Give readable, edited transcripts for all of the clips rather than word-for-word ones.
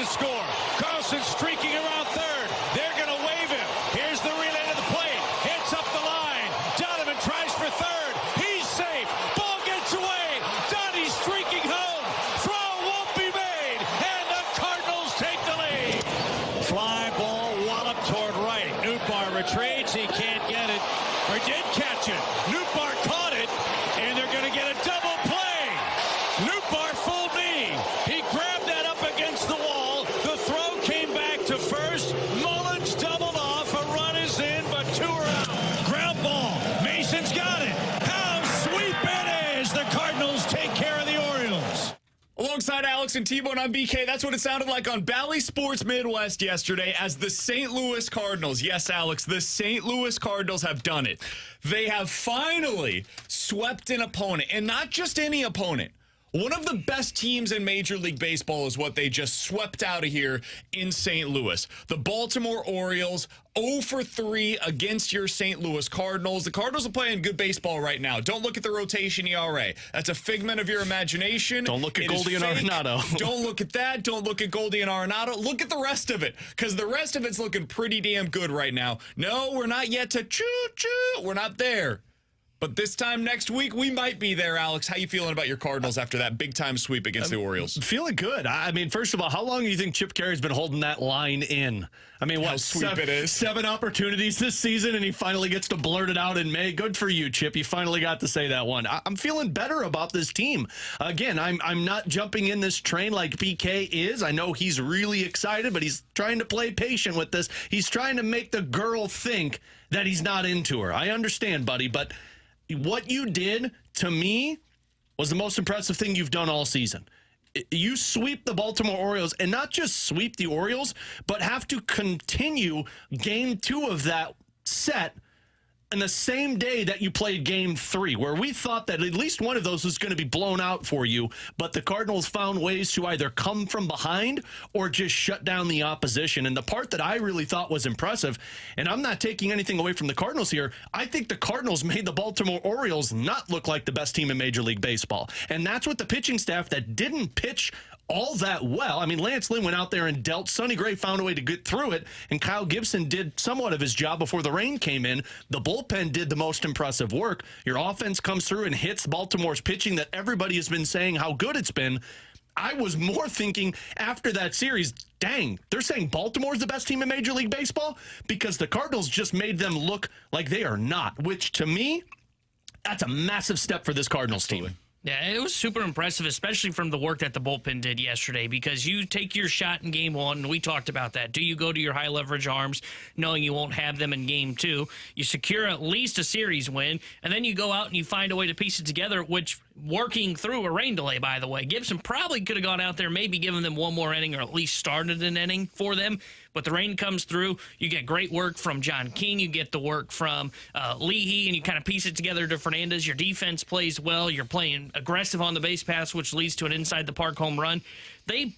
score. Carlson streaking around third. They're going to wave him. Here's the relay to the plate. Hits up the line. Donovan tries for third. He's safe. Ball gets away. Donnie's streaking home. Throw won't be made. And the Cardinals take the lead. Fly ball wallop toward right. Nootbaar retreats. He can't get it. Or did catch it. Nootbaar caught it. And they're going to get a double play. Nootbaar fooled me. He grabbed that up against the wall. The throw came back to first. Mullins doubled off. A run is in, but 2 are out. Ground ball. Mason's got it. How sweet it is. The Cardinals take care of the Orioles. Alongside Alex and T-Bone, I'm BK. That's what it sounded like on Bally Sports Midwest yesterday as the St. Louis Cardinals. Yes, Alex, the St. Louis Cardinals have done it. They have finally swept an opponent, and not just any opponent. One of the best teams in Major League Baseball is what they just swept out of here in St. Louis. The Baltimore Orioles, 0 for 3 against your St. Louis Cardinals. The Cardinals are playing good baseball right now. Don't look at the rotation ERA. That's a figment of your imagination. Don't look at Goldy Arenado. Don't look at that. Don't look at Goldy and Arenado. Look at the rest of it, because the rest of it's looking pretty damn good right now. No, we're not yet to choo-choo. We're not there. But this time next week, we might be there, Alex. How you feeling about your Cardinals after that big-time sweep against the Orioles? Feeling good. I mean, first of all, how long do you think Chip Carey's been holding that line in? I mean, what, it is. 7 opportunities this season, and he finally gets to blurt it out in May. Good for you, Chip. You finally got to say that one. I'm feeling better about this team. Again, I'm not jumping in this train like PK is. I know he's really excited, but he's trying to play patient with this. He's trying to make the girl think that he's not into her. I understand, buddy, but what you did, to me, was the most impressive thing you've done all season. You sweep the Baltimore Orioles, and not just sweep the Orioles, but have to continue game 2 of that set in the same day that you played game 3, where we thought that at least one of those was going to be blown out for you, but the Cardinals found ways to either come from behind or just shut down the opposition. And the part that I really thought was impressive, and I'm not taking anything away from the Cardinals here, I think the Cardinals made the Baltimore Orioles not look like the best team in Major League Baseball. And that's what the pitching staff that didn't pitch all that well. I mean, Lance Lynn went out there and dealt. Sonny Gray found a way to get through it, and Kyle Gibson did somewhat of his job before the rain came in. The bullpen did the most impressive work. Your offense comes through and hits Baltimore's pitching that everybody has been saying how good it's been. I was more thinking after that series, dang, they're saying Baltimore's the best team in Major League Baseball because the Cardinals just made them look like they are not, which to me, that's a massive step for this Cardinals team. Yeah, it was super impressive, especially from the work that the bullpen did yesterday, because you take your shot in game 1, and we talked about that. Do you go to your high-leverage arms knowing you won't have them in game 2? You secure at least a series win, and then you go out and you find a way to piece it together, which, working through a rain delay, by the way, Gibson probably could have gone out there, maybe given them one more inning or at least started an inning for them. But the rain comes through. You get great work from John King. You get the work from Leahy, and you kind of piece it together to Fernandez. Your defense plays well. You're playing aggressive on the base pass, which leads to an inside-the-park home run. They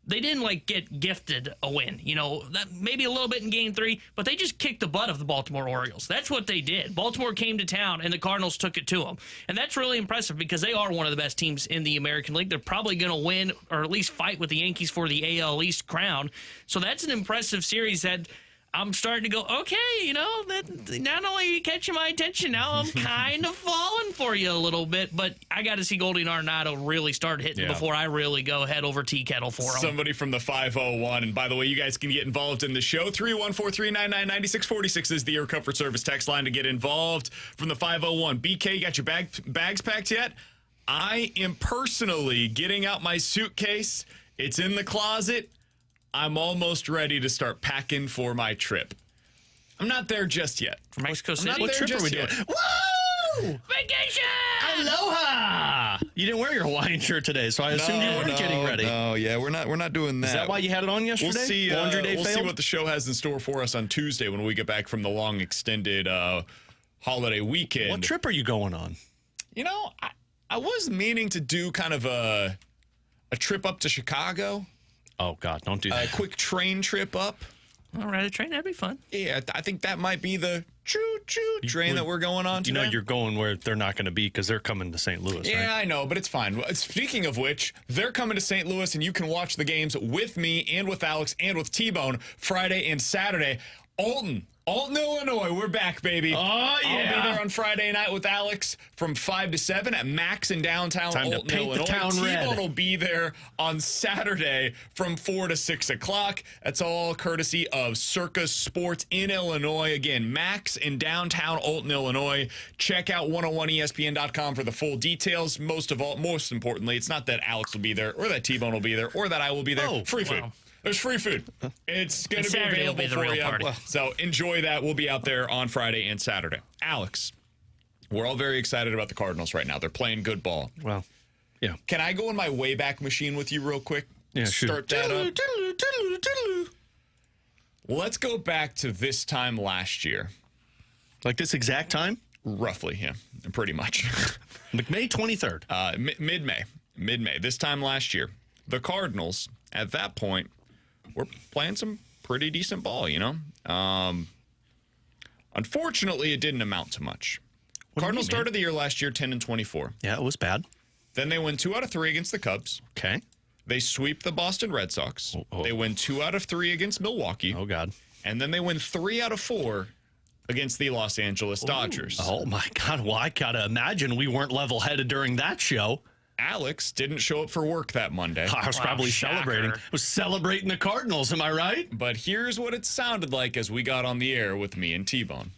didn't, like, get gifted a win. You know, that maybe a little bit in game 3, but they just kicked the butt of the Baltimore Orioles. That's what they did. Baltimore came to town, and the Cardinals took it to them. And that's really impressive because they are one of the best teams in the American League. They're probably going to win or at least fight with the Yankees for the AL East crown. So that's an impressive series that I'm starting to go, okay, you know, that not only are you catching my attention, now I'm kind of falling for you a little bit, but I got to see Goldy Arenado really start hitting before I really go head over tea kettle for him. Somebody from the 501, and by the way, you guys can get involved in the show. 314-399-9646 is the Air Comfort Service text line to get involved from the 501. BK, you got your bags packed yet? I am personally getting out my suitcase. It's in the closet. I'm almost ready to start packing for my trip. I'm not there just yet. For Mexico City? What trip are we doing? Woo! Vacation! Aloha! You didn't wear your Hawaiian shirt today, so I assumed you weren't getting ready. No, yeah, we're not doing that. Is that why you had it on yesterday? We'll see. Laundry day we'll failed? see what the show has in store for us on Tuesday when we get back from the long extended holiday weekend. What trip are you going on? You know, I was meaning to do kind of a trip up to Chicago. Oh, God, don't do that. A quick train trip up. All right, a train, that'd be fun. Yeah, I think that might be the choo-choo train that we're going on today. You know you're going where they're not going to be because they're coming to St. Louis, Yeah, right? I know, but it's fine. Speaking of which, they're coming to St. Louis, and you can watch the games with me and with Alex and with T-Bone Friday and Saturday. Alton, Illinois, we're back, baby. Oh, yeah. I'll be there on Friday night with Alex from 5 to 7 at Max in downtown Time to Alton, paint the Illinois. town red. T-Bone will be there on Saturday from 4 to 6 o'clock. That's all courtesy of Circus Sports in Illinois. Again, Max in downtown Alton, Illinois. Check out 101ESPN.com for the full details. Most importantly, it's not that Alex will be there or that T-Bone will be there or that I will be there. Oh, free food. wow. There's free food. It's going to be Saturday will available be the for real you. party. So enjoy that. We'll be out there on Friday and Saturday. Alex, we're all very excited about the Cardinals right now. They're playing good ball. Well, yeah. Can I go in my Wayback Machine with you real quick? Yeah, sure. Start that up. Let's go back to this time last year. Like this exact time? Roughly, yeah. Pretty much. May 23rd. Mid-May. This time last year. The Cardinals, at that point, were playing some pretty decent ball, you know? Unfortunately, it didn't amount to much. Cardinals started the year last year 10-24. Yeah, it was bad. Then they win 2 out of 3 against the Cubs. Okay. They sweep the Boston Red Sox. Oh. They win 2 out of 3 against Milwaukee. Oh, God. And then they win 3 out of 4 against the Los Angeles Dodgers. Oh, my God. Well, I got to imagine we weren't level-headed during that show. Alex didn't show up for work that Monday. I was probably shocker. celebrating. I was celebrating the Cardinals, am I right? But here's what it sounded like as we got on the air with me and T-Bone.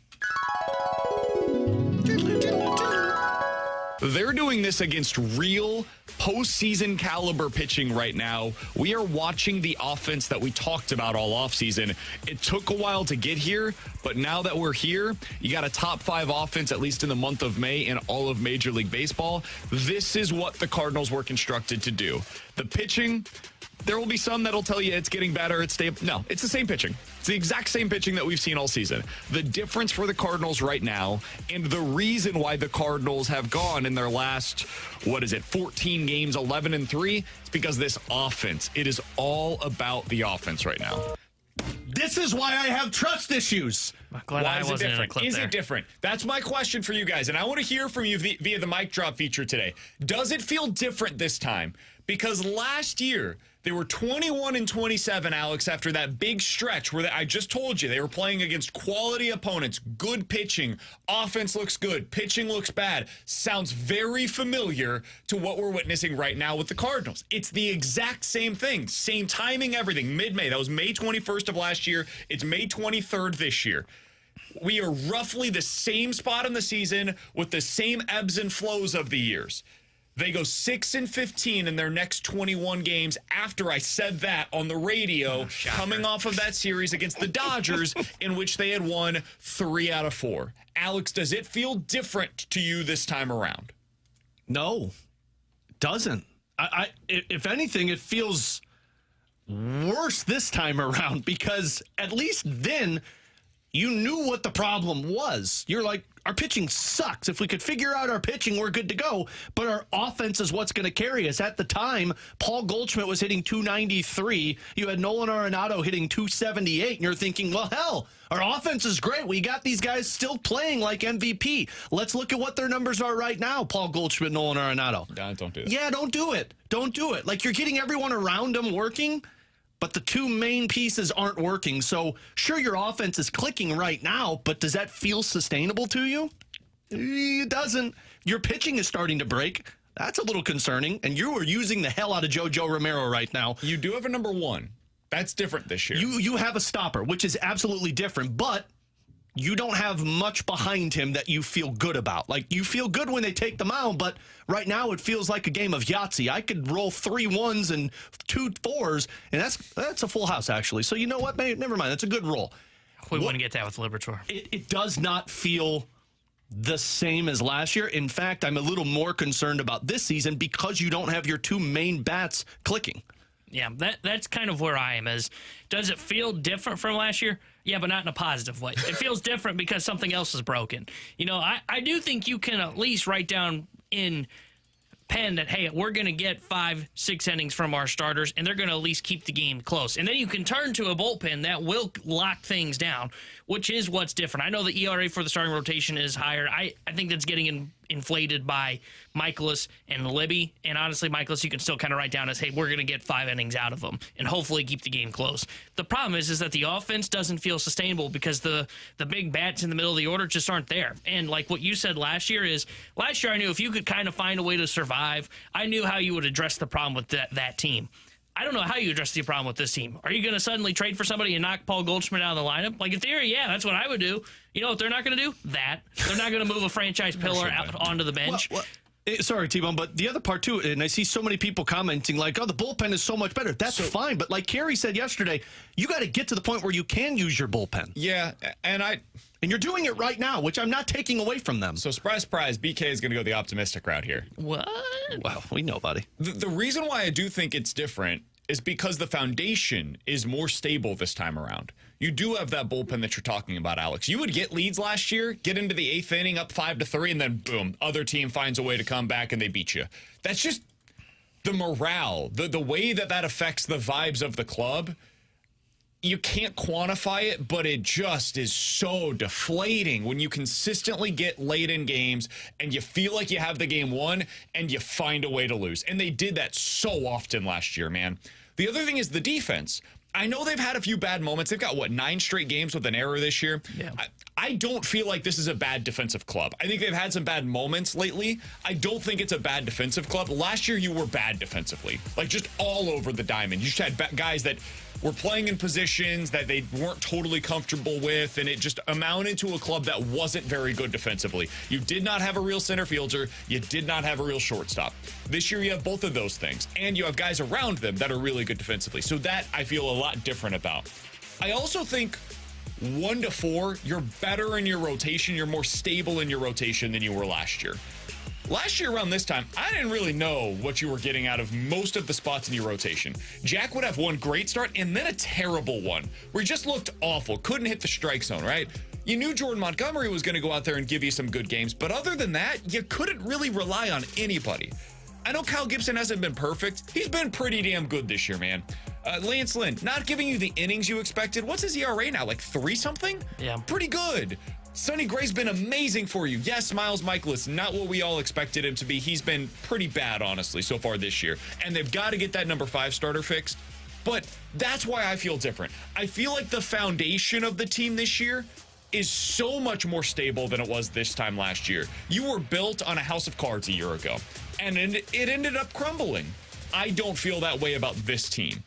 They're doing this against real postseason caliber pitching right now. We are watching the offense that we talked about all offseason. It took a while to get here, but now that we're here, you got a top 5 offense, at least in the month of May, in all of Major League Baseball. This is what the Cardinals were constructed to do. The pitching, there will be some that'll tell you it's getting better, it's stable. No, it's the same pitching. It's the exact same pitching that we've seen all season. The difference for the Cardinals right now, and the reason why the Cardinals have gone in their last, 14 games, 11-3, it's because this offense. It is all about the offense right now. This is why I have trust issues. Glad Why I is it wasn't in a different? clip Is there. it different? That's my question for you guys, and I want to hear from you via the mic drop feature today. Does it feel different this time? Because last year, they were 21-27, Alex, after that big stretch where I just told you they were playing against quality opponents, good pitching, offense looks good, pitching looks bad. Sounds very familiar to what we're witnessing right now with the Cardinals. It's the exact same thing, same timing, everything. Mid-May, that was May 21st of last year. It's May 23rd this year. We are roughly the same spot in the season with the same ebbs and flows of the years. They go 6-15 in their next 21 games after I said that on the radio, coming off of that series against the Dodgers, in which they had won 3 out of 4. Alex, does it feel different to you this time around? No, it doesn't. If anything, it feels worse this time around because at least then you knew what the problem was. You're like, our pitching sucks. If we could figure out our pitching, we're good to go. But our offense is what's going to carry us. At the time, Paul Goldschmidt was hitting 293. You had Nolan Arenado hitting 278. And you're thinking, well, hell, our offense is great. We got these guys still playing like MVP. Let's look at what their numbers are right now, Paul Goldschmidt, Nolan Arenado. Don't do that. Yeah, don't do it. Don't do it. Like, you're getting everyone around them working, but the 2 main pieces aren't working. So, sure, your offense is clicking right now, but does that feel sustainable to you? It doesn't. Your pitching is starting to break. That's a little concerning. And you are using the hell out of JoJo Romero right now. You do have a number 1. That's different this year. You have a stopper, which is absolutely different, but you don't have much behind him that you feel good about. Like, you feel good when they take the mound, but right now it feels like a game of Yahtzee. I could roll 3 1s and 2 4s, and that's a full house, actually. So you know what, man? Never mind. That's a good roll. We wouldn't get that with Libertor. It does not feel the same as last year. In fact, I'm a little more concerned about this season because you don't have your 2 main bats clicking. Yeah, that's kind of where I am. Does it feel different from last year? Yeah, but not in a positive way. It feels different because something else is broken. You know, I do think you can at least write down in pen that, hey, we're going to get 5-6 innings from our starters, and they're going to at least keep the game close. And then you can turn to a bullpen that will lock things down, which is what's different. I know the ERA for the starting rotation is higher. I think that's getting inflated by Michaelis and Libby. And honestly, Michaelis, you can still kind of write down as, hey, we're going to get 5 innings out of them and hopefully keep the game close. The problem is that the offense doesn't feel sustainable because the big bats in the middle of the order just aren't there. And like what you said last year I knew if you could kind of find a way to survive, I knew how you would address the problem with that team. I don't know how you address the problem with this team. Are you going to suddenly trade for somebody and knock Paul Goldschmidt out of the lineup? Like, in theory, yeah, that's what I would do. You know what they're not going to do? That. They're not going to move a franchise pillar out onto the bench. Sorry, T-Bone, but the other part, too, and I see so many people commenting like, oh, the bullpen is so much better. That's fine, but like Kerry said yesterday, you got to get to the point where you can use your bullpen. Yeah, and you're doing it right now, which I'm not taking away from them. So, surprise, surprise, BK is going to go the optimistic route here. What? Well, we know, buddy. The reason why I do think it's different is because the foundation is more stable this time around. You do have that bullpen that you're talking about, Alex. You would get leads last year, get into the 8th inning, up 5-3, and then boom, other team finds a way to come back and they beat you. That's just the morale, the way that affects the vibes of the club. You can't quantify it, but it just is so deflating when you consistently get late in games and you feel like you have the game won and you find a way to lose. And they did that so often last year, man. The other thing is the defense. I know they've had a few bad moments. They've got, 9 straight games with an error this year? Yeah. I don't feel like this is a bad defensive club. I think they've had some bad moments lately. I don't think it's a bad defensive club. Last year, you were bad defensively. Like, just all over the diamond. You just had guys that were playing in positions that they weren't totally comfortable with, and it just amounted to a club that wasn't very good defensively. You did not have a real center fielder. You did not have a real shortstop. This year, you have both of those things, and you have guys around them that are really good defensively. So that I feel a lot different about. I also think 1 to 4, you're better in your rotation. You're more stable in your rotation than you were last year. Last year around this time, I didn't really know what you were getting out of most of the spots in your rotation. Jack would have one great start and then a terrible one where he just looked awful, couldn't hit the strike zone, right? You knew Jordan Montgomery was going to go out there and give you some good games, but other than that, you couldn't really rely on anybody. I know Kyle Gibson hasn't been perfect. He's been pretty damn good this year, man. Lance Lynn, not giving you the innings you expected. What's his ERA now, like 3-something? Yeah. Pretty good. Sonny Gray's been amazing for you. Yes, Miles Michaelis, not what we all expected him to be. He's been pretty bad, honestly, so far this year. And they've got to get that number 5 starter fixed. But that's why I feel different. I feel like the foundation of the team this year is so much more stable than it was this time last year. You were built on a house of cards a year ago, and it ended up crumbling. I don't feel that way about this team.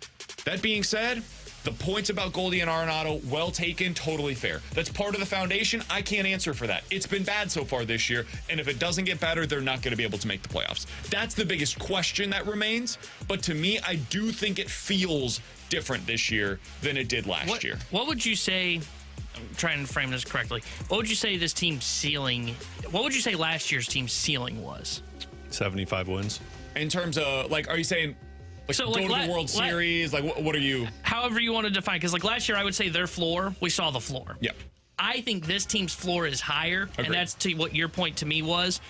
That being said, the points about Goldy and Arenado, well taken, totally fair. That's part of the foundation. I can't answer for that. It's been bad so far this year, and if it doesn't get better, they're not going to be able to make the playoffs. That's the biggest question that remains, but to me, I do think it feels different this year than it did last year. What would you say, I'm trying to frame this correctly, what would you say this team's ceiling, what would you say last year's team's ceiling was? 75 wins. In terms of, like, are you saying... So, go to the World Series? Like, what are you... However you want to define. Because, like, last year, I would say their floor, we saw the floor. Yeah. I think this team's floor is higher. Agreed. And that's to what your point to me was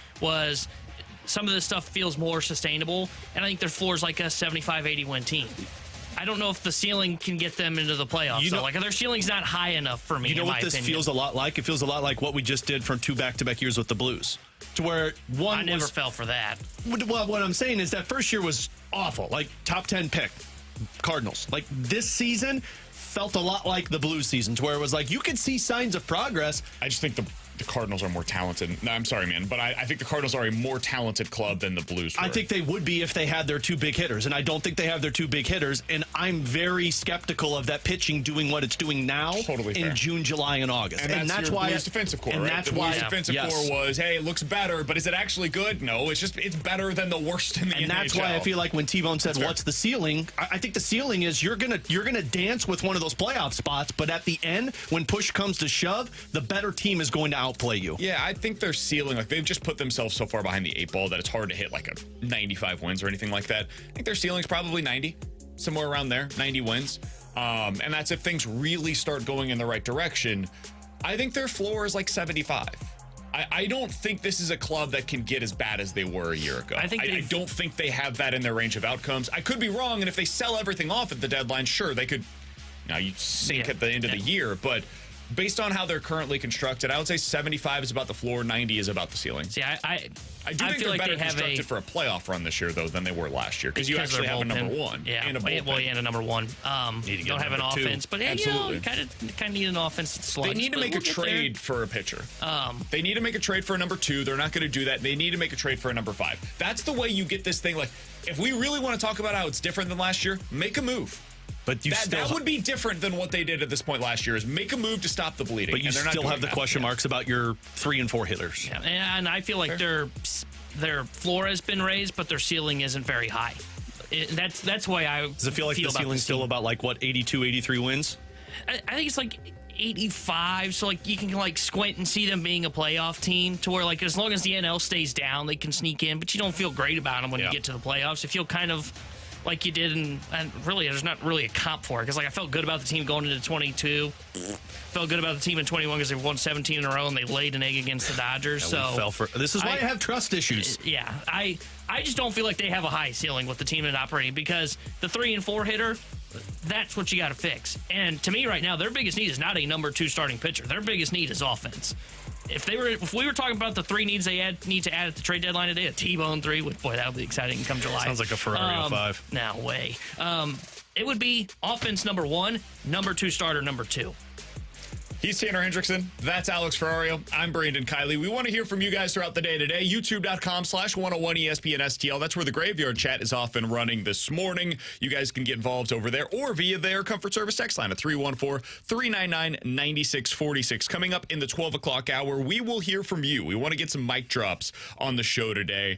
some of this stuff feels more sustainable. And I think their floor is like a 75, 80 win team. I don't know if the ceiling can get them into the playoffs. So, like, their ceiling's not high enough for me, You know in what my this opinion. feels a lot like? It feels a lot like what we just did from 2 back-to-back years with the Blues. To where one I never fell for that. Well, what I'm saying is that first year was awful. Like, top 10 pick, Cardinals. Like, this season felt a lot like the Blues season, to where it was like, you could see signs of progress. I just think the Cardinals are more talented. No, I'm sorry, man, but I think the Cardinals are a more talented club than the Blues were. I think they would be if they had their 2 big hitters, and I don't think they have their 2 big hitters, and I'm very skeptical of that pitching doing what it's doing now in June, July, and August. And that's why Blues defensive core, right? That's the why Blues defensive core was, hey, it looks better, but is it actually good? No, it's better than the worst in the NHL. And that's why I feel like when T-Bone said, what's the ceiling? I think the ceiling is you're gonna dance with one of those playoff spots, but at the end, when push comes to shove, the better team is going to outplay you. Yeah, I think their ceiling, like, they've just put themselves so far behind the 8 ball that it's hard to hit like a 95 wins or anything like that. I think their ceiling's probably 90, somewhere around there, 90 wins. And that's if things really start going in the right direction. I think their floor is like 75. I don't think this is a club that can get as bad as they were a year ago. I don't think they have that in their range of outcomes. I could be wrong, and if they sell everything off at the deadline, sure, they could. Now, you sink at the end of the year, but based on how they're currently constructed, I would say 75 is about the floor, 90 is about the ceiling. See, I do think feel they're like better they have constructed for a playoff run this year, though, than they were last year, because you actually have a number one and a bullpen. Well, and a number one. Don't have an offense, but you kind of need an offense that's sludge. They need to make a trade for a pitcher. They need to make a trade for a number 2. They're not going to do that. They need to make a trade for a number 5. That's the way you get this thing. Like, if we really want to talk about how it's different than last year, make a move. But that would be different than what they did at this point last year, is make a move to stop the bleeding. But you still have the question marks about your 3 and 4 hitters. Yeah, and I feel like their floor has been raised, but their ceiling isn't very high. That's why I Does it feel like the ceiling's still about, like, what, 82, 83 wins? I think it's like 85, so like you can like squint and see them being a playoff team, to where like as long as the NL stays down, they can sneak in, but you don't feel great about them when you get to the playoffs. You feel kind of like you did, and really there's not really a comp for it, because like I felt good about the team going into 22, felt good about the team in 21 because they won 17 in a row and they laid an egg against the Dodgers. This is why I have trust issues. Yeah, I just don't feel like they have a high ceiling with the team that's operating, because the 3 and 4 hitter, that's what you got to fix. And to me right now, their biggest need is not a number 2 starting pitcher. Their biggest need is offense. If we were talking about the 3 needs they need to add at the trade deadline today, a T-bone 3, boy, that would be exciting come July. Sounds like a Ferrario 5. No way. It would be offense number 1, number 2 starter number 2. He's Tanner Hendrickson. That's Alex Ferrario. I'm Brandon Kiley. We want to hear from you guys throughout the day today. YouTube.com/101ESPN STL. That's where the Graveyard Chat is off and running this morning. You guys can get involved over there or via their comfort service text line at 314-399-9646. Coming up in the 12 o'clock hour, we will hear from you. We want to get some mic drops on the show today.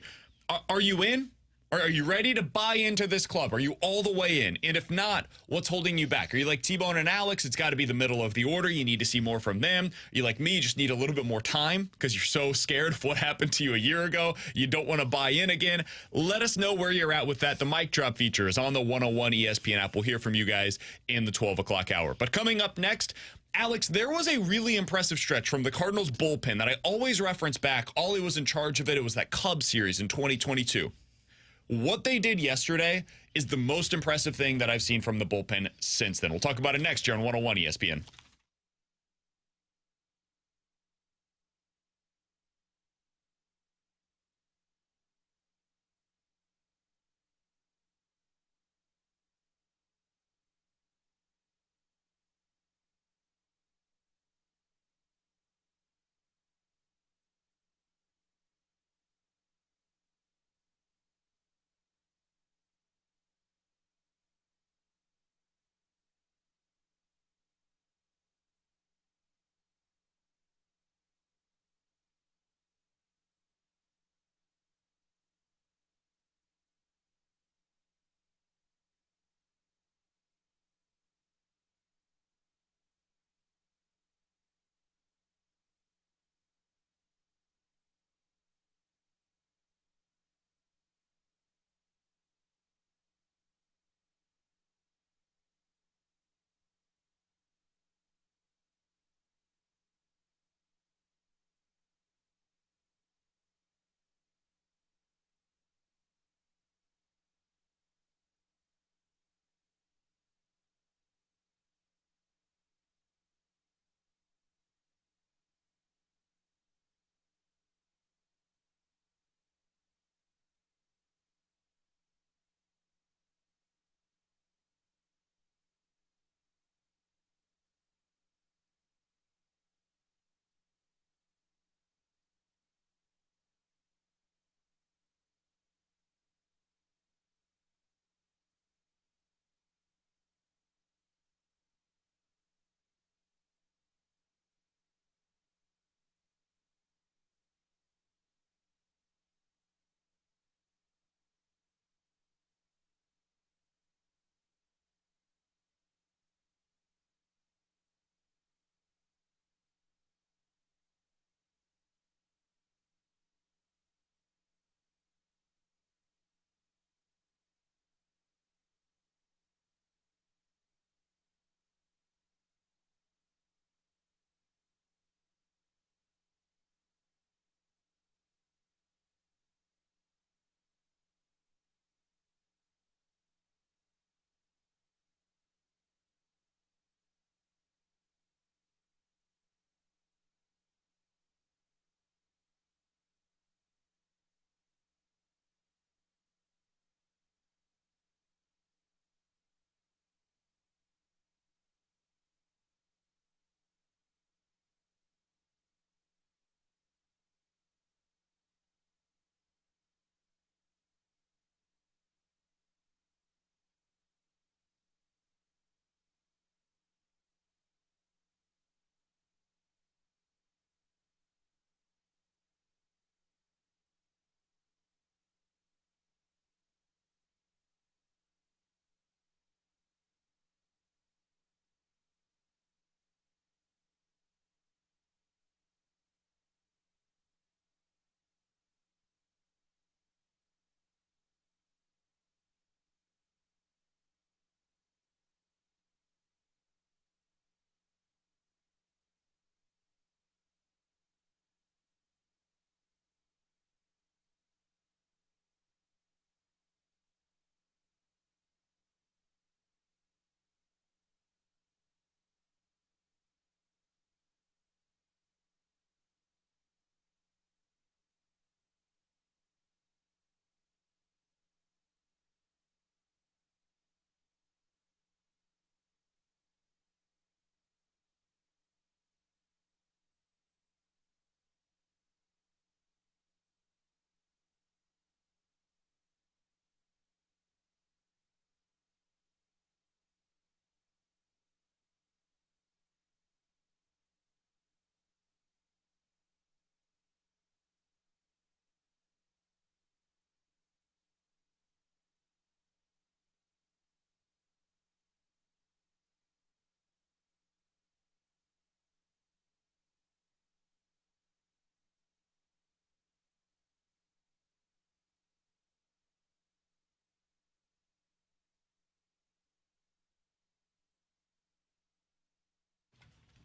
Are you in? Are you ready to buy into this club? Are you all the way in? And if not, what's holding you back? Are you like T-Bone and Alex? It's got to be the middle of the order. You need to see more from them. Are you like me? You just need a little bit more time because you're so scared of what happened to you a year ago. You don't want to buy in again. Let us know where you're at with that. The mic drop feature is on the 101 ESPN app. We'll hear from you guys in the 12 o'clock hour. But coming up next, Alex, there was a really impressive stretch from the Cardinals bullpen that I always reference back. Ollie was in charge of it. It was that Cubs series in 2022. What they did yesterday is the most impressive thing that I've seen from the bullpen since then. We'll talk about it next year on 101 ESPN.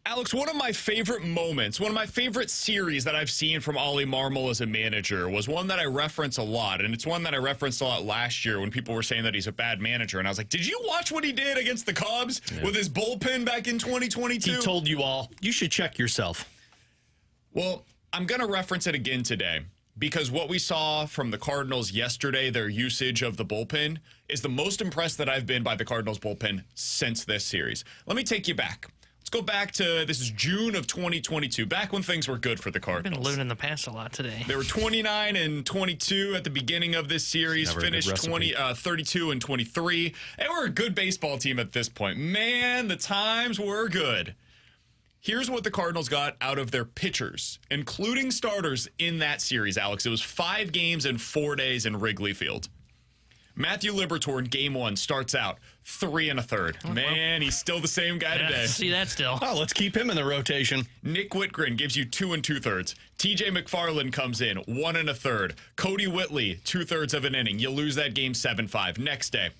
Alex, one of my favorite moments, one of my favorite series that I've seen from Ollie Marmol as a manager was one that I reference a lot, and it's one that I referenced a lot last year when people were saying that he's a bad manager, and I was like, did you watch what he did against the Cubs with his bullpen back in 2022? He told you all, you should check yourself. Well, I'm going to reference it again today because what we saw from the Cardinals yesterday, their usage of the bullpen, is the most impressed that I've been by the Cardinals bullpen since this series. Let me take you back. Let's go back to, this is June of 2022, back when things were good for the Cardinals. Been alluding in the past a lot today. They were 29-22 at the beginning of this series, finished 32-23. They were a good baseball team at this point. Man, the times were good. Here's what the Cardinals got out of their pitchers, including starters in that series, Alex. It was 5 games and 4 days in Wrigley Field. Matthew Liberatore in game 1 starts out 3 1/3. Man, he's still the same guy today. See that still. Oh, let's keep him in the rotation. Nick Whitgren gives you 2 2/3. TJ McFarland comes in 1 1/3. Cody Whitley 2/3 of an inning. You lose that game 7-5. Next day,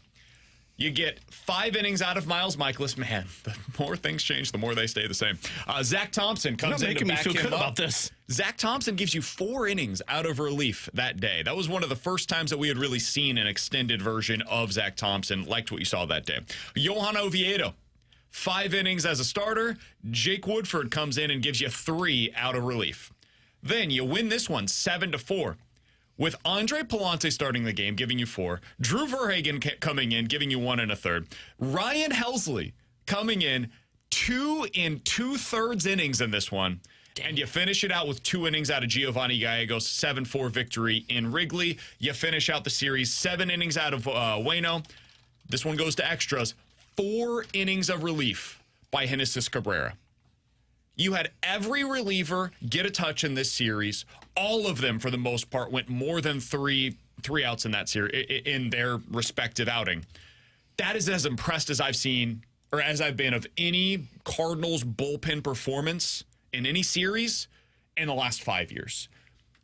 you get 5 innings out of Miles Michaelis. Man, the more things change, the more they stay the same. Zach Thompson comes in to back him up. About this. Zach Thompson gives you 4 innings out of relief that day. That was one of the first times that we had really seen an extended version of Zach Thompson. Liked what you saw that day. Johan Oviedo, 5 innings as a starter. Jake Woodford comes in and gives you 3 out of relief. Then you win this one 7-4. With Andre Palante starting the game, giving you 4. Drew Verhagen coming in, giving you 1 1/3. Ryan Helsley coming in 2 2/3 innings in this one. And you finish it out with 2 innings out of Giovanni Gallegos, 7-4 victory in Wrigley. You finish out the series, 7 innings out of Waino. This one goes to extras. 4 innings of relief by Genesis Cabrera. You had every reliever get a touch in this series. All of them, for the most part, went more than three outs in that series in their respective outing. That is as impressed as I've seen, or as I've been, of any Cardinals bullpen performance in any series in the last 5 years.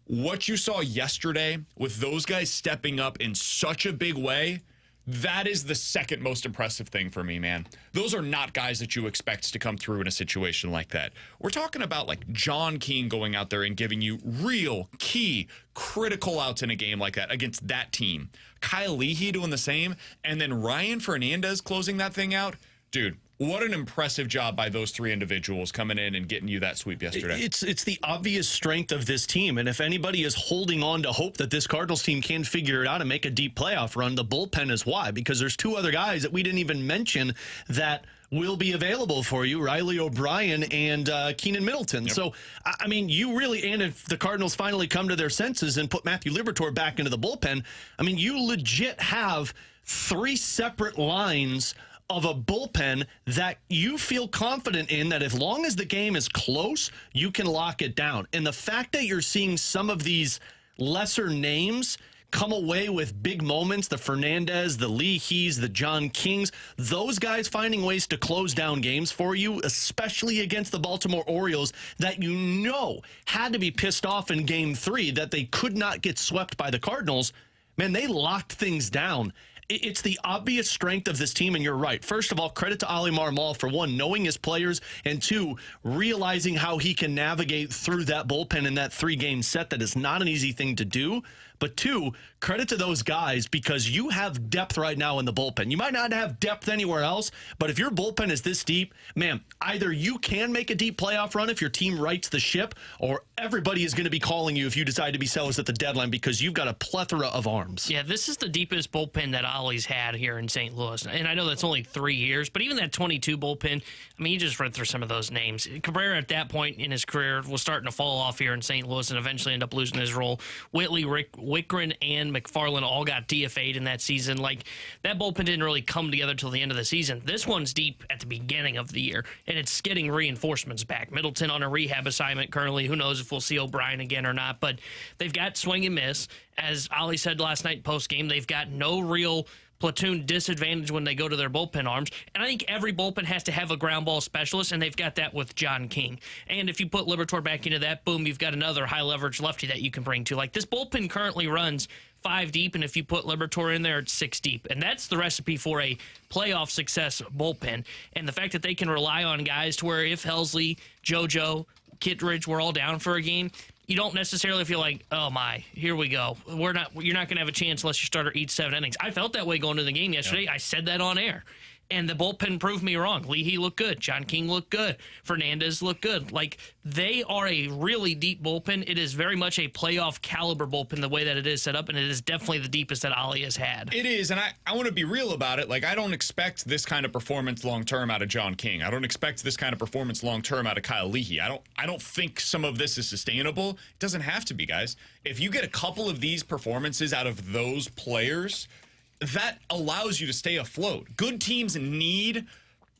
What you saw yesterday with those guys stepping up in such a big way, that is the second most impressive thing for me, man. Those are not guys that you expect to come through in a situation like that. We're talking about like John King going out there and giving you real key critical outs in a game like that against that team. Kyle Leahy doing the same, and then Ryan Fernandez closing that thing out. Dude, what an impressive job by those 3 individuals coming in and getting you that sweep yesterday. It's the obvious strength of this team, and if anybody is holding on to hope that this Cardinals team can figure it out and make a deep playoff run, the bullpen is why, because there's 2 other guys that we didn't even mention that will be available for you, Riley O'Brien and Keenan Middleton. Yep. So, I mean, you really, and if the Cardinals finally come to their senses and put Matthew Liberatore back into the bullpen, I mean, you legit have 3 separate lines of a bullpen that you feel confident in, that as long as the game is close, you can lock it down. And the fact that you're seeing some of these lesser names come away with big moments, the Fernandez, the Leahys, the John Kings, those guys finding ways to close down games for you, especially against the Baltimore Orioles that you know had to be pissed off in Game 3 that they could not get swept by the Cardinals. Man, they locked things down. It's the obvious strength of this team, and you're right. First of all, credit to Ollie Marmol for, 1, knowing his players, and 2, realizing how he can navigate through that bullpen in that 3-game set. That is not an easy thing to do. But 2, credit to those guys, because you have depth right now in the bullpen. You might not have depth anywhere else, but if your bullpen is this deep, man, either you can make a deep playoff run if your team rights the ship, or everybody is going to be calling you if you decide to be sellers at the deadline because you've got a plethora of arms. Yeah, this is the deepest bullpen that Ollie's had here in St. Louis. And I know that's only 3 years, but even that 22 bullpen, I mean, you just read through some of those names. Cabrera at that point in his career was starting to fall off here in St. Louis and eventually end up losing his role. Whitley, Whitgren, and McFarland all got DFA'd in that season. Like, that bullpen didn't really come together till the end of the season. This one's deep at the beginning of the year, and it's getting reinforcements back. Middleton on a rehab assignment currently. Who knows if we'll see O'Brien again or not, but they've got swing and miss. As Ollie said last night post-game, they've got no real platoon disadvantage when they go to their bullpen arms. And I think every bullpen has to have a ground ball specialist, and they've got that with John King. And if you put Liberatore back into that, boom, you've got another high-leverage lefty that you can bring to. Like, this bullpen currently runs 5 deep, and if you put Liberatore in there, it's 6 deep. And that's the recipe for a playoff success bullpen. And the fact that they can rely on guys to where if Helsley, JoJo, Kittredge were all down for a game, you don't necessarily feel like, oh my, here we go. You're not going to have a chance unless your starter eats 7 innings. I felt that way going into the game yesterday. Yeah. I said that on air. And the bullpen proved me wrong. Leahy looked good. John King looked good. Fernandez looked good. Like, they are a really deep bullpen. It is very much a playoff caliber bullpen the way that it is set up, and it is definitely the deepest that Ollie has had. It is, and I want to be real about it. Like, I don't expect this kind of performance long-term out of John King. I don't expect this kind of performance long-term out of Kyle Leahy. I don't think some of this is sustainable. It doesn't have to be, guys. If you get a couple of these performances out of those players, that allows you to stay afloat. Good teams need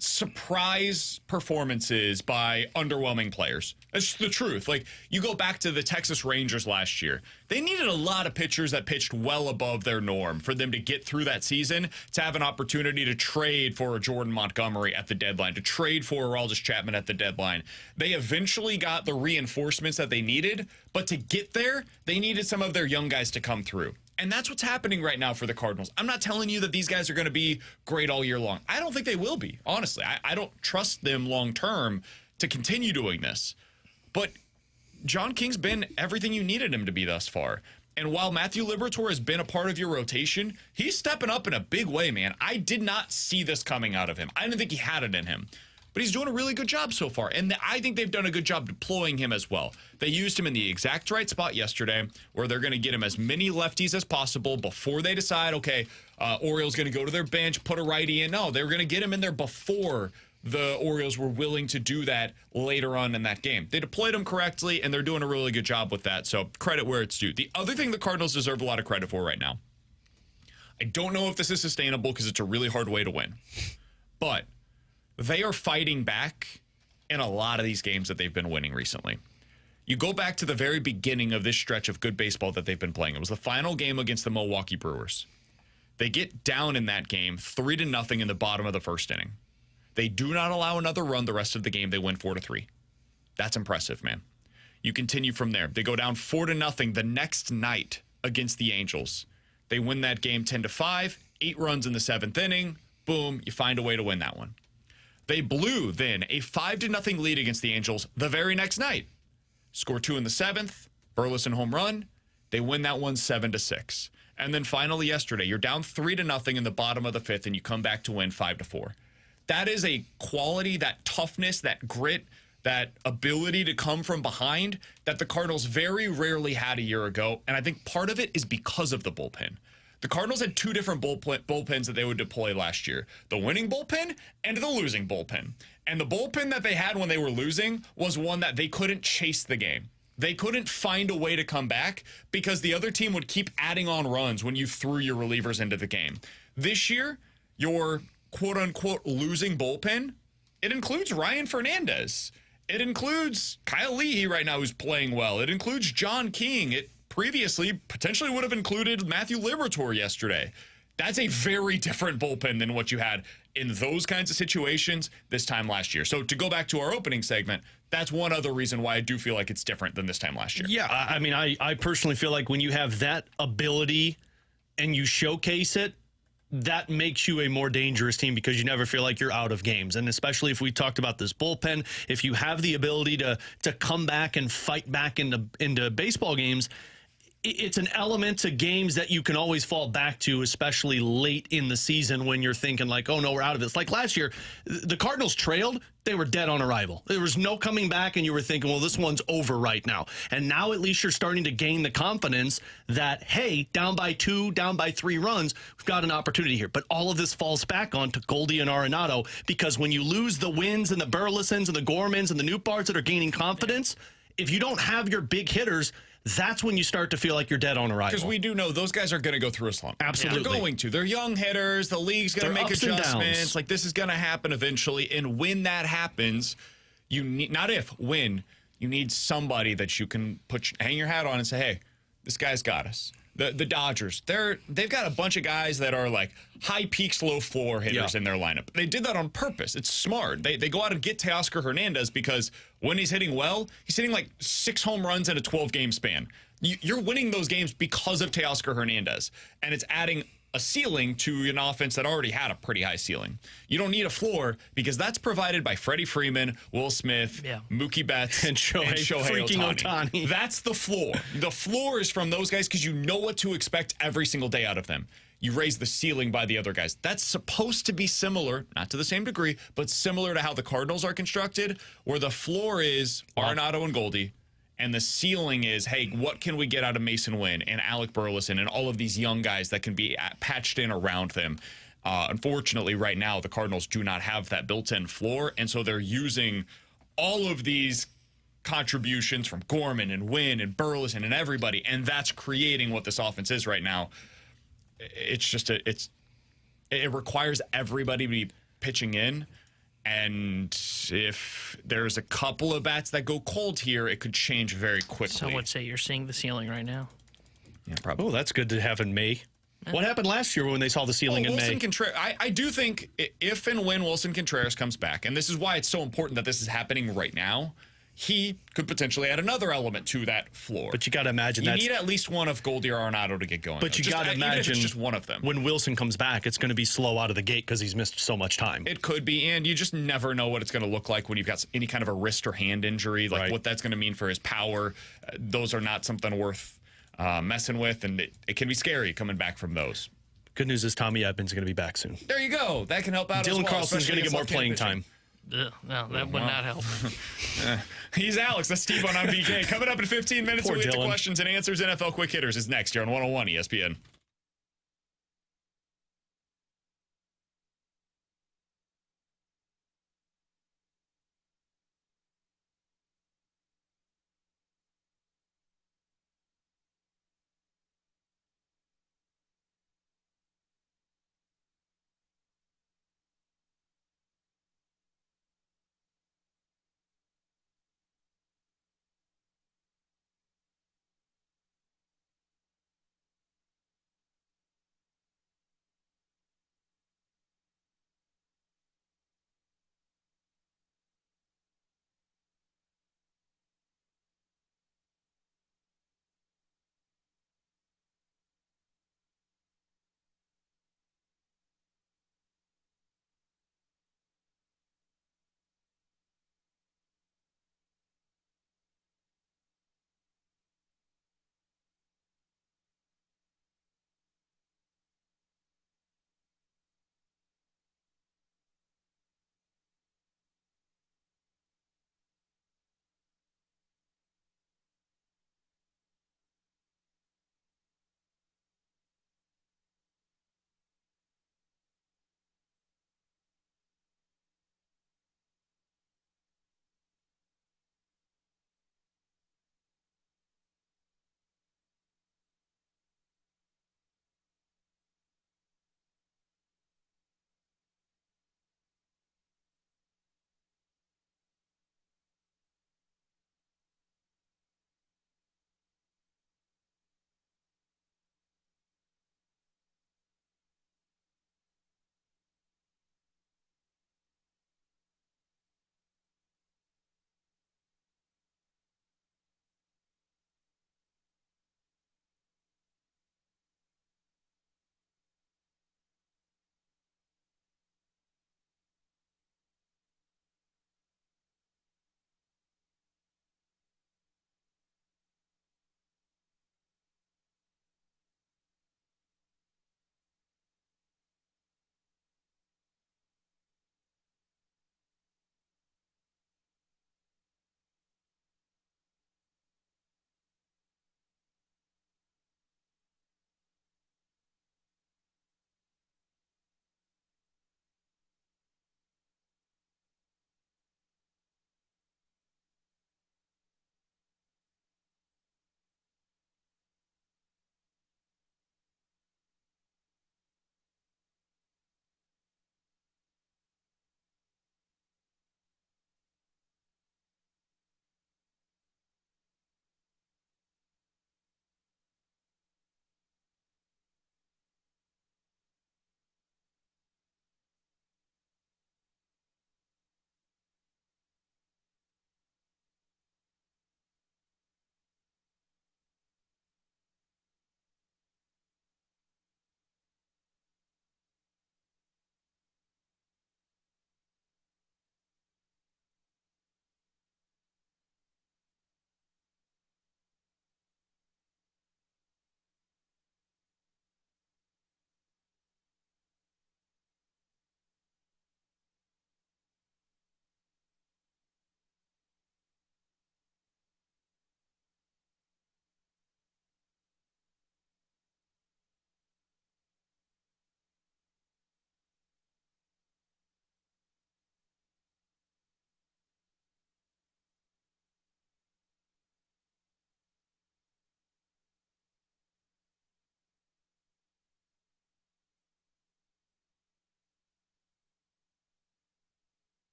surprise performances by underwhelming players. That's the truth. Like, you go back to the Texas Rangers last year. They needed a lot of pitchers that pitched well above their norm for them to get through that season, to have an opportunity to trade for a Jordan Montgomery at the deadline, to trade for a Aroldis Chapman at the deadline. They eventually got the reinforcements that they needed, but to get there, they needed some of their young guys to come through. And that's what's happening right now for the Cardinals. I'm not telling you that these guys are going to be great all year long. I don't think they will be, honestly. I don't trust them long term to continue doing this. But John King's been everything you needed him to be thus far. And while Matthew Liberatore has been a part of your rotation, he's stepping up in a big way, man. I did not see this coming out of him. I didn't think he had it in him. But he's doing a really good job so far. And I think they've done a good job deploying him as well. They used him in the exact right spot yesterday, where they're going to get him as many lefties as possible before they decide, okay, Orioles going to go to their bench, put a righty in. No, they were going to get him in there before the Orioles were willing to do that later on in that game. They deployed him correctly, and they're doing a really good job with that. So credit where it's due. The other thing the Cardinals deserve a lot of credit for right now, I don't know if this is sustainable because it's a really hard way to win, but they are fighting back in a lot of these games that they've been winning recently. You go back to the very beginning of this stretch of good baseball that they've been playing. It was the final game against the Milwaukee Brewers. They get down in that game 3-0 in the bottom of the first inning. They do not allow another run the rest of the game. They win 4-3. That's impressive, man. You continue from there. They go down 4-0 the next night against the Angels. They win that game 10-5, 8 runs in the 7th inning. Boom, you find a way to win that one. They blew, then, a 5-0 lead against the Angels the very next night. Score 2 in the 7th, Burleson home run. They win that one 7-6. And then finally yesterday, you're down 3-0 in the bottom of the 5th, and you come back to win 5-4. That is a quality, that toughness, that grit, that ability to come from behind that the Cardinals very rarely had a year ago. And I think part of it is because of the bullpen. The Cardinals had 2 different bullpens that they would deploy last year. The winning bullpen and the losing bullpen. And the bullpen that they had when they were losing was one that they couldn't chase the game. They couldn't find a way to come back because the other team would keep adding on runs when you threw your relievers into the game. This year, your quote-unquote losing bullpen, it includes Ryan Fernandez. It includes Kyle Leahy right now who's playing well. It includes John King. It previously potentially would have included Matthew Liberatore yesterday. That's a very different bullpen than what you had in those kinds of situations this time last year. So to go back to our opening segment, that's one other reason why I do feel like it's different than this time last year. Yeah, I mean, I personally feel like when you have that ability and you showcase it, that makes you a more dangerous team because you never feel like you're out of games. And especially if we talked about this bullpen, if you have the ability to come back and fight back into baseball games, it's an element to games that you can always fall back to, especially late in the season when you're thinking like, oh no, we're out of this. Like last year, the Cardinals trailed, they were dead on arrival. There was no coming back, and you were thinking, well, this one's over right now. And now at least you're starting to gain the confidence that, hey, down by 2, down by 3 runs, we've got an opportunity here. But all of this falls back onto Goldy and Arenado because when you lose the Wins and the Burlesons and the Gormans and the Newparts that are gaining confidence, if you don't have your big hitters, that's when you start to feel like you're dead on arrival. Because we do know those guys are going to go through a slump. Absolutely. They're going to. They're young hitters. The league's going to make adjustments. Like, this is going to happen eventually. And when that happens, you need, not if, when, you need somebody that you can hang your hat on and say, hey, this guy's got us. The Dodgers, they've got a bunch of guys that are like high peaks, low floor hitters in their lineup. They did that on purpose. It's smart. They go out and get Teoscar Hernandez because when he's hitting well, he's hitting like 6 home runs in a 12-game span. You're winning those games because of Teoscar Hernandez, and it's adding a ceiling to an offense that already had a pretty high ceiling. You don't need a floor because that's provided by Freddie Freeman, Will Smith, Mookie Betts, and Shohei freaking Ohtani. That's the floor. The floor is from those guys because you know what to expect every single day out of them. You raise the ceiling by the other guys. That's supposed to be similar, not to the same degree, but similar to how the Cardinals are constructed, where the floor is Arenado and Goldy, and the ceiling is, hey, what can we get out of Mason Wynn and Alec Burleson and all of these young guys that can be patched in around them? Unfortunately, right now, the Cardinals do not have that built-in floor, and so they're using all of these contributions from Gorman and Wynn and Burleson and everybody, and that's creating what this offense is right now. It's just it requires everybody to be pitching in. And if there's a couple of bats that go cold here, it could change very quickly. So let's say you're seeing the ceiling right now. Yeah, probably. Oh, that's good to have in May. What happened last year when they saw the ceiling in May? I do think if and when Wilson Contreras comes back, and this is why it's so important that this is happening right now, he could potentially add another element to that floor. But you got to imagine you need at least one of Goldy or Arenado to get going. But you got to imagine even if it's just one of them. When Wilson comes back, it's going to be slow out of the gate because he's missed so much time. It could be, and you just never know what it's going to look like when you've got any kind of a wrist or hand injury, like what that's going to mean for his power. Those are not something worth messing with, and it can be scary coming back from those. Good news is Tommy Edman's going to be back soon. There you go. That can help out. Dylan as well, Carlson's going to get more playing time. No, that would not help. He's Alex. That's Steve on BK. Coming up in 15 minutes, we'll get to questions and answers. NFL Quick Hitters is next here on 101 ESPN.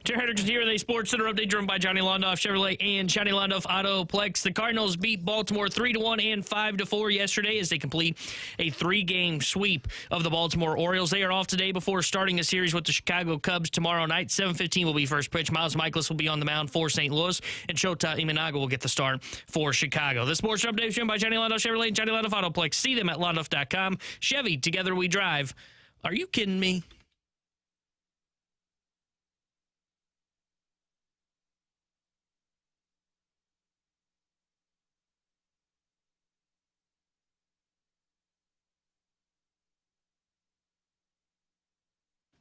Jared Hendrickson here with a Sports Center update driven by Johnny Londoff Chevrolet and Johnny Londoff Autoplex. The Cardinals beat Baltimore 3-1 and 5-4 yesterday as they complete a 3-game sweep of the Baltimore Orioles. They are off today before starting a series with the Chicago Cubs tomorrow night. 7:15 will be first pitch. Miles Michaelis will be on the mound for St. Louis, and Shota Imanaga will get the start for Chicago. The Sports Center update is driven by Johnny Londoff Chevrolet and Johnny Londoff Autoplex. See them at londoff.com. Chevy, together we drive. Are you kidding me?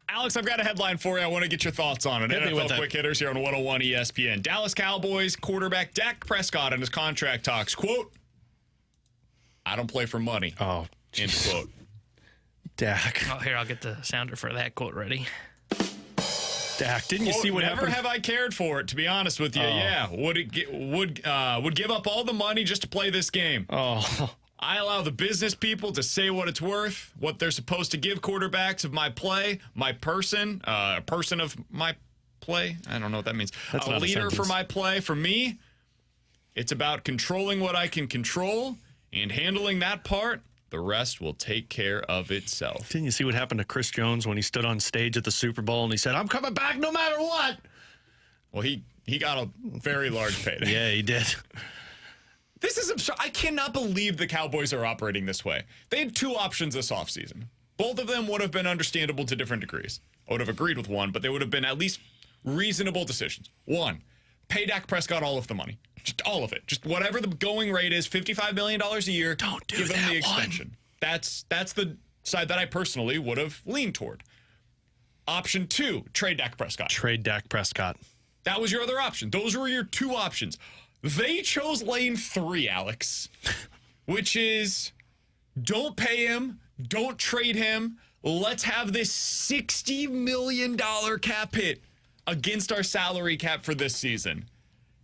Alex, I've got a headline for you. I want to get your thoughts on it. NFL quick hitters here on 101 ESPN. Dallas Cowboys quarterback Dak Prescott in his contract talks, quote, "I don't play for money." Oh, end quote. Dak. Oh, here, I'll get the sounder for that quote ready. Dak, didn't you Quote, see what never happened? have I cared for it, to be honest with you. Yeah, would give up all the money just to play this game. Oh, I allow the business people to say what it's worth, what they're supposed to give quarterbacks of my play, my person, a person of my play. I don't know what that means. That's a not a leader for sentence. my play. For me, it's about controlling what I can control and handling that part. The rest will take care of itself. didn't you see what happened to Chris Jones when he stood on stage at the Super Bowl and he said, "I'm coming back no matter what"? Well, he got a very large payday. Yeah, he did. This is absurd. I cannot believe the Cowboys are operating this way. They had two options this offseason. Both of them would have been understandable to different degrees. I would have agreed with one, but they would have been at least reasonable decisions. One, pay Dak Prescott all of the money. Just all of it. Just whatever the going rate is, $55 million a year. Don't do give him that the extension. That's the side that I personally would have leaned toward. Option two, trade Dak Prescott. Trade Dak Prescott. That was your other option. Those were your two options. They chose lane 3, Alex, which is don't pay him, don't trade him. Let's have this $60 million cap hit against our salary cap for this season.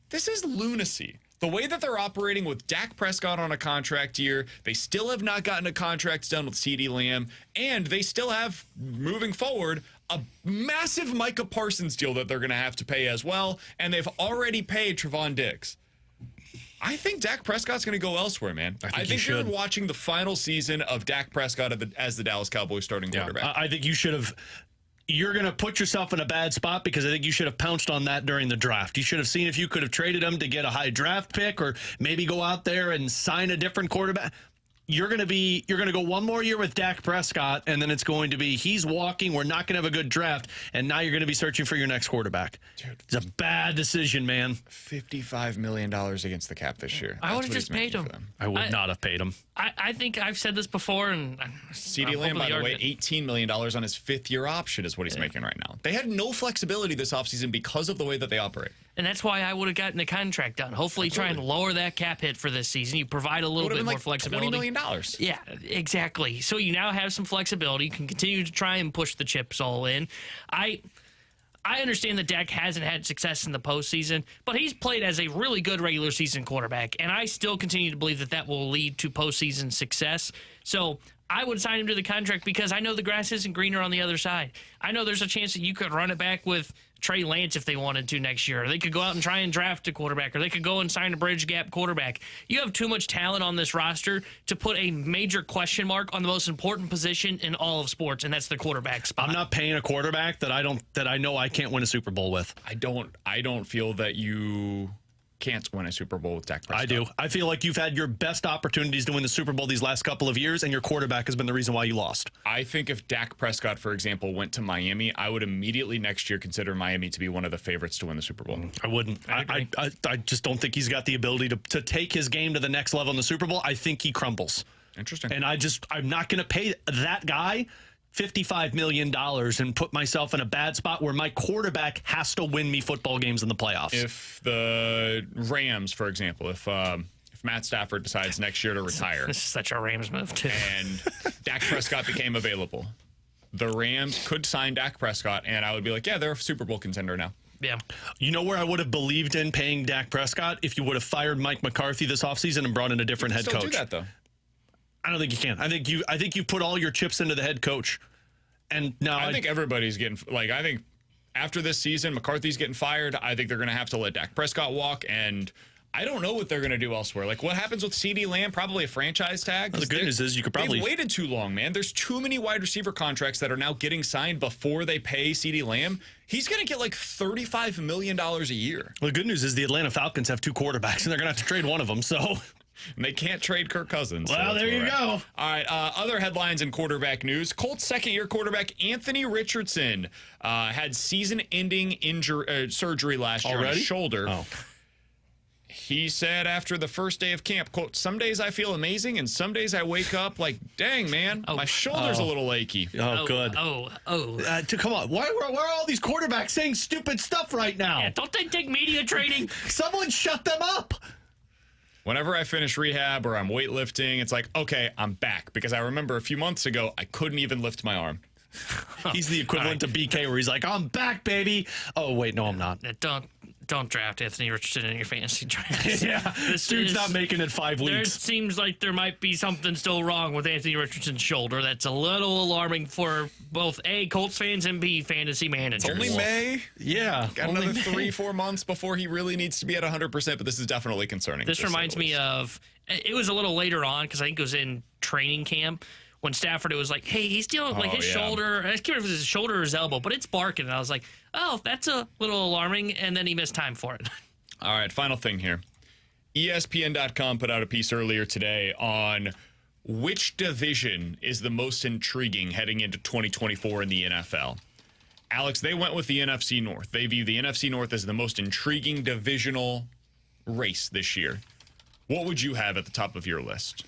This is lunacy. The way that they're operating with Dak Prescott on a contract year, they still have not gotten a contract done with CeeDee Lamb, and they still have, moving forward, a massive Micah Parsons deal that they're going to have to pay as well, and they've already paid Trevon Diggs. I think Dak Prescott's going to go elsewhere, man. I think you're watching the final season of Dak Prescott as the Dallas Cowboys starting quarterback. I think you should have. You're going to put yourself in a bad spot because I think you should have pounced on that during the draft. You should have seen if you could have traded him to get a high draft pick or maybe go out there and sign a different quarterback. You're going to go one more year with Dak Prescott, and then it's going to be he's walking. We're not going to have a good draft, and now you're going to be searching for your next quarterback. Dude, it's a bad decision, man. $55 million against the cap this year. I would have just paid him. I would not have paid him. I think I've said this before, and CeeDee Lamb, by the way, $18 million on his 5th-year option is what he's making right now. They had no flexibility this offseason because of the way that they operate. And that's why I would have gotten the contract done. Hopefully try and lower that cap hit for this season. You provide a little bit more flexibility. $20 million. Yeah, exactly. So you now have some flexibility. You can continue to try and push the chips all in. I understand that Dak hasn't had success in the postseason, but he's played as a really good regular season quarterback, and I still continue to believe that that will lead to postseason success. So I would sign him to the contract because I know the grass isn't greener on the other side. I know there's a chance that you could run it back with Trey Lance if they wanted to next year. Or they could go out and try and draft a quarterback, or they could go and sign a bridge gap quarterback. You have too much talent on this roster to put a major question mark on the most important position in all of sports, and that's the quarterback spot. I'm not paying a quarterback that I know I can't win a Super Bowl with. I don't feel that you can't win a Super Bowl with Dak Prescott. I do. I feel like you've had your best opportunities to win the Super Bowl these last couple of years, and your quarterback has been the reason why you lost. I think if Dak Prescott, for example, went to Miami, I would immediately next year consider Miami to be one of the favorites to win the Super Bowl. I wouldn't. I just don't think he's got the ability to take his game to the next level in the Super Bowl. I think he crumbles. Interesting. And I'm not going to pay that guy $55 million and put myself in a bad spot where my quarterback has to win me football games in the playoffs. If the Rams, for example, if Matt Stafford decides next year to retire. This is such a Rams move, too. And Dak Prescott became available, the Rams could sign Dak Prescott, and I would be like, yeah, they're a Super Bowl contender now. Yeah. You know where I would have believed in paying Dak Prescott? If you would have fired Mike McCarthy this offseason and brought in a different head coach. Still do that, though. I don't think you can. I think you put all your chips into the head coach. And now I think everybody's getting, like, I think after this season, McCarthy's getting fired. I think they're going to have to let Dak Prescott walk, and I don't know what they're going to do elsewhere. Like, what happens with CeeDee Lamb? Probably a franchise tag. Well, the good news is you could probably... They've waited too long, man. There's too many wide receiver contracts that are now getting signed before they pay CeeDee Lamb. He's going to get like $35 million a year. Well, the good news is the Atlanta Falcons have 2 quarterbacks, and they're going to have to trade one of them, so... And they can't trade Kirk Cousins. Well, there you go. All right, other headlines in quarterback news. Colts second-year quarterback Anthony Richardson had season-ending surgery last year on his shoulder. Oh. He said after the first day of camp, quote, "Some days I feel amazing, and some days I wake up like, dang, man, my shoulder's a little achy." Oh, good. Come on. Why are all these quarterbacks saying stupid stuff right now? Yeah, don't they take media training? Someone shut them up. Whenever I finish rehab or I'm weightlifting, it's like, okay, I'm back. Because I remember a few months ago, I couldn't even lift my arm. He's the equivalent to BK where he's like, I'm back, baby. Oh, wait, no, I'm not. Don't draft Anthony Richardson in your fantasy draft. Yeah, this dude's not making it 5 weeks. There seems like there might be something still wrong with Anthony Richardson's shoulder. That's a little alarming for both A, Colts fans, and B, fantasy managers. It's only May. Yeah. Got another 3-4 months before he really needs to be at 100%, but this is definitely concerning. This reminds me of, it was a little later on, because I think it was in training camp, when Stafford, it was like, hey, he's dealing with his shoulder. I can't remember if it was his shoulder or his elbow, but it's barking. And I was like, oh, that's a little alarming. And then he missed time for it. All right, final thing here. ESPN.com put out a piece earlier today on which division is the most intriguing heading into 2024 in the NFL. Alex, they went with the NFC North. They view the NFC North as the most intriguing divisional race this year. What would you have at the top of your list?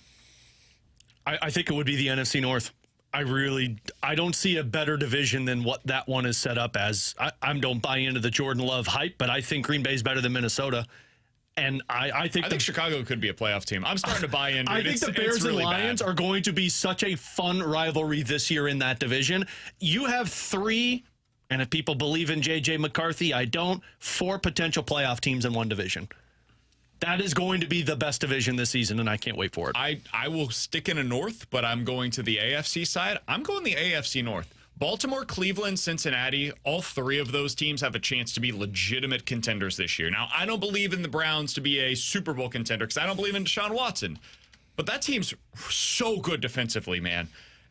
I think it would be the NFC North. I don't see a better division than what that one is set up as. I don't buy into the Jordan Love hype, but I think Green Bay's better than Minnesota. And I think Chicago could be a playoff team. I'm starting to buy into it. I think the Bears and Lions are going to be such a fun rivalry this year in that division. You have 3, and if people believe in J.J. McCarthy, I don't, 4 potential playoff teams in one division. That is going to be the best division this season, and I can't wait for it. I will stick in a North, but I'm going to the AFC side. I'm going the AFC North. Baltimore, Cleveland, Cincinnati, all 3 of those teams have a chance to be legitimate contenders this year. Now, I don't believe in the Browns to be a Super Bowl contender because I don't believe in Deshaun Watson. But that team's so good defensively, man.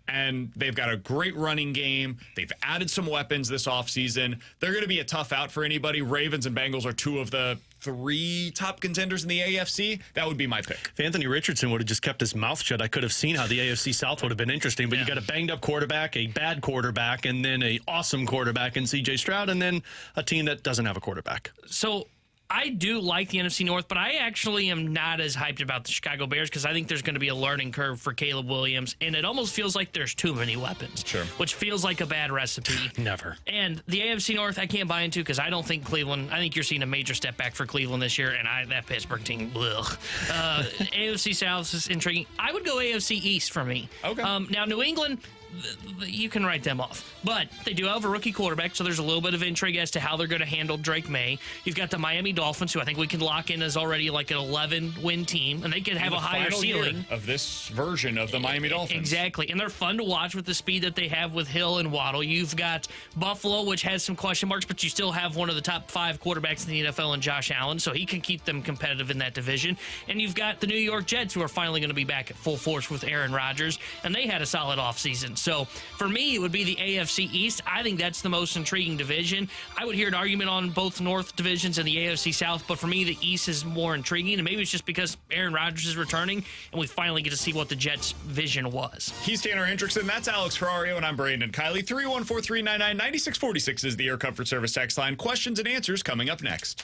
And they've got a great running game. They've added some weapons this offseason. They're going to be a tough out for anybody. Ravens and Bengals are 2 of the 3 top contenders in the AFC. That would be my pick. If Anthony Richardson would have just kept his mouth shut, I could have seen how the AFC South would have been interesting. But you got a banged-up quarterback, a bad quarterback, and then an awesome quarterback in C.J. Stroud, and then a team that doesn't have a quarterback. So I do like the NFC North, but I actually am not as hyped about the Chicago Bears because I think there's going to be a learning curve for Caleb Williams, and it almost feels like there's too many weapons, which feels like a bad recipe. Never. And the AFC North, I can't buy into because I don't think Cleveland, I think you're seeing a major step back for Cleveland this year, and that Pittsburgh team, AFC South is intriguing. I would go AFC East for me. Okay. Now, New England, you can write them off. But they do have a rookie quarterback, so there's a little bit of intrigue as to how they're going to handle Drake May. You've got the Miami Dolphins, who I think we can lock in as already like an 11-win team, and they could have a higher ceiling of this version of the Miami Dolphins. Exactly, and they're fun to watch with the speed that they have with Hill and Waddle. You've got Buffalo, which has some question marks, but you still have one of the top 5 quarterbacks in the NFL in Josh Allen, so he can keep them competitive in that division. And you've got the New York Jets, who are finally going to be back at full force with Aaron Rodgers, and they had a solid offseason. So for me, it would be the AFC East. I think that's the most intriguing division. I would hear an argument on both North divisions and the AFC South, but for me, the East is more intriguing, and maybe it's just because Aaron Rodgers is returning, and we finally get to see what the Jets' vision was. He's Tanner Hendrickson. That's Alex Ferrario, and I'm Brandon Kiley. 314-399-9646 is the Air Comfort Service text line. Questions and answers coming up next.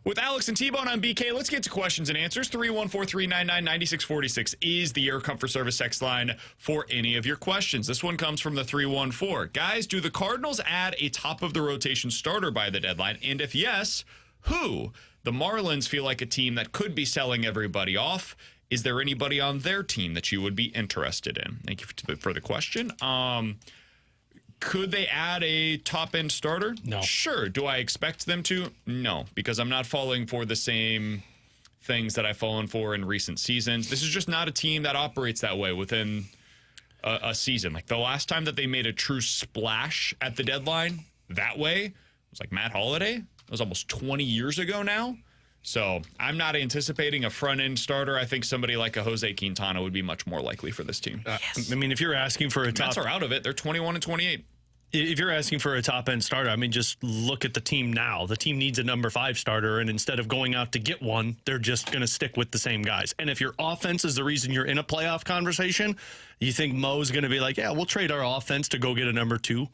With Alex and T-Bone on BK, let's get to questions and answers. 314-399-9646 is the Air Comfort Service text line for any of your questions. This one comes from the 314. Guys, do the Cardinals add a top-of-the-rotation starter by the deadline? And if yes, who? The Marlins feel like a team that could be selling everybody off. Is there anybody on their team that you would be interested in? Thank you for the question. Could they add a top-end starter? No. Sure. Do I expect them to? No, because I'm not falling for the same things that I've fallen for in recent seasons. This is just not a team that operates that way within a season. Like the last time that they made a true splash at the deadline that way was like Matt Holliday. It was almost 20 years ago now. So I'm not anticipating a front-end starter. I think somebody like a Jose Quintana would be much more likely for this team. Yes. I mean, if you're asking for a top... Mets are out of it. They're 21-28. If you're asking for a top-end starter, I mean, just look at the team now. The team needs a number 5 starter, and instead of going out to get one, they're just going to stick with the same guys. And if your offense is the reason you're in a playoff conversation, you think Mo's going to be like, yeah, we'll trade our offense to go get a number 2?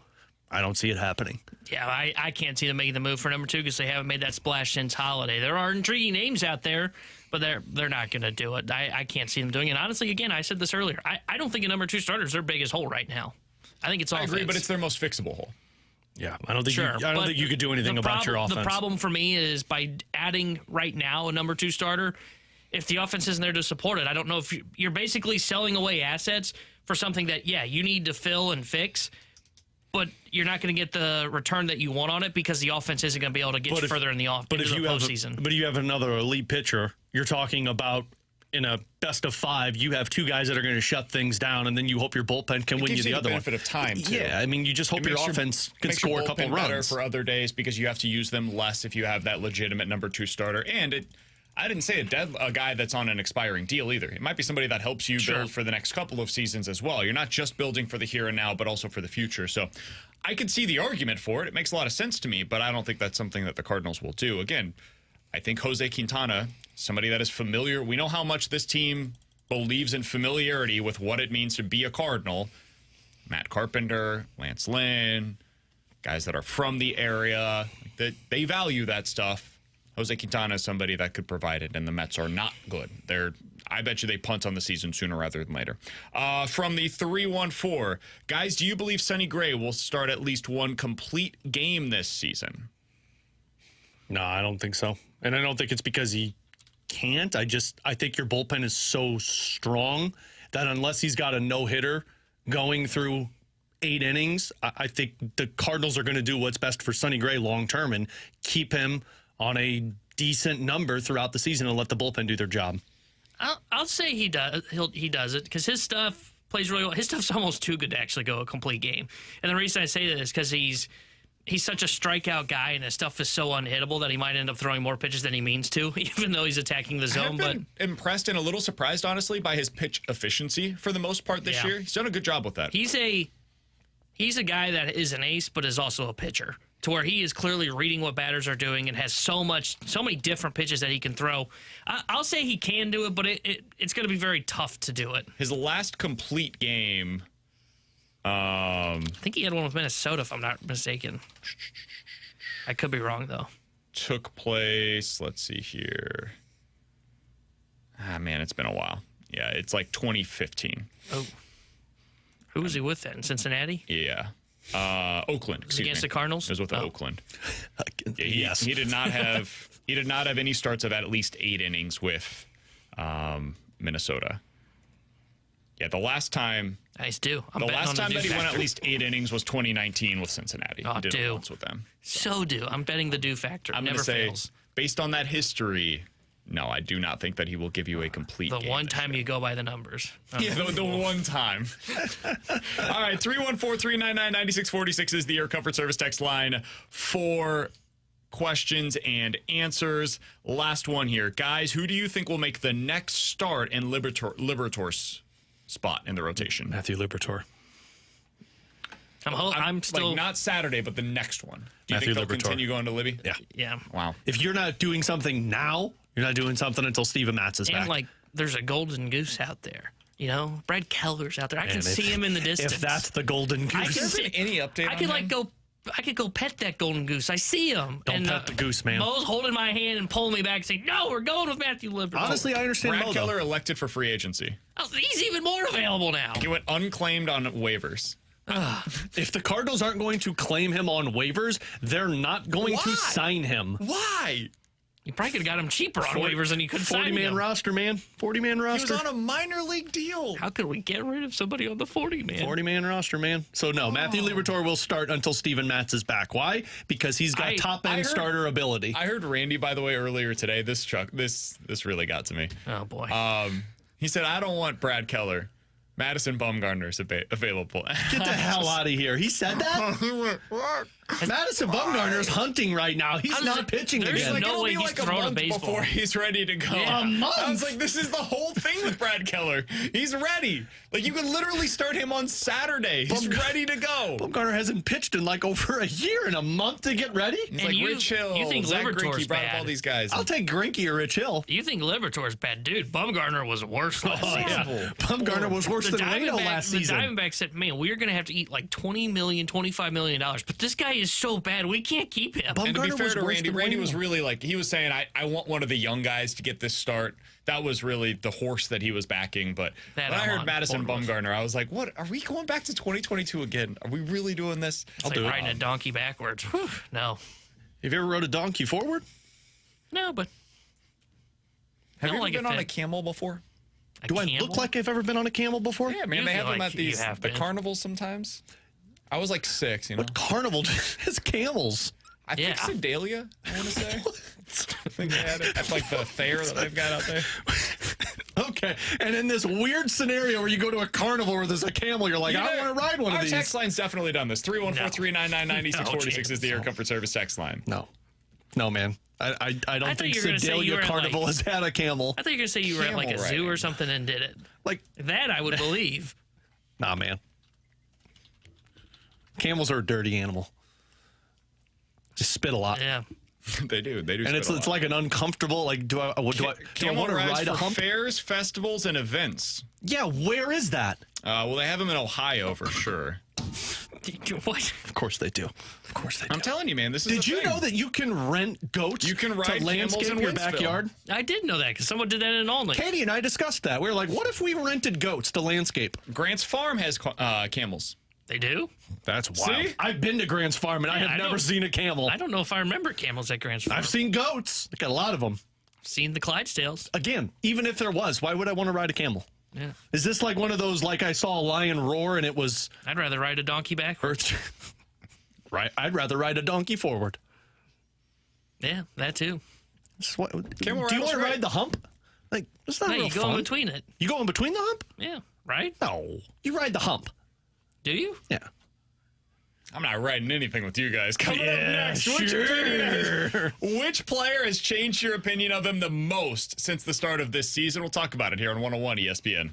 I don't see it happening. Yeah, I can't see them making the move for number 2 because they haven't made that splash since Holiday. There are intriguing names out there, but they're not going to do it. I can't see them doing it. Honestly, again, I said this earlier. I don't think a number 2 starter is their biggest hole right now. I think it's offense. I agree, but it's their most fixable hole. Yeah, I don't think you could do anything about your offense. The problem for me is by adding right now a number 2 starter, if the offense isn't there to support it, I don't know if you're basically selling away assets for something that, yeah, you need to fill and fix, but you're not going to get the return that you want on it because the offense isn't going to be able to get you further in the postseason. But if you have another elite pitcher, you're talking about in a best of 5, you have 2 guys that are going to shut things down, and then you hope your bullpen can win you the other one. Benefit of time, too. Yeah, I mean, you just hope your offense can score a couple runs. Better for other days because you have to use them less if you have that legitimate number 2 starter. And I didn't say a guy that's on an expiring deal either. It might be somebody that helps you build for the next couple of seasons as well. You're not just building for the here and now, but also for the future. So I could see the argument for it. It makes a lot of sense to me, but I don't think that's something that the Cardinals will do. Again, I think Jose Quintana, somebody that is familiar. We know how much this team believes in familiarity with what it means to be a Cardinal. Matt Carpenter, Lance Lynn, guys that are from the area, they value that stuff. Jose Quintana is somebody that could provide it, and the Mets are not good. I bet you they punt on the season sooner rather than later. From the 314, guys, do you believe Sonny Gray will start at least one complete game this season? No, I don't think so. And I don't think it's because he can't. I think your bullpen is so strong that unless he's got a no-hitter going through 8 innings, I think the Cardinals are going to do what's best for Sonny Gray long-term and keep him on a decent number throughout the season and let the bullpen do their job. I'll say he does. He does it because his stuff plays really well. His stuff's almost too good to actually go a complete game. And the reason I say that is because he's such a strikeout guy, and his stuff is so unhittable that he might end up throwing more pitches than he means to, even though he's attacking the zone. I've been impressed and a little surprised, honestly, by his pitch efficiency for the most part this year. He's done a good job with that. He's a guy that is an ace, but is also a pitcher, to where he is clearly reading what batters are doing and has so many different pitches that he can throw. I'll say he can do it, but it's going to be very tough to do it. His last complete game, I think he had one with Minnesota, if I'm not mistaken. I could be wrong, though. Took place, let's see here. Man, it's been a while. Yeah, it's like 2015. Oh. Who was he with then? Cincinnati? Yeah. Oakland, excuse me. Against the Cardinals? It was with Oakland. Yes. He did not have any starts of at least 8 innings with Minnesota. Yeah, the last time Nice do. The last time that he won at least 8 innings was 2019 with Cincinnati. Oh, he did it once with them. So do. I'm betting the do factor. I'm going to say, based on that history, no, I do not think that he will give you a complete game. The one time you go by the numbers. Yeah, the one time. All right, 314-399-9646 is the Air Comfort Service text line for questions and answers. Last one here. Guys, who do you think will make the next start in Libertor's spot in the rotation? Matthew Libertor. I'm still like not Saturday, but the next one. Do you Matthew think they'll Libertor. continue going to Libby? Yeah. Wow. If you're not doing something now, you're not doing something until Steven Matz is back. And like, there's a golden goose out there. You know, Brad Keller's out there. I can see him in the distance. If that's the golden goose. Has there been any update? I could like go I could go pet that golden goose. I see him. Don't pet the goose, man. Mo's holding my hand and pulling me back saying, no, we're going with Matthew Liberatore. Honestly, I understand Brad Mo, Keller though. elected for free agency. Oh, he's even more available now. He went unclaimed on waivers. If the Cardinals aren't going to claim him on waivers, they're not going to Why? sign him. Why? You probably could have got him cheaper on waivers and he couldn't sign 40-man him. roster, man. 40-man He roster. was on a minor league deal. How could we get rid of somebody on the 40, man? 40-man roster, man. So, no, Matthew Liberatore will start until Steven Matz is back. Why? Because he's got I top-end heard- starter ability. I heard Randy, by the way, earlier today. This really got to me. Oh, boy. He said, I don't want Brad Keller. Madison Bumgarner's available. Get the hell out of here. He said that? Madison Bumgarner's hunting right now. He's not pitching there's again. no it'll way be he's like a throwing a month baseball. before he's ready to go. Yeah. A month? I was like, this is the whole thing with Brad Keller. He's ready. Like, you could literally start him on Saturday. He's ready to go. Bumgarner hasn't pitched in like over a year and a month to get ready. He's And like you- Rich Hill, you think Zach Liberatore's Greinke, brought up bad. all these guys. I'll take Greinke or Rich Hill. You think Liberatore's bad, dude? Bumgarner was worse last season. Horrible. Bumgarner was worse than Reno last season. The Diamondbacks said, man, we're going to have to eat like $20 million, $25 million. But this guy is so bad, we can't keep him. And to be Bumgarner fair was to worse Randy, than Randy was Reno. really like, he was saying, I want one of the young guys to get this start. That was really the horse that he was backing. But That when I I'm heard on Madison board with. Bumgarner, I was like, what? Are we going back to 2022 again? Are we really doing this? It's like riding a donkey backwards. Whew, no. Have you ever rode a donkey forward? No, but Have you don't ever like been it on a fit. camel before? Do I camel? look like I've ever been on a camel before? Yeah, man. You They feel have them like at you these have the been. carnivals sometimes. I was like 6, you know. What carnival has camels? I think Yeah. Sedalia, I want to say. I think they had it at like the fair that they've got out there. Okay. And in this weird scenario where you go to a carnival where there's a camel, you're like, I want to ride one of Our these. text line's definitely done this. 314-399-9646 is the Air Comfort Service text line. No. No, man. I don't thought think you were gonna say you Sedalia were at, Carnival like- has had a camel. I thought you were going to say you were at like a Camel zoo or riding. something and did it. Like, That I would believe. nah, man. Camels are a dirty animal. Just spit a lot. Yeah. They do. They do. And spit it's a lot. like an uncomfortable, like, do I want Camel to rides ride a for hump? fairs, festivals, and events. Yeah, where is that? Well, they have them in Ohio for sure. What? Of course they do. Of course they do. I'm telling you, man, this is Did a you thing. know that you can rent goats You can ride to camels landscape in your Winsville. backyard? I did know that because someone did that in Olney. Katie and I discussed that. We were like, what if we rented goats to landscape? Grant's Farm has camels. They do? That's wild. See? I've been to Grant's Farm and I Yeah, have I never don't- seen a camel. I don't know if I remember camels at Grant's Farm. I've seen goats. I got a lot of them. Seen the Clydesdales. Again, even if there was, why would I want to ride a camel? Yeah. Is this like one of those, like I saw a lion roar and it was I'd rather ride a donkey backwards. right? I'd rather ride a donkey forward. Yeah, that too. This is what- do you Camel want rattles to right. ride the hump? Like, it's not No, real you go fun. in between it. You go in between the hump? Yeah, right? No, you ride the hump. Do you? Yeah. I'm not riding anything with you guys. Coming up Yeah, next, which player has changed your opinion of him the most since the start of this season? We'll talk about it here on 101 ESPN.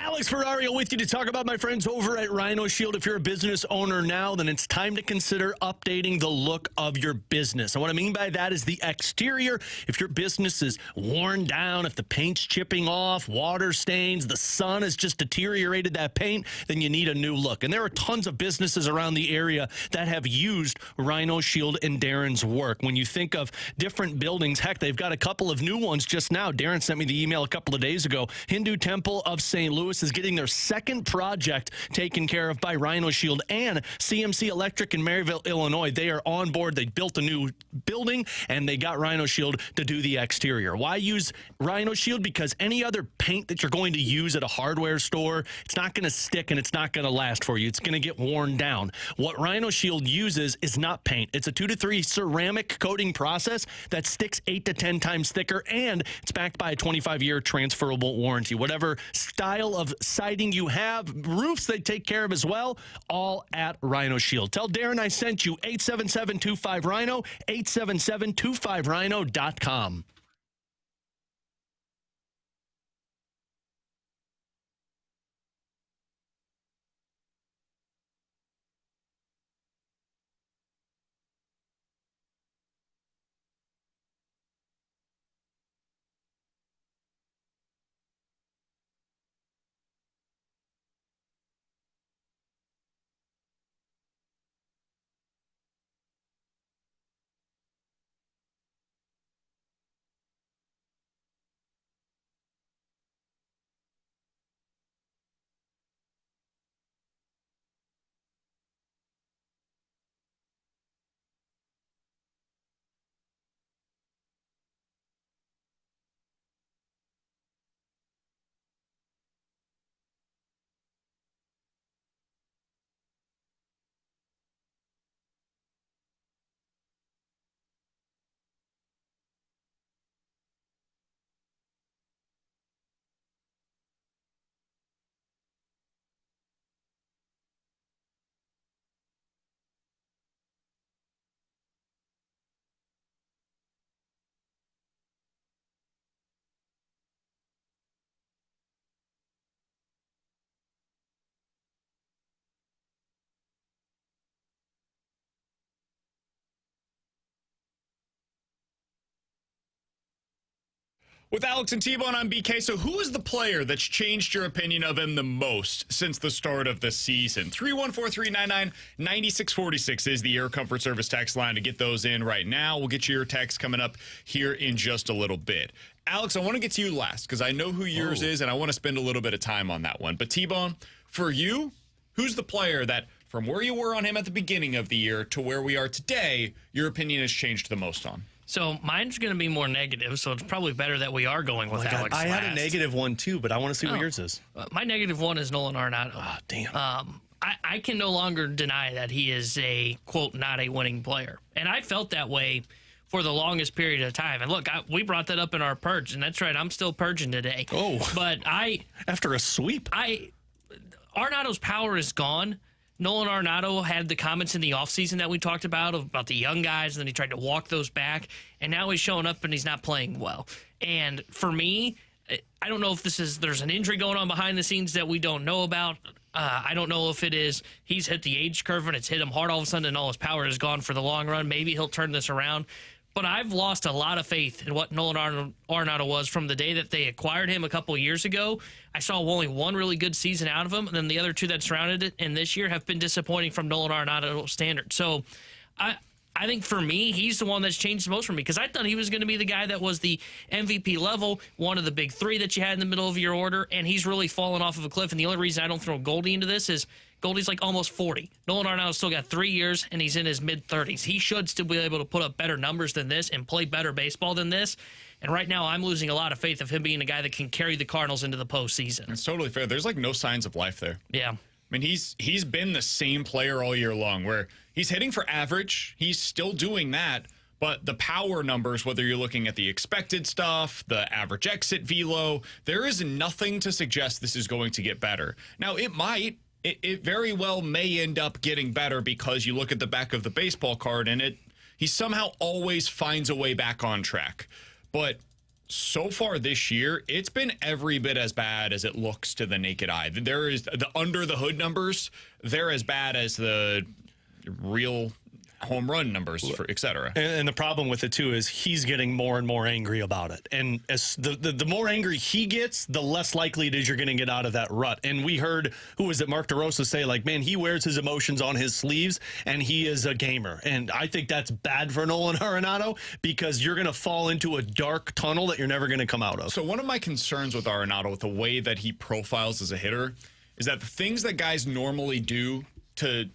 Alex Ferrario with you to talk about my friends over at Rhino Shield. If you're a business owner now, then it's time to consider updating the look of your business. And what I mean by that is the exterior. If your business is worn down, if the paint's chipping off, water stains, the sun has just deteriorated that paint, then you need a new look. And there are tons of businesses around the area that have used Rhino Shield and Darren's work. When you think of different buildings, heck, they've got a couple of new ones just now. Darren sent me the email a couple of days ago. Hindu Temple of St. Louis is getting their second project taken care of by Rhino Shield, and CMC Electric in Maryville, Illinois. They are on board. They built a new building, and they got Rhino Shield to do the exterior. Why use Rhino Shield? Because any other paint that you're going to use at a hardware store, it's not going to stick and it's not going to last for you. It's going to get worn down. What Rhino Shield uses is not paint. It's a 2 to 3 ceramic coating process that sticks 8 to 10 times thicker, and it's backed by a 25-year transferable warranty. Whatever style of siding you have, roofs they take care of as well, all at Rhino Shield. Tell Darren I sent you. 877-25-RHINO, 877-25RHINO.com. With Alex and T-Bone, I'm BK. So who is the player that's changed your opinion of him the most since the start of the season? 314-399-9646 is the Air Comfort Service text line to get those in right now. We'll get you your text coming up here in just a little bit. Alex, I want to get to you last because I know who yours is, and I want to spend a little bit of time on that one. But T-Bone, for you, who's the player that from where you were on him at the beginning of the year to where we are today, your opinion has changed the most on? So mine's going to be more negative, so it's probably better that we are going with Alex I last. had a negative one too, but I want to see what yours is. My negative one is Nolan Arenado. Oh, damn. I can no longer deny that he is a, quote, not a winning player. And I felt that way for the longest period of time. And look, we brought that up in our purge, and that's right, I'm still purging today. Oh. But after a sweep. Arenado's power is gone. Nolan Arenado had the comments in the offseason that we talked about the young guys, and then he tried to walk those back, and now he's showing up and he's not playing well. And for me, I don't know if there's an injury going on behind the scenes that we don't know about. I don't know if it is he's hit the age curve and it's hit him hard all of a sudden and all his power is gone for the long run. Maybe he'll turn this around. But I've lost a lot of faith in what Nolan Arenado was from the day that they acquired him a couple of years ago. I saw only one really good season out of him, and then the other two that surrounded it, and this year have been disappointing from Nolan Arenado standards. So I think for me, he's the one that's changed the most for me because I thought he was going to be the guy that was the MVP level, one of the big three that you had in the middle of your order, and he's really fallen off of a cliff. And the only reason I don't throw Goldy into this is Goldy's like almost 40. Nolan Arenado's still got 3 years, and he's in his mid-30s. He should still be able to put up better numbers than this and play better baseball than this. And right now, I'm losing a lot of faith of him being a guy that can carry the Cardinals into the postseason. It's totally fair. There's like no signs of life there. Yeah. I mean, he's been the same player all year long where he's hitting for average. He's still doing that. But the power numbers, whether you're looking at the expected stuff, the average exit velo, there is nothing to suggest this is going to get better. Now, it might. It very well may end up getting better because you look at the back of the baseball card and he somehow always finds a way back on track. But so far this year, it's been every bit as bad as it looks to the naked eye. There is the under the hood numbers. They're as bad as the real home run numbers, et cetera. And the problem with it, too, is he's getting more and more angry about it. And as the more angry he gets, the less likely it is you're going to get out of that rut. And we heard, who was it, Mark DeRosa say, like, man, he wears his emotions on his sleeves, and he is a gamer. And I think that's bad for Nolan Arenado because you're going to fall into a dark tunnel that you're never going to come out of. So one of my concerns with Arenado, with the way that he profiles as a hitter, is that the things that guys normally do to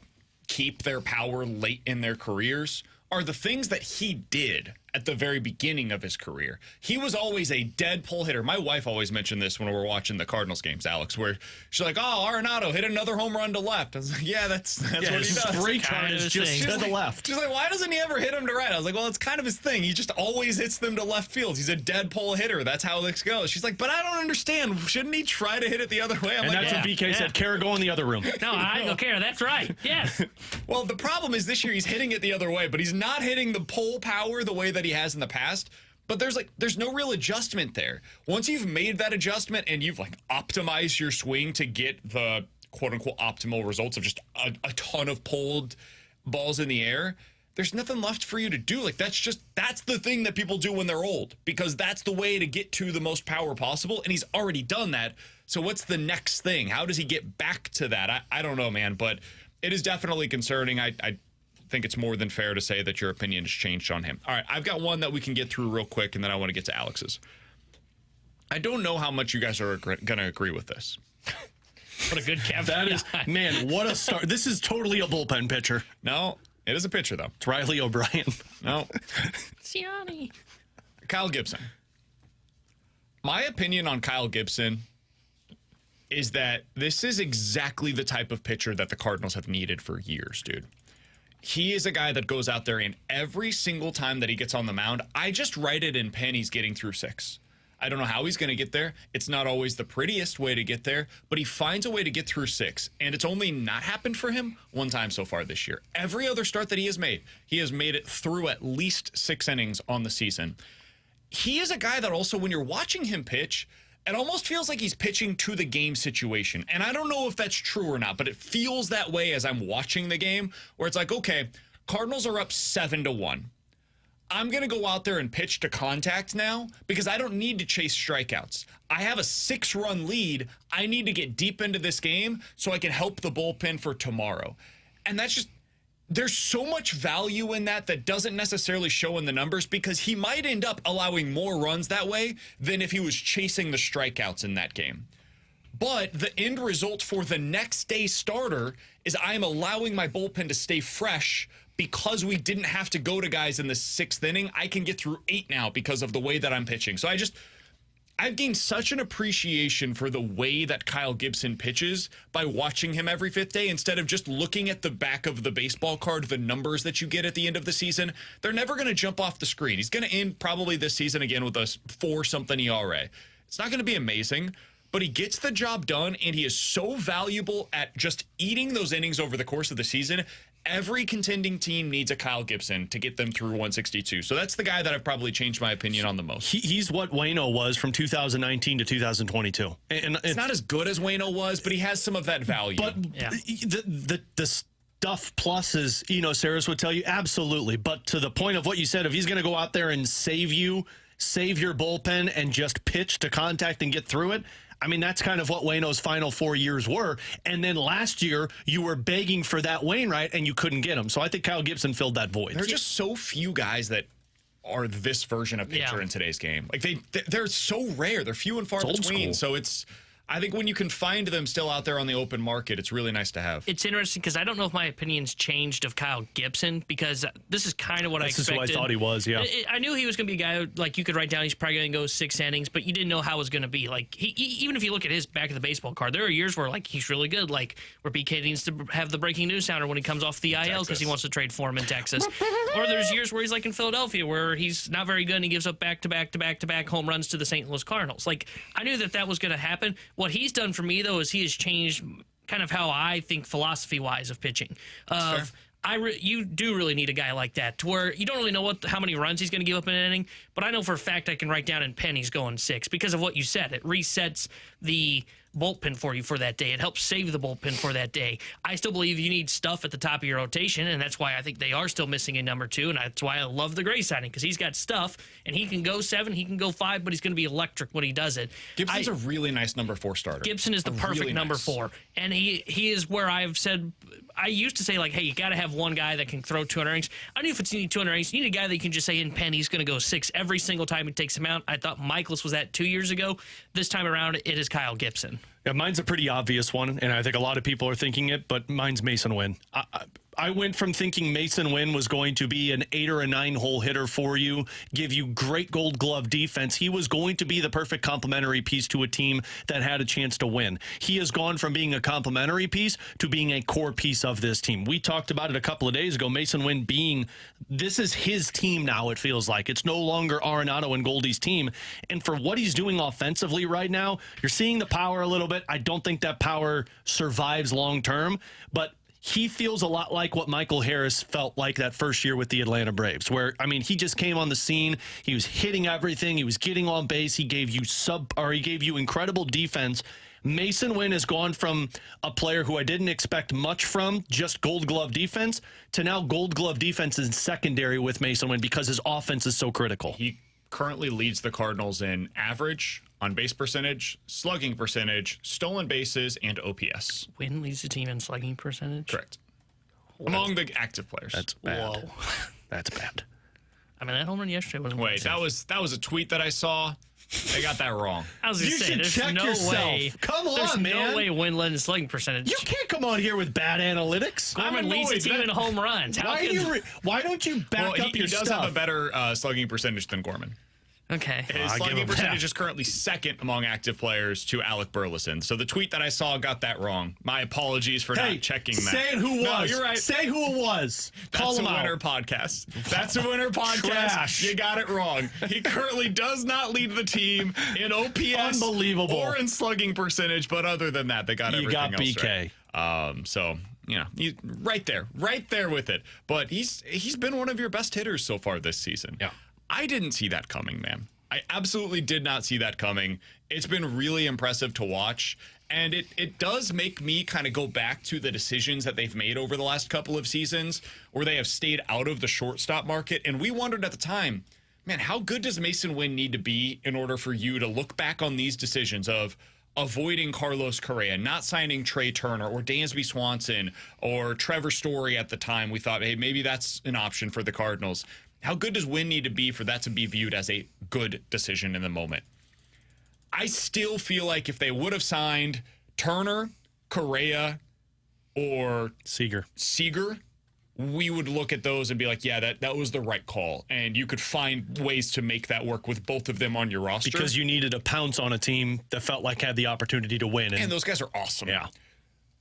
keep their power late in their careers are the things that he did at the very beginning of his career. He was always a dead pull hitter. My wife always mentioned this when we were watching the Cardinals games, Alex, where she's like, oh, Arenado hit another home run to left. I was like, yeah, that's what he does. Straight chart is just to the left. She's like, why doesn't he ever hit him to right? I was like, well, it's kind of his thing. He just always hits them to left field. He's a dead pull hitter. That's how this goes. She's like, but I don't understand. Shouldn't he try to hit it the other way? I'm and like, that's what BK said. Kara, go in the other room. No, I don't care. That's right. Yes. Well, the problem is this year he's hitting it the other way, but he's not hitting the pull power the way that he has in the past. But there's no real adjustment there. Once you've made that adjustment and you've optimized your swing to get the quote unquote optimal results of just a ton of pulled balls in the air, there's nothing left for you to do. That's the thing that people do when they're old, because that's the way to get to the most power possible. And he's already done that. So what's the next thing? How does he get back to that? I don't know, man, but it is definitely concerning. I think it's more than fair to say that your opinion has changed on him. All right, I've got one that we can get through real quick, and then I want to get to Alex's. I don't know how much you guys are going to agree with this. What a good cap. That is, man, what a start. This is totally a bullpen pitcher. No, it is a pitcher, though. It's Riley O'Brien. No. Ciani. Kyle Gibson. My opinion on Kyle Gibson is that this is exactly the type of pitcher that the Cardinals have needed for years, dude. He is a guy that goes out there and every single time that he gets on the mound, I just write it in pen he's getting through 6. I don't know how he's going to get there. It's not always the prettiest way to get there, but he finds a way to get through 6. And it's only not happened for him one time so far this year. Every other start that he has made it through at least 6 innings on the season. He is a guy that also, when you're watching him pitch, it almost feels like he's pitching to the game situation. And I don't know if that's true or not, but it feels that way as I'm watching the game, where it's like, okay, Cardinals are up 7-1. I'm going to go out there and pitch to contact now because I don't need to chase strikeouts. I have a 6-run lead. I need to get deep into this game so I can help the bullpen for tomorrow. And that's just, there's so much value in that doesn't necessarily show in the numbers, because he might end up allowing more runs that way than if he was chasing the strikeouts in that game. But the end result for the next day starter is I'm allowing my bullpen to stay fresh because we didn't have to go to guys in the 6th inning. I can get through 8 now because of the way that I'm pitching. So I've gained such an appreciation for the way that Kyle Gibson pitches by watching him every 5th day instead of just looking at the back of the baseball card, the numbers that you get at the end of the season. They're never going to jump off the screen. He's going to end probably this season again with a 4-something ERA. It's not going to be amazing, but he gets the job done, and he is so valuable at just eating those innings over the course of the season. Every contending team needs a Kyle Gibson to get them through 162. So that's the guy that I've probably changed my opinion on the most. He's what Waino was from 2019 to 2022. And it's not as good as Waino was, but he has some of that value. But yeah. the stuff plus is, Saris would tell you, absolutely. But to the point of what you said, if he's going to go out there and save your bullpen and just pitch to contact and get through it, I mean, that's kind of what Waino's final 4 years were. And then last year, you were begging for that Wainwright, and you couldn't get him. So I think Kyle Gibson filled that void. There are just so few guys that are this version of pitcher in today's game. Like they're so rare. They're few and far between. So I think when you can find them still out there on the open market, it's really nice to have. It's interesting because I don't know if my opinion's changed of Kyle Gibson, because this is kind of what I expected. This is who I thought he was, yeah. I knew he was going to be a guy, like, you could write down he's probably going to go 6 innings, but you didn't know how it was going to be. Like, even if you look at his back of the baseball card, there are years where, like, he's really good, like where BK needs to have the breaking news sounder when he comes off the IL because he wants to trade for him in Texas. Or there's years where he's like in Philadelphia where he's not very good and he gives up back-to-back home runs to the St. Louis Cardinals. Like, I knew that was going to happen. What he's done for me, though, is he has changed kind of how I think philosophy-wise of pitching. You do really need a guy like that to where you don't really know how many runs he's going to give up in an inning, but I know for a fact I can write down in pen he's going 6 because of what you said. It resets the bullpen for you for that day. It helps save the bullpen for that day. I still believe you need stuff at the top of your rotation, and that's why I think they are still missing a number 2, and that's why I love the Gray signing because he's got stuff, and he can go 7, he can go 5, but he's going to be electric when he does it. Gibson's a really nice number 4 starter. Gibson is the perfect really number nice. 4, and he is where I've said I used to say, like, hey, you got to have one guy that can throw 200 innings. I don't know if it's you need 200 innings. You need a guy that you can just say in pen he's going to go 6 every single time he takes him out. I thought Michaelis was that 2 years ago. This time around, it is Kyle Gibson. Yeah, mine's a pretty obvious one, and I think a lot of people are thinking it, but mine's Mason Wynn. I went from thinking Mason Wynn was going to be an 8 or a 9 hole hitter for you, give you great Gold Glove defense. He was going to be the perfect complementary piece to a team that had a chance to win. He has gone from being a complementary piece to being a core piece of this team. We talked about it a couple of days ago. Mason Wynn this is his team now, it feels like. It's no longer Arenado and Goldie's team. And for what he's doing offensively right now, you're seeing the power a little bit. I don't think that power survives long term, but he feels a lot like what Michael Harris felt like that first year with the Atlanta Braves, where, I mean, he just came on the scene. He was hitting everything. He was getting on base. He gave you incredible defense. Mason Wynn has gone from a player who I didn't expect much from, just Gold Glove defense, to now Gold Glove defense in secondary with Mason Wynn because his offense is so critical. He currently leads the Cardinals in average, on-base percentage, slugging percentage, stolen bases, and OPS. Wynn leads the team in slugging percentage? Correct. Among the active players. That's bad. Whoa. That's bad. I mean, that home run yesterday wasn't Wait, that was a tweet that I saw. They got that wrong. I was going to You say, should there's check no yourself. way. Come on, there's man. no way Wynn led in slugging percentage. You can't come on here with bad analytics. Gorman leads the team in home runs. Why don't you back up your he does stuff? have a better slugging percentage than Gorman. Okay. His slugging percentage is currently second among active players to Alec Burleson. So the tweet that I saw got that wrong. My apologies for not checking that. Say who was. No, you're right. Say who it was. Call him That's a out. winner podcast. That's a winner podcast. Trash. You got it wrong. He currently does not lead the team in OPS Unbelievable. or in slugging percentage, but other than that, they got everything got else BK. right. So, you know, he's right there with it. But he's been one of your best hitters so far this season. Yeah. I didn't see that coming, man. I absolutely did not see that coming. It's been really impressive to watch. And it does make me kind of go back to the decisions that they've made over the last couple of seasons where they have stayed out of the shortstop market. And we wondered at the time, man, how good does Mason Wynn need to be in order for you to look back on these decisions of avoiding Carlos Correa, not signing Trey Turner or Dansby Swanson or Trevor Story at the time? We thought, hey, maybe that's an option for the Cardinals. How good does Wynn need to be for that to be viewed as a good decision in the moment? I still feel like if they would have signed Turner, Correa, or Seager, we would look at those and be like, yeah, that was the right call. And you could find ways to make that work with both of them on your roster. Because you needed a pounce on a team that felt like had the opportunity to win. And those guys are awesome. Yeah.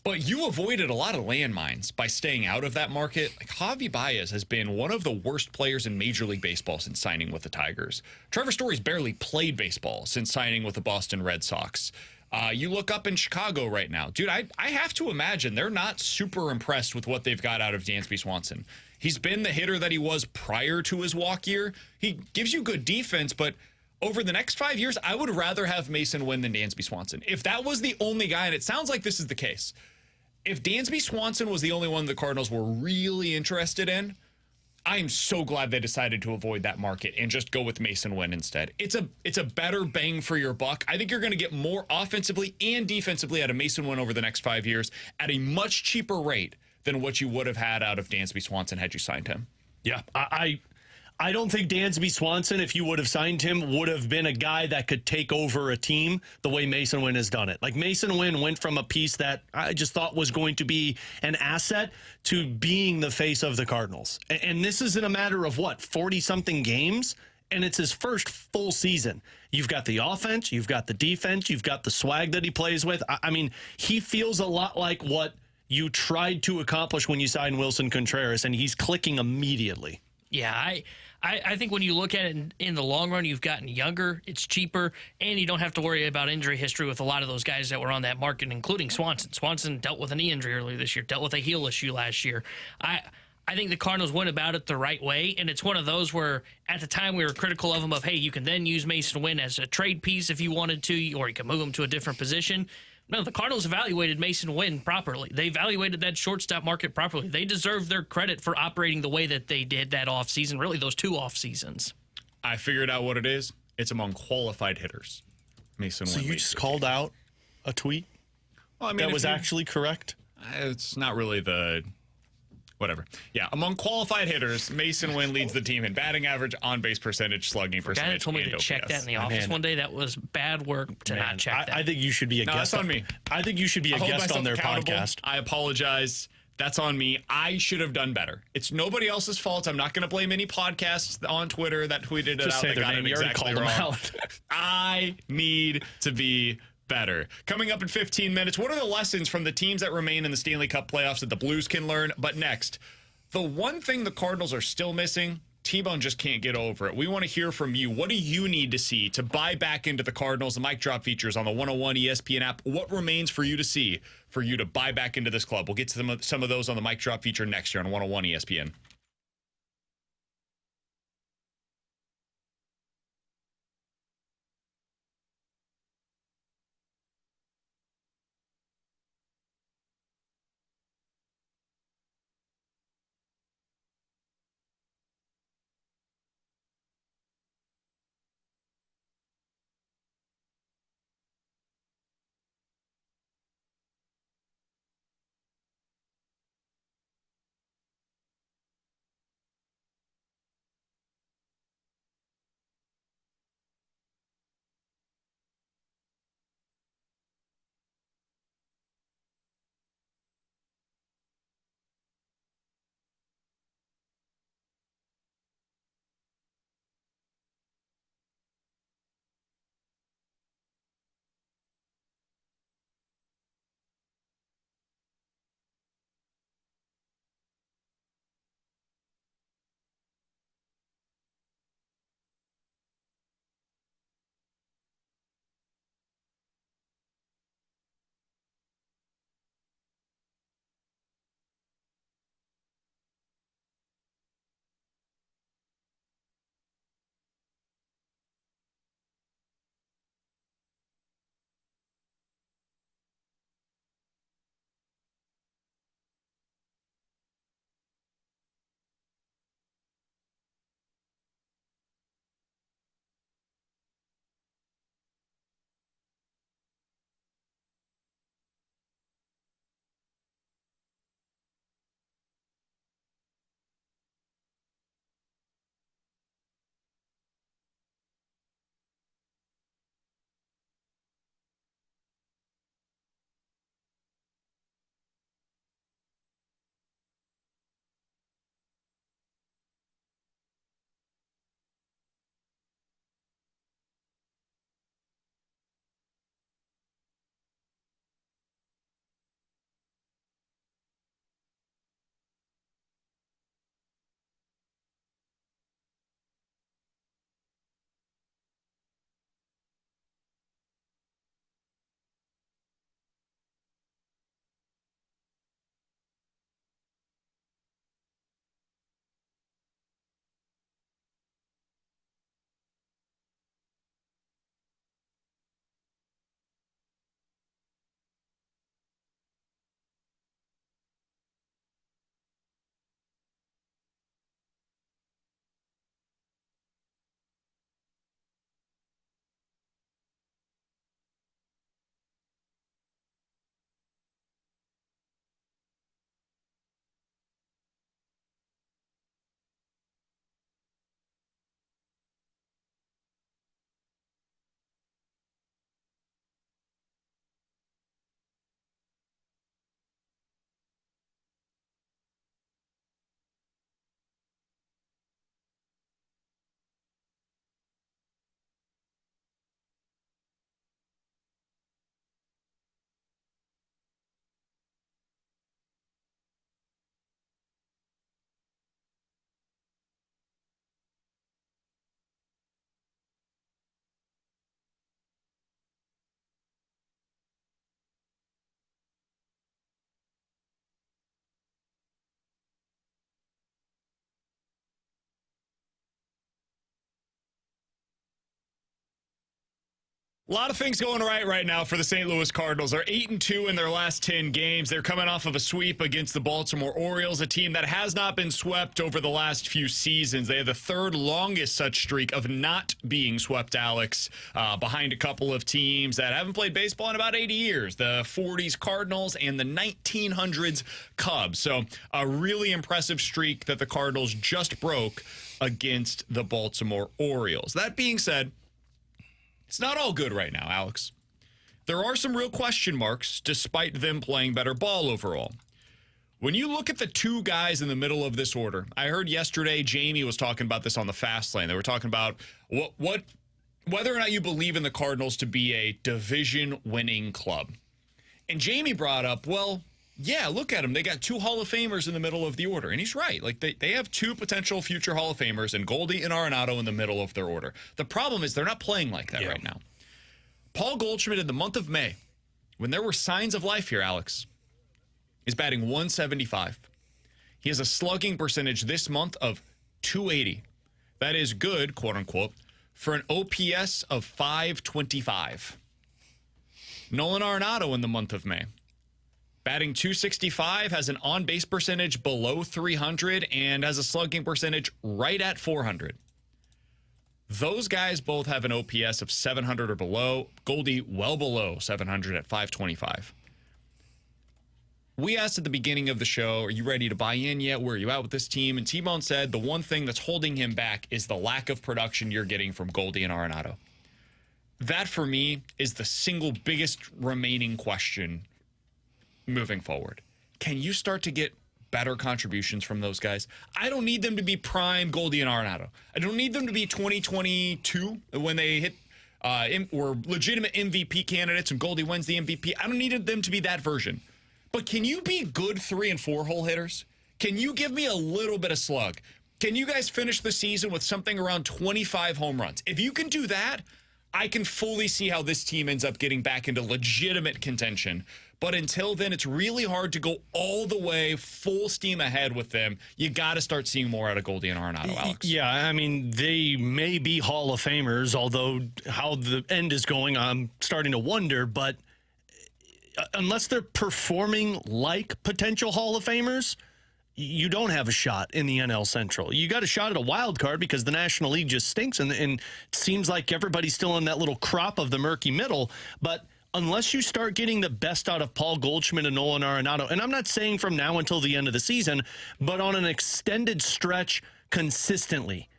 But you avoided a lot of landmines by staying out of that market. Like Javi Baez has been one of the worst players in Major League Baseball since signing with the Tigers. Trevor Story's barely played baseball since signing with the Boston Red Sox. You look up in Chicago right now. Dude, I have to imagine they're not super impressed with what they've got out of Dansby Swanson. He's been the hitter that he was prior to his walk year. He gives you good defense, but over the next 5 years, I would rather have Mason Wynn than Dansby Swanson. If that was the only guy, and it sounds like this is the case, if Dansby Swanson was the only one the Cardinals were really interested in, I am so glad they decided to avoid that market and just go with Mason Wynn instead. It's a better bang for your buck. I think you're going to get more offensively and defensively out of Mason Wynn over the next 5 years at a much cheaper rate than what you would have had out of Dansby Swanson had you signed him. Yeah, I don't think Dansby Swanson, if you would have signed him, would have been a guy that could take over a team the way Mason Wynn has done it. Like Mason Wynn went from a piece that I just thought was going to be an asset to being the face of the Cardinals. And this isn't a matter of 40-something games, and it's his first full season. You've got the offense, you've got the defense, you've got the swag that he plays with. I mean, he feels a lot like what you tried to accomplish when you signed Wilson Contreras, and he's clicking immediately. Yeah, I think when you look at it in the long run, you've gotten younger, it's cheaper, and you don't have to worry about injury history with a lot of those guys that were on that market, including Swanson. Swanson dealt with a knee injury earlier this year, dealt with a heel issue last year. I think the Cardinals went about it the right way, and it's one of those where at the time we were critical of him of, hey, you can then use Mason Wynn as a trade piece if you wanted to, or you can move him to a different position. No, the Cardinals evaluated Mason Wynn properly. They evaluated that shortstop market properly. They deserve their credit for operating the way that they did that offseason, really those 2 off seasons. I figured out what it is. It's among qualified hitters. Mason Wynn. So you just called out a tweet that was actually correct? It's not really the... Whatever. Yeah, among qualified hitters, Mason Wynn leads the team in batting average, on-base percentage, slugging The guy percentage, that told me and to check OPS. that in the office one day, that was bad work to not check that. I think you should be a No, guest that's on me. I think you should be a I hold guest myself on their accountable. podcast. I apologize. That's on me. I should have done better. It's nobody else's fault. I'm not going to blame any podcasts on Twitter that tweeted it Just out. say They their got name. it You already exactly called them wrong. out. I need to be better. Coming up in 15 minutes, what are the lessons from the teams that remain in the Stanley Cup playoffs that the Blues can learn? But next, the one thing the Cardinals are still missing, T-Bone just can't get over it. We want to hear from you. What do you need to see to buy back into the Cardinals? The mic drop features on the 101 ESPN app. What remains for you to see for you to buy back into this club? We'll get to some of those on the mic drop feature next year on 101 ESPN. A lot of things going right now for the St. Louis Cardinals. They're 8-2 in their last 10 games. They're coming off of a sweep against the Baltimore Orioles, a team that has not been swept over the last few seasons. They have the third longest such streak of not being swept, Alex, behind a couple of teams that haven't played baseball in about 80 years, the 40s Cardinals and the 1900s Cubs. So a really impressive streak that the Cardinals just broke against the Baltimore Orioles. That being said, it's not all good right now, Alex. There are some real question marks despite them playing better ball overall. When you look at the two guys in the middle of this order, I heard yesterday Jamie was talking about this on the Fast Lane. They were talking about whether or not you believe in the Cardinals to be a division-winning club. And Jamie brought up, well, yeah, look at them. They got two Hall of Famers in the middle of the order. And he's right. Like they have two potential future Hall of Famers and Goldy and Arenado in the middle of their order. The problem is they're not playing like that right now. Paul Goldschmidt in the month of May, when there were signs of life here, Alex, is batting 175. He has a slugging percentage this month of 280. That is good, quote unquote, for an OPS of 525. Nolan Arenado in the month of May, batting 265, has an on-base percentage below 300 and has a slugging percentage right at 400. Those guys both have an OPS of 700 or below. Goldy well below 700 at 525. We asked at the beginning of the show, are you ready to buy in yet? Where are you at with this team? And T-Bone said the one thing that's holding him back is the lack of production you're getting from Goldy and Arenado. That, for me, is the single biggest remaining question moving forward. Can you start to get better contributions from those guys? I don't need them to be prime Goldy and Arenado. I don't need them to be 2022 when they hit or legitimate MVP candidates and Goldy wins the MVP. I don't need them to be that version. But can you be good 3 and 4 hole hitters? Can you give me a little bit of slug? Can you guys finish the season with something around 25 home runs? If you can do that, I can fully see how this team ends up getting back into legitimate contention. But until then, it's really hard to go all the way full steam ahead with them. You got to start seeing more out of Goldy and Arenado, Alex. Yeah, I mean, they may be Hall of Famers, although how the end is going, I'm starting to wonder. But unless they're performing like potential Hall of Famers, you don't have a shot in the NL Central. You got a shot at a wild card because the National League just stinks, and it seems like everybody's still in that little crop of the murky middle. But unless you start getting the best out of Paul Goldschmidt and Nolan Arenado, and I'm not saying from now until the end of the season, but on an extended stretch consistently,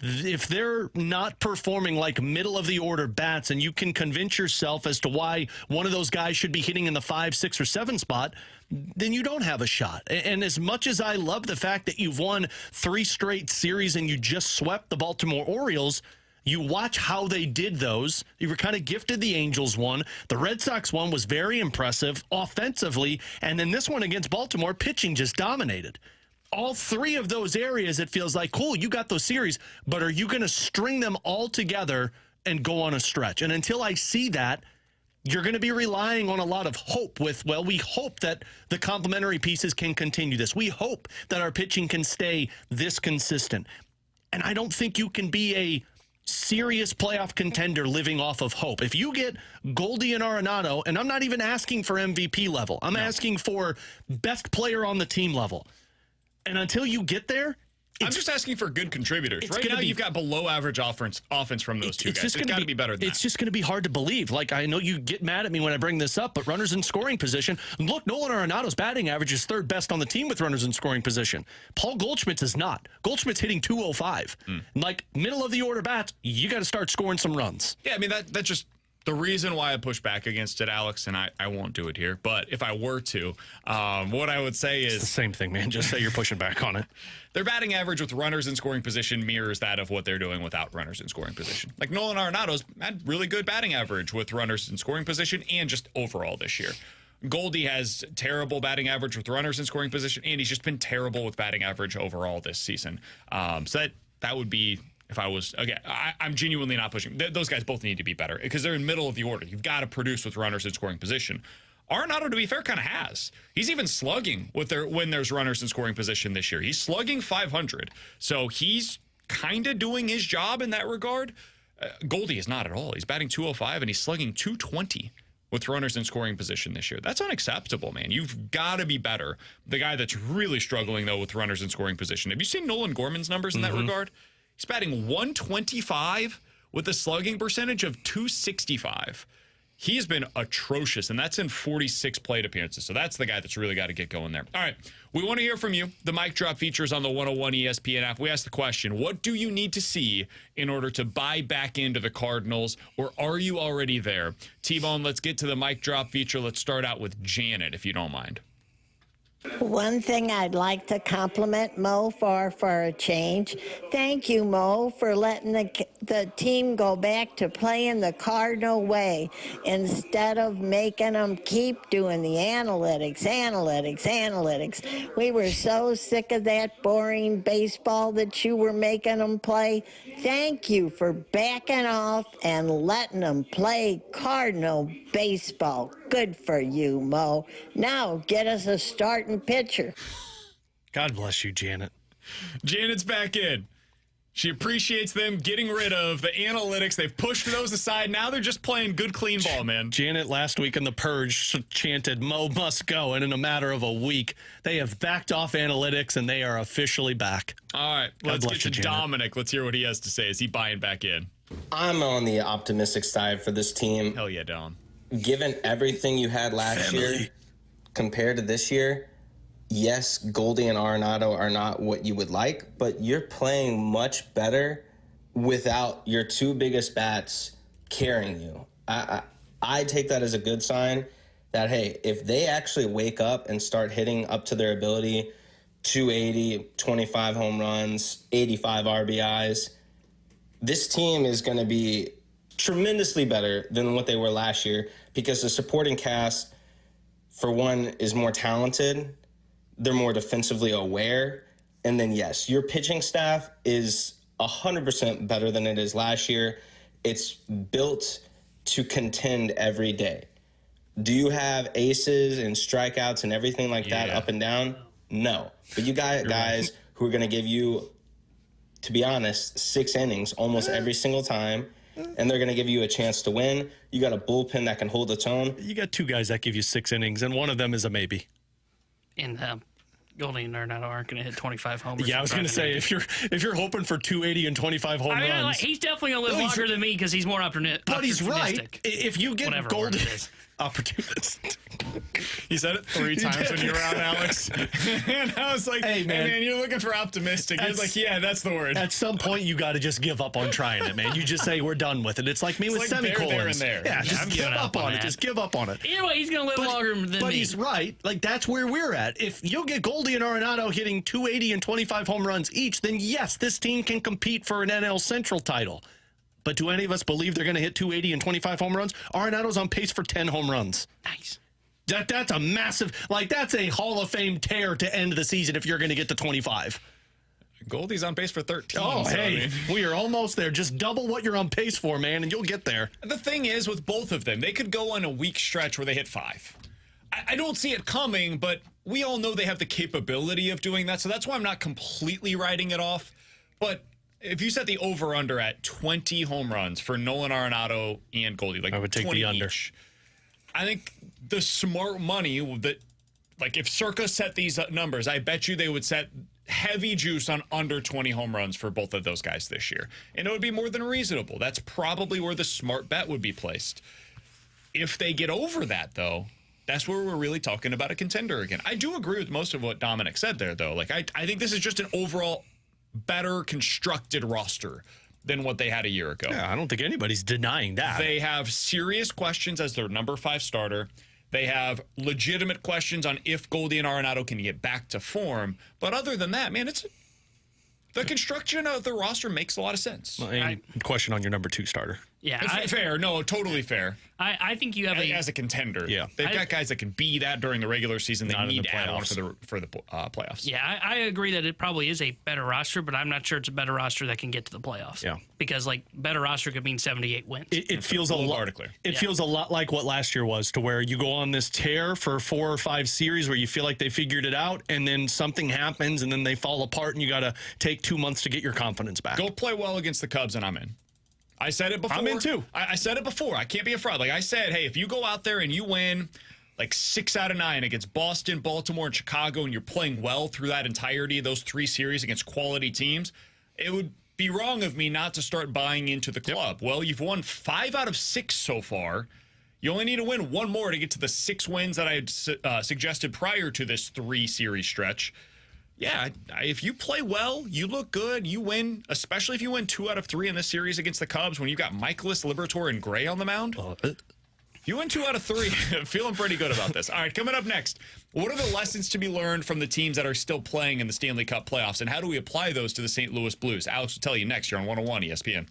if they're not performing like middle of the order bats and you can convince yourself as to why one of those guys should be hitting in the 5, 6, or 7 spot, then you don't have a shot. And as much as I love the fact that you've won 3 straight series and you just swept the Baltimore Orioles, you watch how they did those. You were kind of gifted the Angels one. The Red Sox one was very impressive offensively. And then this one against Baltimore, pitching just dominated. All 3 of those areas, it feels like, cool, you got those series, but are you going to string them all together and go on a stretch? And until I see that, you're going to be relying on a lot of hope with, well, we hope that the complementary pieces can continue this. We hope that our pitching can stay this consistent. And I don't think you can be a serious playoff contender living off of hope. If you get Goldy and Arenado, and I'm not even asking for MVP level, I'm asking for best player on the team level. And until you get there, I'm just asking for good contributors. Right now, you've got below average offense from those two guys. It's got to be better than that. It's just going to be hard to believe. Like, I know you get mad at me when I bring this up, but runners in scoring position. Look, Nolan Arenado's batting average is 3rd best on the team with runners in scoring position. Paul Goldschmidt's is not. Goldschmidt's hitting 205. Like, middle of the order bats, you got to start scoring some runs. Yeah, I mean, that's just the reason why I push back against it, Alex, and I won't do it here, but if I were to, what I would say is... It's the same thing, man. Just say you're pushing back on it. Their batting average with runners in scoring position mirrors that of what they're doing without runners in scoring position. Like Nolan Arenado's had really good batting average with runners in scoring position and just overall this year. Goldy has terrible batting average with runners in scoring position, and he's just been terrible with batting average overall this season. So that would be... If I was, again, I'm genuinely not pushing. Those guys both need to be better because they're in middle of the order. You've got to produce with runners in scoring position. Arenado, to be fair, kind of has. He's even slugging when there's runners in scoring position this year. He's slugging 500. So he's kind of doing his job in that regard. Goldy is not at all. He's batting 205 and he's slugging 220 with runners in scoring position this year. That's unacceptable, man. You've got to be better. The guy that's really struggling, though, with runners in scoring position. Have you seen Nolan Gorman's numbers in that regard? He's batting 125 with a slugging percentage of 265. He has been atrocious, and that's in 46 plate appearances. So that's the guy that's really got to get going there. All right, we want to hear from you. The mic drop features on the 101 ESPN app. We asked the question, what do you need to see in order to buy back into the Cardinals, or are you already there? T-Bone, let's get to the mic drop feature. Let's start out with Janet, if you don't mind. One thing I'd like to compliment Mo for a change. Thank you, Mo, for letting the team go back to playing the Cardinal way instead of making them keep doing the analytics. We were so sick of that boring baseball that you were making them play. Thank you for backing off and letting them play Cardinal baseball. Good for you, Mo. Now get us a starting pitcher. God bless you, Janet. Janet's back in. She appreciates them getting rid of the analytics. They've pushed those aside. Now they're just playing good, clean ball, man. Janet last week in The Purge chanted, Mo must go. And in a matter of a week, they have backed off analytics, and they are officially back. All right, let's get to Dominic. Let's hear what he has to say. Is he buying back in? I'm on the optimistic side for this team. Hell yeah, Dom. Given everything you had last year compared to this year, yes, Goldy and Arenado are not what you would like, but you're playing much better without your two biggest bats carrying you. I take that as a good sign that, hey, if they actually wake up and start hitting up to their ability, 280, 25 home runs, 85 RBIs, this team is going to be tremendously better than what they were last year because the supporting cast, for one, is more talented. They're more defensively aware. And then, yes, your pitching staff is 100% better than it is last year. It's built to contend every day. Do you have aces and strikeouts and everything like that up and down? No. But you got guys who are going to give you, to be honest, 6 innings almost every single time. And they're going to give you a chance to win. You got a bullpen that can hold its own. You got 2 guys that give you 6 innings, and one of them is a maybe. And Goldy and Arenado aren't going to hit 25 homers. Yeah, I was going to say, if you're hoping for 280 and 25 home runs. He's definitely going to live longer than me because he's more opportunistic. But he's right. If you get Goldy... Opportunist. He said it 3 times when you were out, Alex. And I was like, hey, man, you're looking for optimistic. He was like, yeah, that's the word. At some point, you got to just give up on trying it, man. You just say, we're done with it. It's like me with like semicolons. There. Yeah, just give up on it. Just give up on it. Either way, he's going to live longer than me. But he's right. Like, that's where we're at. If you'll get Goldy and Arenado hitting 280 and 25 home runs each, then yes, this team can compete for an NL Central title. But do any of us believe they're going to hit 280 and 25 home runs? Arenado's on pace for 10 home runs. Nice. That's a massive, that's a Hall of Fame tear to end the season if you're going to get to 25. Goldie's on pace for 13. Oh, so, hey, we are almost there. Just double what you're on pace for, man, and you'll get there. The thing is, with both of them, they could go on a weak stretch where they hit 5. I don't see it coming, but we all know they have the capability of doing that, so that's why I'm not completely writing it off. But if you set the over-under at 20 home runs for Nolan Arenado and Goldy, like I would take the under. Each, I think the smart money that, like if Circa set these numbers, I bet you they would set heavy juice on under 20 home runs for both of those guys this year. And it would be more than reasonable. That's probably where the smart bet would be placed. If they get over that, though, that's where we're really talking about a contender again. I do agree with most of what Dominic said there, though. Like, I think this is just an overall better constructed roster than what they had a year ago. Yeah, I don't think anybody's denying that. They have serious questions as their number 5 starter. They have legitimate questions on if Goldy and Arenado can get back to form. But other than that, man, the construction of the roster makes a lot of sense. Question on your number 2 starter. Yeah, fair. No, totally fair. I think you have as a contender. Yeah, they've got guys that can be that during the regular season. They need to add on for the playoffs. Yeah, I agree that it probably is a better roster, but I'm not sure it's a better roster that can get to the playoffs. Yeah, because like better roster could mean 78 wins. It feels a lot. It feels a lot like what last year was, to where you go on this tear for 4 or 5 series where you feel like they figured it out, and then something happens, and then they fall apart, and you got to take 2 months to get your confidence back. Go play well against the Cubs, and I'm in. I said it before. I'm in too. I said it before. I can't be a fraud. Like I said, hey, if you go out there and you win like 6 out of 9 against Boston, Baltimore, and Chicago, and you're playing well through that entirety of those 3 series against quality teams, it would be wrong of me not to start buying into the club. Well, you've won 5 out of 6 so far. You only need to win 1 more to get to the 6 wins that I had suggested prior to this 3-series stretch. Yeah, if you play well, you look good, you win, especially if you win 2 out of 3 in this series against the Cubs when you've got Michaelis, Liberatore, and Gray on the mound. If you win 2 out of 3, feeling pretty good about this. All right, coming up next, what are the lessons to be learned from the teams that are still playing in the Stanley Cup playoffs, and how do we apply those to the St. Louis Blues? Alex will tell you next here on 101 ESPN.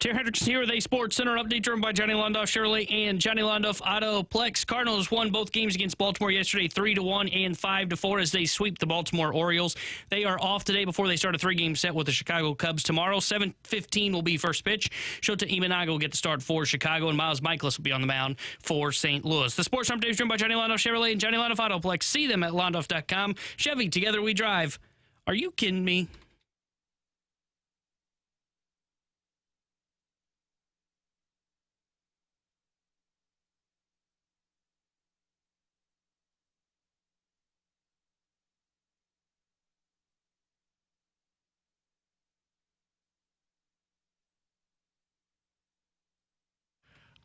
Terry Hendrickson here with a Sports Center update driven by Johnny Londoff Chevrolet and Johnny Londoff Autoplex. Cardinals won both games against Baltimore yesterday 3-1 and 5-4 as they sweep the Baltimore Orioles. They are off today before they start a 3-game set with the Chicago Cubs tomorrow. 7:15 will be first pitch. Shota Imanaga will get the start for Chicago, and Miles Michaelis will be on the mound for St. Louis. The Sports Center update is driven by Johnny Londoff Chevrolet and Johnny Londoff Autoplex. See them at londoff.com. Chevy, together we drive. Are you kidding me?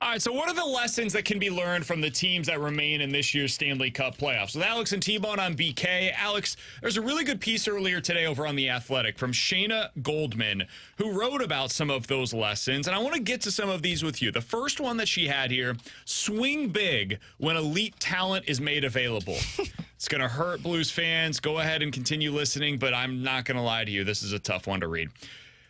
All right, so what are the lessons that can be learned from the teams that remain in this year's Stanley Cup playoffs? With Alex and T-Bone on BK. Alex, there's a really good piece earlier today over on The Athletic from Shayna Goldman, who wrote about some of those lessons, and I want to get to some of these with you. The first one that she had here, swing big when elite talent is made available. It's going to hurt Blues fans. Go ahead and continue listening, but I'm not going to lie to you. This is a tough one to read.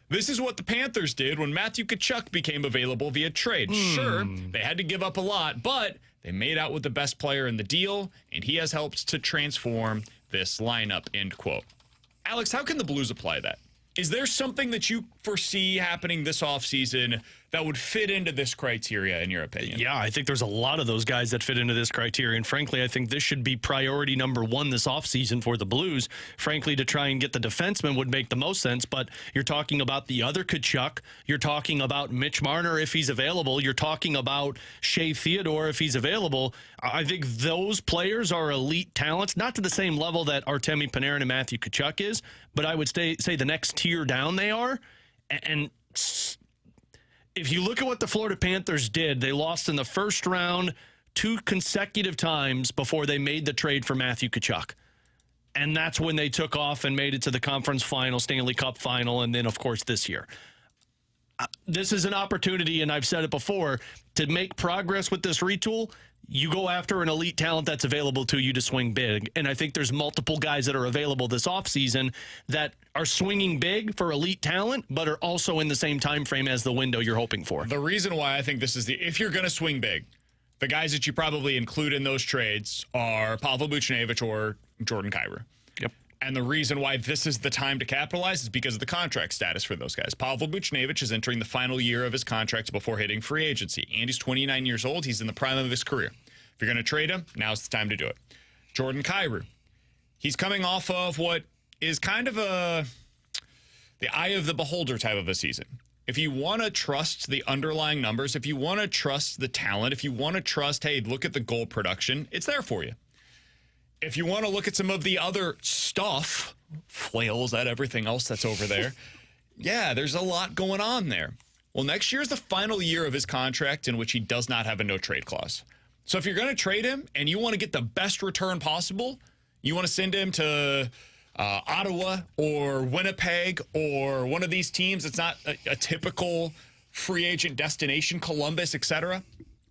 This is what the Panthers did when Matthew Tkachuk became available via trade. Sure, they had to give up a lot, but they made out with the best player in the deal, and he has helped to transform this lineup, end quote. Alex, how can the Blues apply that? Is there something that you foresee happening this offseason that would fit into this criteria, in your opinion? Yeah, I think there's a lot of those guys that fit into this criteria. And frankly, I think this should be priority number one this offseason for the Blues. Frankly, to try and get the defenseman would make the most sense. But you're talking about the other Tkachuk. You're talking about Mitch Marner if he's available. You're talking about Shea Theodore if he's available. I think those players are elite talents, not to the same level that Artemi Panarin and Matthew Tkachuk is, but I would say the next tier down they are. And if you look at what the Florida Panthers did, they lost in the first round 2 consecutive times before they made the trade for Matthew Tkachuk. And that's when they took off and made it to the conference final, Stanley Cup final, and then, of course, this year. This is an opportunity, and I've said it before, to make progress with this retool. You go after an elite talent that's available to you to swing big. And I think there's multiple guys that are available this offseason that are swinging big for elite talent, but are also in the same time frame as the window you're hoping for. The reason why I think this is if you're going to swing big, the guys that you probably include in those trades are Pavel Buchnevich or Jordan Kyrou. Yep. And the reason why this is the time to capitalize is because of the contract status for those guys. Pavel Buchnevich is entering the final year of his contract before hitting free agency. Andy's 29 years old. He's in the prime of his career. If you're going to trade him, now's the time to do it. Jordan Kyrou. He's coming off of what is kind of the eye of the beholder type of a season. If you want to trust the underlying numbers, if you want to trust the talent, if you want to trust, hey, look at the goal production, it's there for you. If you want to look at some of the other stuff, flails at everything else that's over there, yeah, there's a lot going on there. Well, next year is the final year of his contract in which he does not have a no-trade clause. So if you're going to trade him and you want to get the best return possible, you want to send him to Ottawa or Winnipeg or one of these teams that's not a typical free agent destination, Columbus, etc.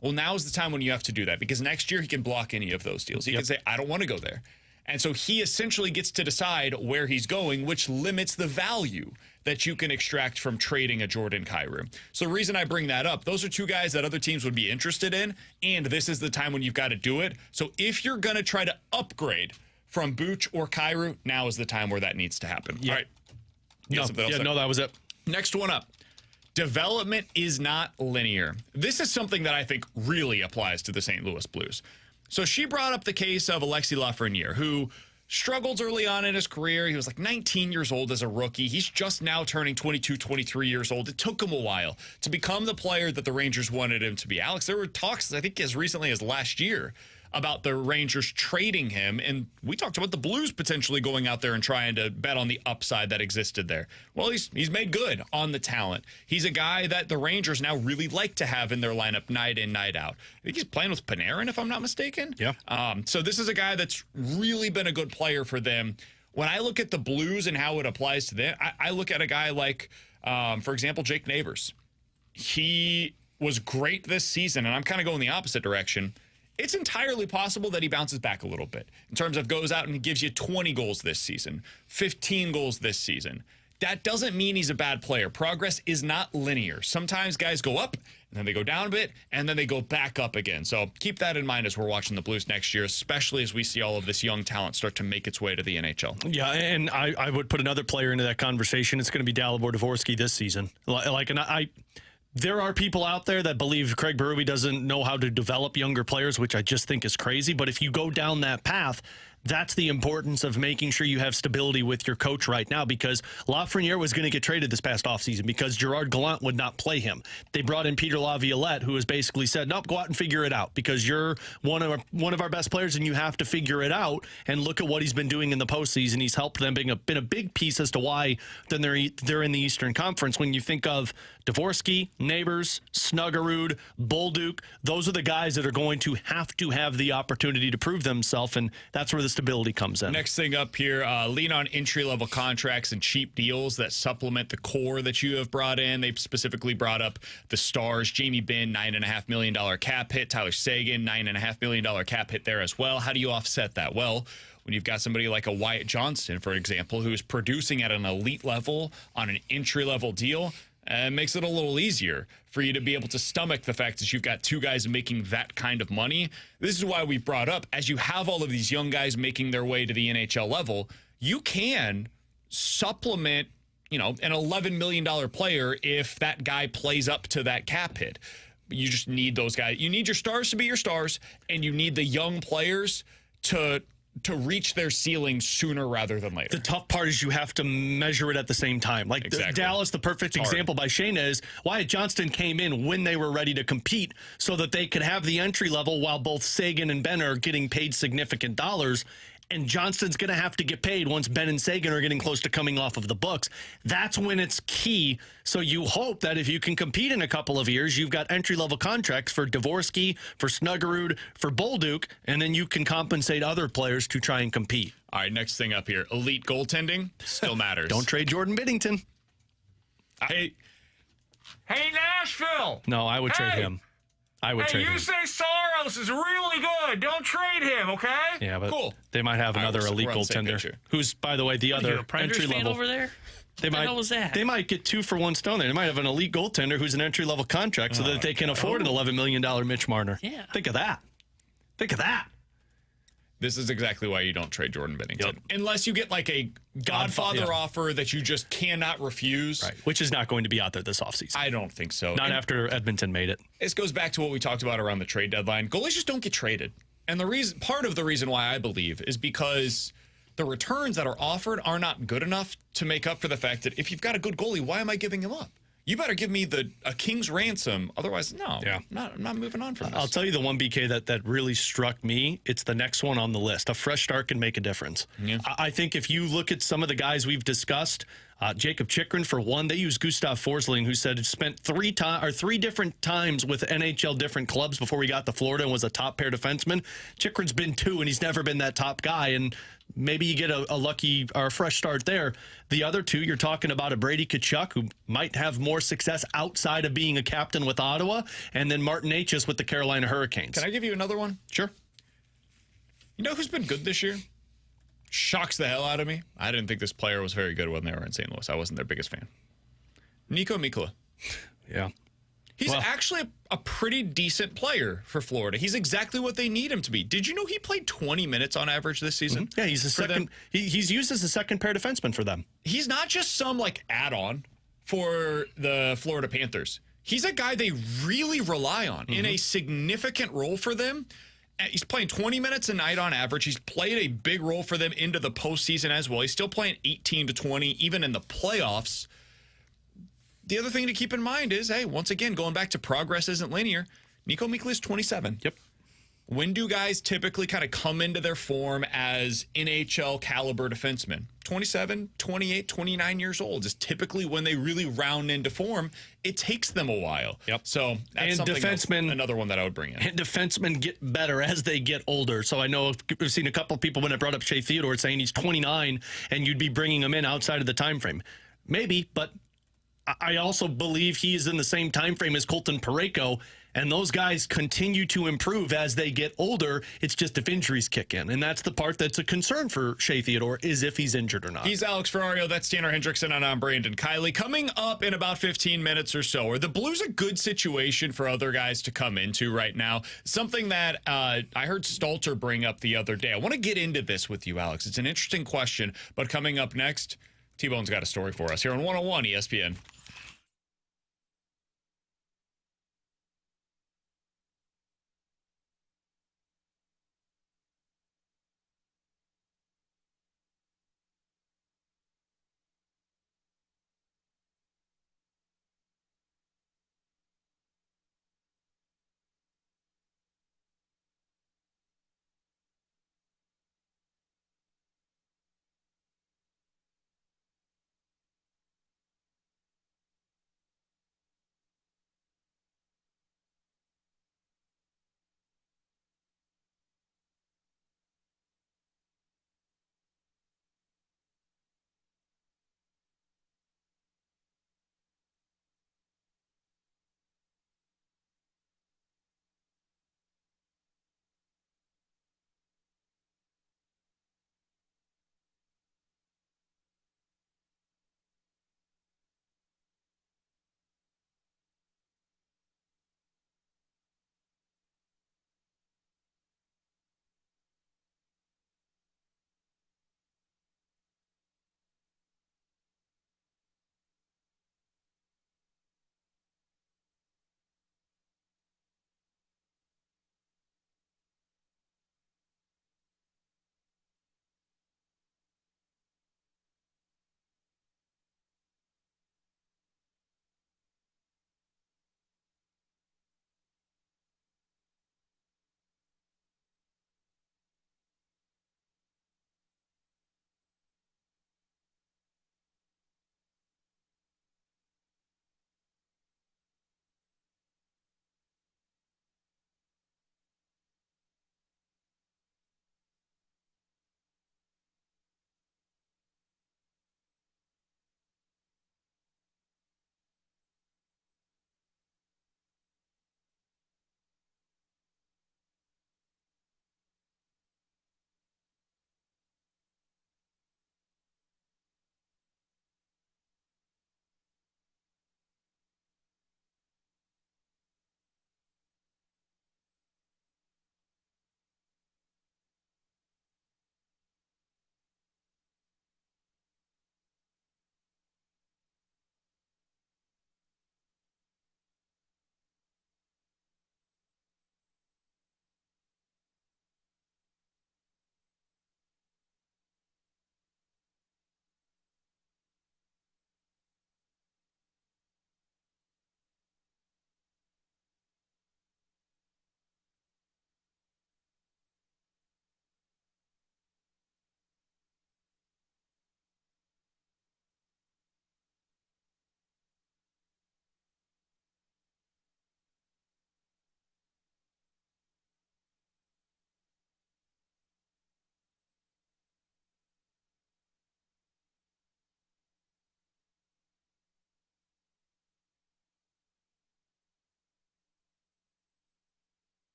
Well, now is the time when you have to do that, because next year he can block any of those deals. He can say, I don't want to go there. And so he essentially gets to decide where he's going, which limits the value that you can extract from trading a Jordan Kyrou. So the reason I bring that up, those are 2 guys that other teams would be interested in, and this is the time when you've got to do it. So if you're going to try to upgrade from Buch or Kyrou, now is the time where that needs to happen. Yep. All right. No, that was it. Next one up. Development is not linear. This is something that I think really applies to the St. Louis Blues. So she brought up the case of Alexis Lafreniere, who struggled early on in his career. He was like 19 years old as a rookie. He's just now turning 22, 23 years old. It took him a while to become the player that the Rangers wanted him to be. Alex, there were talks, I think as recently as last year, about the Rangers trading him, and we talked about the Blues potentially going out there and trying to bet on the upside that existed there. Well, he's made good on the talent. He's a guy that the Rangers now really like to have in their lineup night in, night out. I think he's playing with Panarin, if I'm not mistaken. Yeah. So this is a guy that's really been a good player for them. When I look at the Blues and how it applies to them, I look at a guy like, for example, Jake Neighbors. He was great this season, and I'm kind of going the opposite direction. It's entirely possible that he bounces back a little bit in terms of goes out and he gives you 20 goals this season, 15 goals this season. that doesn't mean he's a bad player. Progress is not linear. Sometimes guys go up, and then they go down a bit, and then they go back up again. So keep that in mind as we're watching the Blues next year, especially as we see all of this young talent start to make its way to the NHL. Yeah, and I would put another player into that conversation. It's going to be Dalibor Dvorsky this season. There are people out there that believe Craig Berube doesn't know how to develop younger players, which I just think is crazy. But if you go down that path, that's the importance of making sure you have stability with your coach right now, because Lafreniere was going to get traded this past offseason because Gerard Gallant would not play him. They brought in Peter Laviolette, who has basically said, nope, go out and figure it out because you're one of our best players and you have to figure it out. And look at what he's been doing in the postseason. He's helped them, been a big piece as to why then they're in the Eastern Conference. When you think of Dvorsky, Neighbors, Snuggerud, Bolduc, those are the guys that are going to have the opportunity to prove themselves, and that's where the stability comes in. Next thing up here, lean on entry-level contracts and cheap deals that supplement the core that you have brought in. They've specifically brought up the Stars. Jamie Benn, $9.5 million cap hit. Tyler Seguin, $9.5 million cap hit there as well. How do you offset that? Well, when you've got somebody like a Wyatt Johnston, for example, who is producing at an elite level on an entry-level deal, it makes it a little easier for you to be able to stomach the fact that you've got two guys making that kind of money. This is why we've brought up, as you have all of these young guys making their way to the NHL level, you can supplement, an $11 million player if that guy plays up to that cap hit. You just need those guys. You need your stars to be your stars, and you need the young players to reach their ceiling sooner rather than later. The tough part is you have to measure it at the same time. Like exactly. Dallas, the perfect example by Shayna is Wyatt Johnston came in when they were ready to compete so that they could have the entry level while both Seguin and Benn are getting paid significant dollars. And Johnston's going to have to get paid once Benn and Seguin are getting close to coming off of the books. That's when it's key. So you hope that if you can compete in a couple of years, you've got entry-level contracts for Dvorsky, for Snuggerud, for Bolduc, and then you can compensate other players to try and compete. All right, next thing up here. Elite goaltending still matters. Don't trade Jordan Binnington. Hey, Nashville! No, I would trade him. I would trade him. Say Saros is really good. Don't trade him, okay? Yeah, but cool. They might have another elite we're on the same goaltender, picture. who's, by the way, the other entry entry level over there. They What the hell was that? They might get 2 for 1 stone there. They might have an elite goaltender who's an entry level contract so that they can afford an $11 million Mitch Marner. Yeah. Think of that. Think of that. this is exactly why you don't trade Jordan Binnington. Yep. Unless you get like a Godfather offer that you just cannot refuse. Right. Which is not going to be out there this offseason. I don't think so. Not after Edmonton made it. This goes back to what we talked about around the trade deadline. Goalies just don't get traded. And part of the reason why I believe is because the returns that are offered are not good enough to make up for the fact that if you've got a good goalie, why am I giving him up? You better give me a king's ransom. Otherwise, no, I'm not moving on from this. I'll tell you the one, BK, that really struck me. It's the next one on the list. A fresh start can make a difference. Yeah. I think if you look at some of the guys we've discussed, Jacob Chychrun, for one, they used Gustav Forsling, who said spent three different times with NHL different clubs before he got to Florida and was a top pair defenseman. Chychrun's been 2, and he's never been that top guy. And maybe you get a lucky or a fresh start there. The other 2, you're talking about a Brady Tkachuk, who might have more success outside of being a captain with Ottawa, and then Martin Necas with the Carolina Hurricanes. Can I give you another one? Sure. You know who's been good this year? Shocks the hell out of me. I didn't think this player was very good when they were in St. Louis. I wasn't their biggest fan. Nico Mikkola. Yeah. He's actually a pretty decent player for Florida. He's exactly what they need him to be. Did you know he played 20 minutes on average this season? Mm-hmm. Yeah, he's a second. He's used as a second pair defenseman for them. He's not just some add-on for the Florida Panthers. He's a guy they really rely on in a significant role for them. He's playing 20 minutes a night on average. He's played a big role for them into the postseason as well. He's still playing 18 to 20, even in the playoffs. The other thing to keep in mind is, hey, once again, going back to progress isn't linear. Nico Mikkola is 27. Yep. When do guys typically kind of come into their form as NHL caliber defensemen? 27, 28, 29 years old is typically when they really round into form. It takes them a while. Yep. So that's another one that I would bring in. And defensemen get better as they get older. So I know I've seen a couple of people when I brought up Shea Theodore saying he's 29 and you'd be bringing him in outside of the time frame. Maybe, but I also believe he is in the same time frame as Colton Parayko, And those guys continue to improve as they get older. It's just if injuries kick in. And that's the part that's a concern for Shea Theodore, is if he's injured or not. He's Alex Ferrario. That's Tanner Hendrickson, and I'm Brandon Kiley. Coming up in about 15 minutes or so, are the Blues a good situation for other guys to come into right now? Something that I heard Stalter bring up the other day. I want to get into this with you, Alex. It's an interesting question, but coming up next, T-Bone's got a story for us here on 101 ESPN.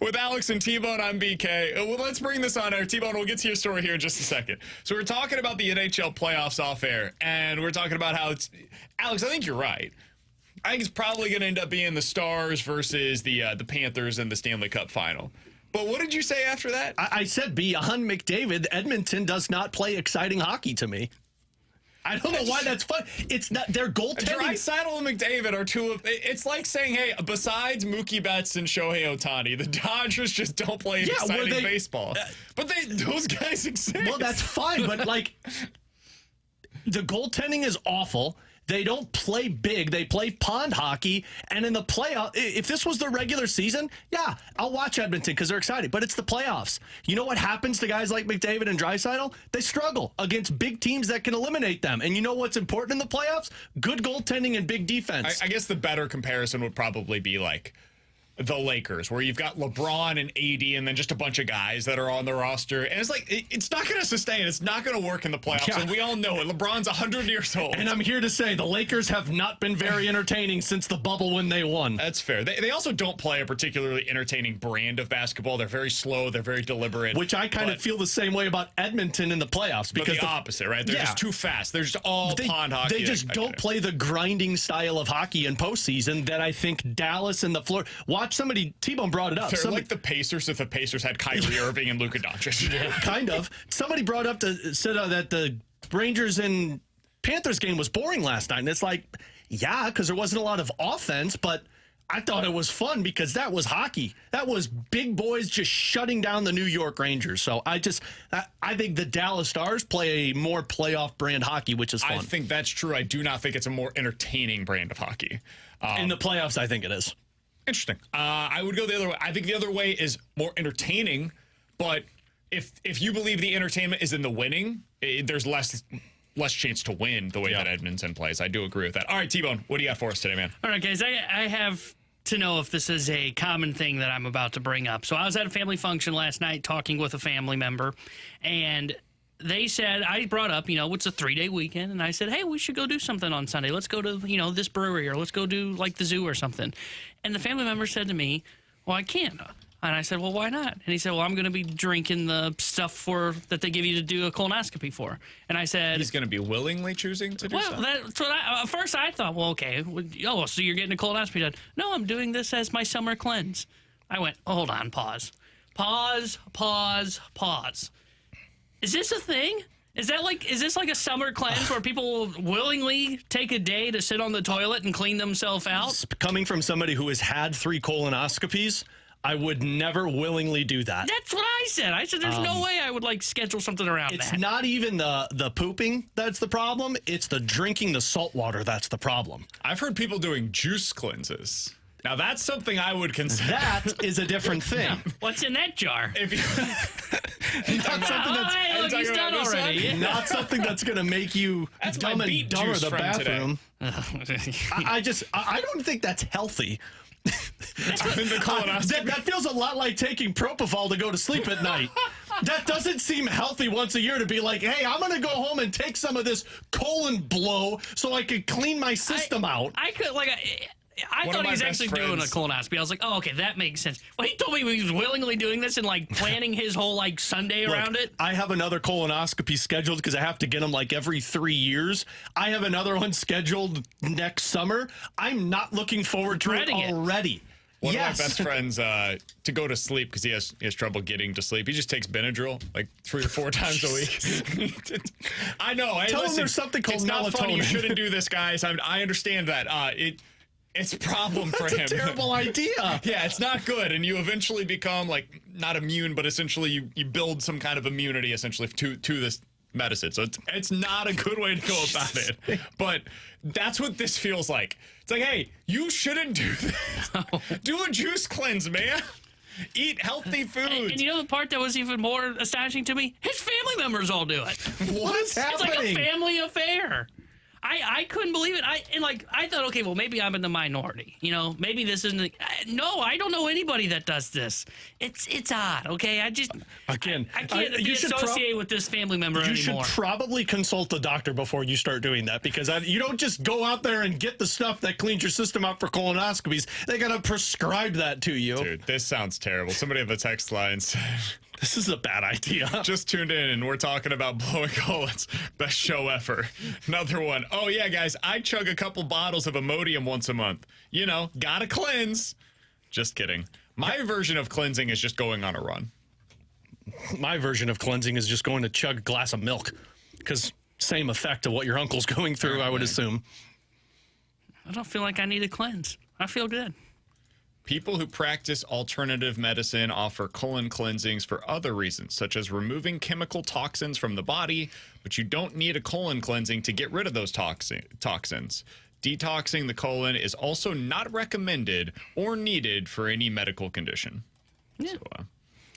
With Alex and T-Bone, I'm BK. Well, let's bring this on air. T-Bone, we'll get to your story here in just a second. So we're talking about the NHL playoffs off air, and we're talking about how it's... Alex, I think you're right. I think it's probably going to end up being the Stars versus the Panthers in the Stanley Cup final. But what did you say after that? I said beyond McDavid, Edmonton does not play exciting hockey to me. I don't know why that's fun. It's not their goaltending. Draisaitl and McDavid are two of. It's like saying, hey, besides Mookie Betts and Shohei Ohtani, the Dodgers just don't play exciting baseball. But those guys exist. Well, that's fine, but like the goaltending is awful. They don't play big. They play pond hockey. And in the playoff, if this was the regular season, yeah, I'll watch Edmonton because they're excited. But it's the playoffs. You know what happens to guys like McDavid and Draisaitl? They struggle against big teams that can eliminate them. And you know what's important in the playoffs? Good goaltending and big defense. I guess the better comparison would probably be like the Lakers, where you've got LeBron and AD and then just a bunch of guys that are on the roster. And it's like, it's not going to sustain. It's not going to work in the playoffs. Yeah. And we all know it. LeBron's 100 years old. And I'm here to say the Lakers have not been very entertaining since the bubble when they won. That's fair. They also don't play a particularly entertaining brand of basketball. They're very slow. They're very deliberate. Which I kind of feel the same way about Edmonton in the playoffs. Because the opposite, right? They're just too fast. They're just all pond hockey. They just don't play the grinding style of hockey in postseason that I think Dallas and the Florida. Watch somebody, T-Bone brought it up. They're like the Pacers if the Pacers had Kyrie Irving and Luka Doncic. Yeah, kind of. Somebody brought up said that the Rangers and Panthers game was boring last night. And it's like, yeah, because there wasn't a lot of offense, but I thought it was fun because that was hockey. That was big boys just shutting down the New York Rangers. So I think the Dallas Stars play a more playoff brand hockey, which is fun. I think that's true. I do not think it's a more entertaining brand of hockey. In the playoffs, I think it is. Interesting. I would go the other way. I think the other way is more entertaining, but if you believe the entertainment is in the winning, there's less chance to win the way that Edmonton plays. I do agree with that. All right, T-Bone, what do you got for us today, man? All right, guys, I have to know if this is a common thing that I'm about to bring up. So I was at a family function last night talking with a family member, and they said, I brought up, it's a 3-day weekend, and I said, hey, we should go do something on Sunday. Let's go to, this brewery, or let's go do, like, the zoo or something. And the family member said to me, well, I can't. And I said, well, why not? And he said, well, I'm going to be drinking the stuff that they give you to do a colonoscopy for. And I said... He's going to be willingly choosing to do something? Well, that's what at first I thought, well, okay. Oh, so you're getting a colonoscopy done. No, I'm doing this as my summer cleanse. I went, hold on, pause. Is this a thing? Is this like a summer cleanse where people will willingly take a day to sit on the toilet and clean themselves out? Coming from somebody who has had 3 colonoscopies, I would never willingly do that. That's what I said. I said there's no way I would schedule something around that. It's that. not even the pooping that's the problem. It's the drinking the salt water that's the problem. I've heard people doing juice cleanses. Now, that's something I would consider. That is a different thing. What's in that jar? Not something that's going to make you dumb and dumber the bathroom. I don't think that's healthy. That feels a lot like taking propofol to go to sleep at night. That doesn't seem healthy once a year to be like, hey, I'm going to go home and take some of this colon blow so I can clean my system out. I thought he was actually doing a colonoscopy. I was like, oh, okay, that makes sense. Well, he told me he was willingly doing this and planning his whole Sunday around it. I have another colonoscopy scheduled because I have to get them every 3 years. I have another one scheduled next summer. I'm not looking forward to it already. One of my best friends, to go to sleep because he has trouble getting to sleep. He just takes Benadryl 3 or 4 times a week. I know. Tell him there's something called melatonin. Not funny. You shouldn't do this, guys. I understand that. It's a problem for him. That's a terrible idea. Yeah, it's not good. And you eventually become not immune, but essentially you build some kind of immunity essentially to this medicine. So it's not a good way to go about it. But that's what this feels like. It's like, hey, you shouldn't do this. Do a juice cleanse, man. Eat healthy food. And the part that was even more astonishing to me? His family members all do it. What's happening? It's like a family affair. I couldn't believe it. I thought, okay, well, maybe I'm in the minority. Maybe this isn't. No, I don't know anybody that does this. It's odd. Okay, I can't be associated with this family member anymore. You should probably consult the doctor before you start doing that, because you don't just go out there and get the stuff that cleans your system out for colonoscopies. They gotta prescribe that to you. Dude, this sounds terrible. Somebody on the text line said, This is a bad idea. just tuned in and we're talking about blowing colons. Best show ever. Another one. Oh, yeah, guys, I chug a couple bottles of Imodium once a month. Gotta cleanse. Just kidding. My version of cleansing is just going on a run. My version of cleansing is just going to chug a glass of milk, because same effect of what your uncle's going through, I would assume. I don't feel like I need a cleanse. I feel good. People who practice alternative medicine offer colon cleansings for other reasons, such as removing chemical toxins from the body, but you don't need a colon cleansing to get rid of those toxins. Detoxing the colon is also not recommended or needed for any medical condition. Yeah. So,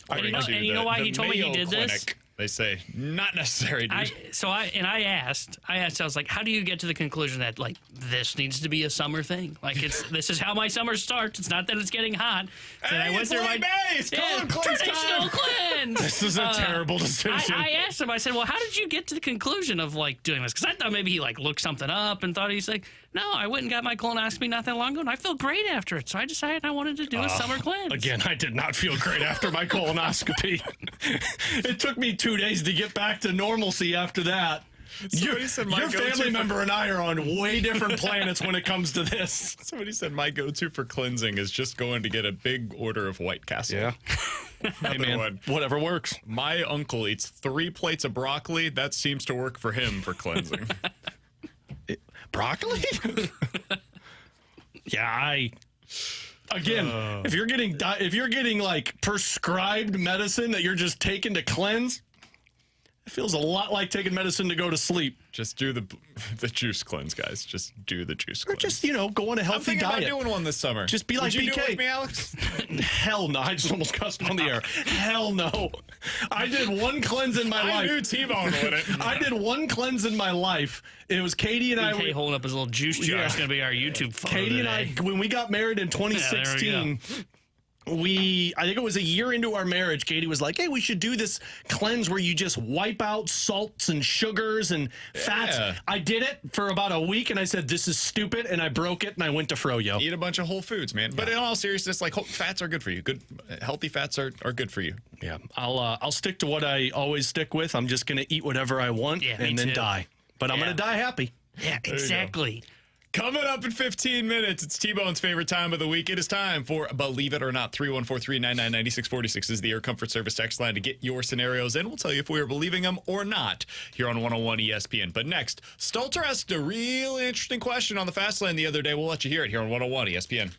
And you know why he told me he did this? They say not necessary. Dude. I asked, I was like, how do you get to the conclusion that like this needs to be a summer thing? Like this is how my summer starts. It's not that it's getting hot. Hey, I went through colon cleanse traditional time. cleanse. This is a terrible decision. I asked him. I said, well, how did you get to the conclusion of like doing this? Because I thought maybe he like looked something up and thought he's like, no, I went and got my colonoscopy not that long ago, and I feel great after it. So I decided I wanted to do a summer cleanse. Again, I did not feel great after my colonoscopy. It took me 2 days to get back to normalcy after that. Your family member and I are on way different planets when it comes to this. Somebody said my go-to for cleansing is just going to get a big order of White Castle. Yeah. Hey, man, whatever works. My uncle eats 3 plates of broccoli. That seems to work for him for cleansing. Broccoli? Yeah, Again, if you're getting like prescribed medicine that you're just taking to cleanse, it feels a lot like taking medicine to go to sleep. Just do the juice cleanse, guys. Just do the juice cleanse. Or just, go on a healthy I'm thinking diet. about doing one this summer. Just be like Would you BK. do it with me, Alex? Hell no. I just almost cussed on the air. Hell no. I did one cleanse in my life. I knew T-Bone would it. I did one cleanse in my life. It was Katie and I. BK holding up his little juice jar is going to be our YouTube photo Katie today. and I, when we got married in 2016, I think it was a year into our marriage, Katie was like, hey, we should do this cleanse where you just wipe out salts and sugars and fats. Yeah. I did it for about a week, and I said, this is stupid, and I broke it, and I went to Froyo. Eat a bunch of whole foods, man. But in all seriousness, like fats are good for you. Good, healthy fats are good for you. Yeah, I'll stick to what I always stick with. I'm just going to eat whatever I want and then die. But I'm going to die happy. Yeah, exactly. Coming up in 15 minutes, it's T-Bone's favorite time of the week. It is time for Believe It or Not. 314-399-9646 is the Air Comfort Service text line to get your scenarios in. We'll tell you if we are believing them or not here on 101 ESPN. But next, Stelter asked a really interesting question on the Fast Lane the other day. We'll let you hear it here on 101 ESPN.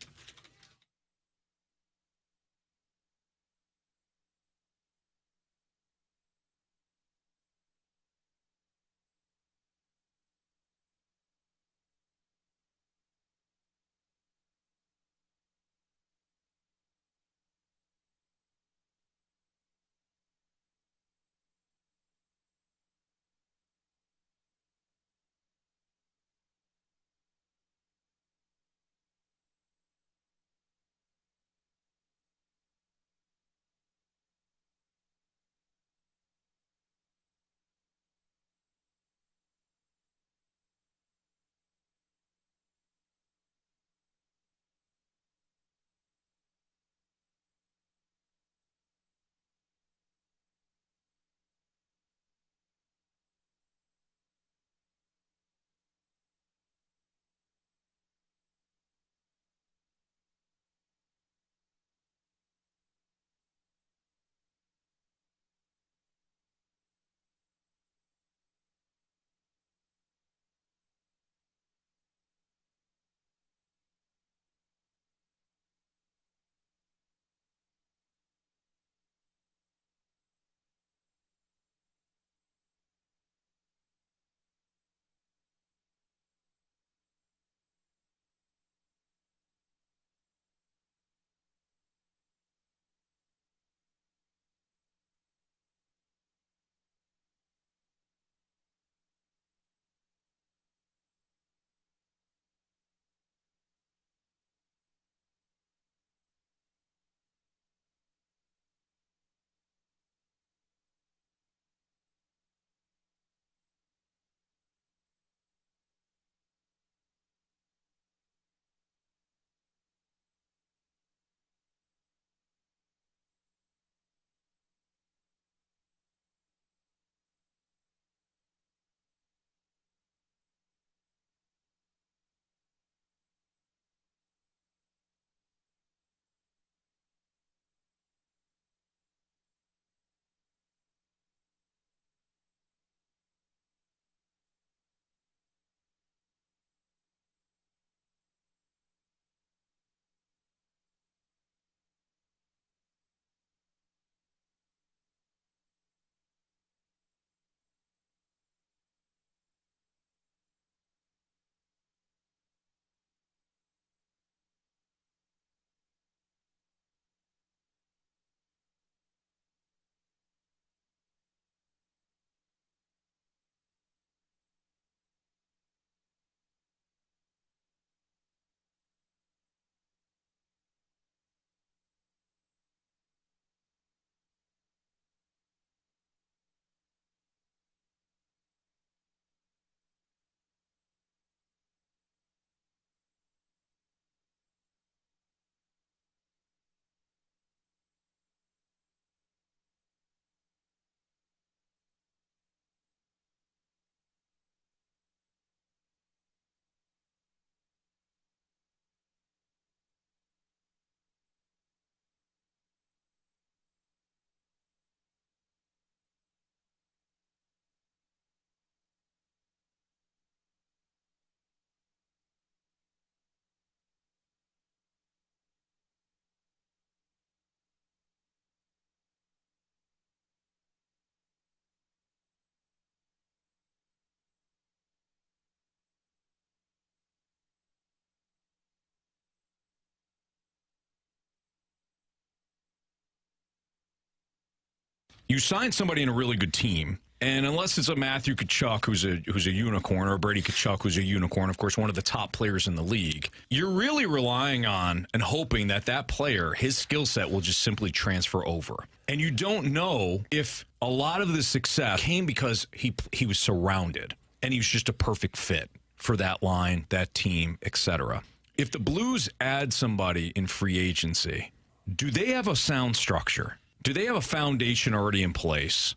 you sign somebody in a really good team, and unless it's a Matthew Tkachuk who's a unicorn, or a Brady Tkachuk who's a unicorn, of course, one of the top players in the league, you're really relying on and hoping that that player, his skill set will just simply transfer over. And you don't know if a lot of the success came because he was surrounded and he was just a perfect fit for that line, that team, etc. If the Blues add somebody in free agency, do they have a sound structure? Do they have a foundation already in place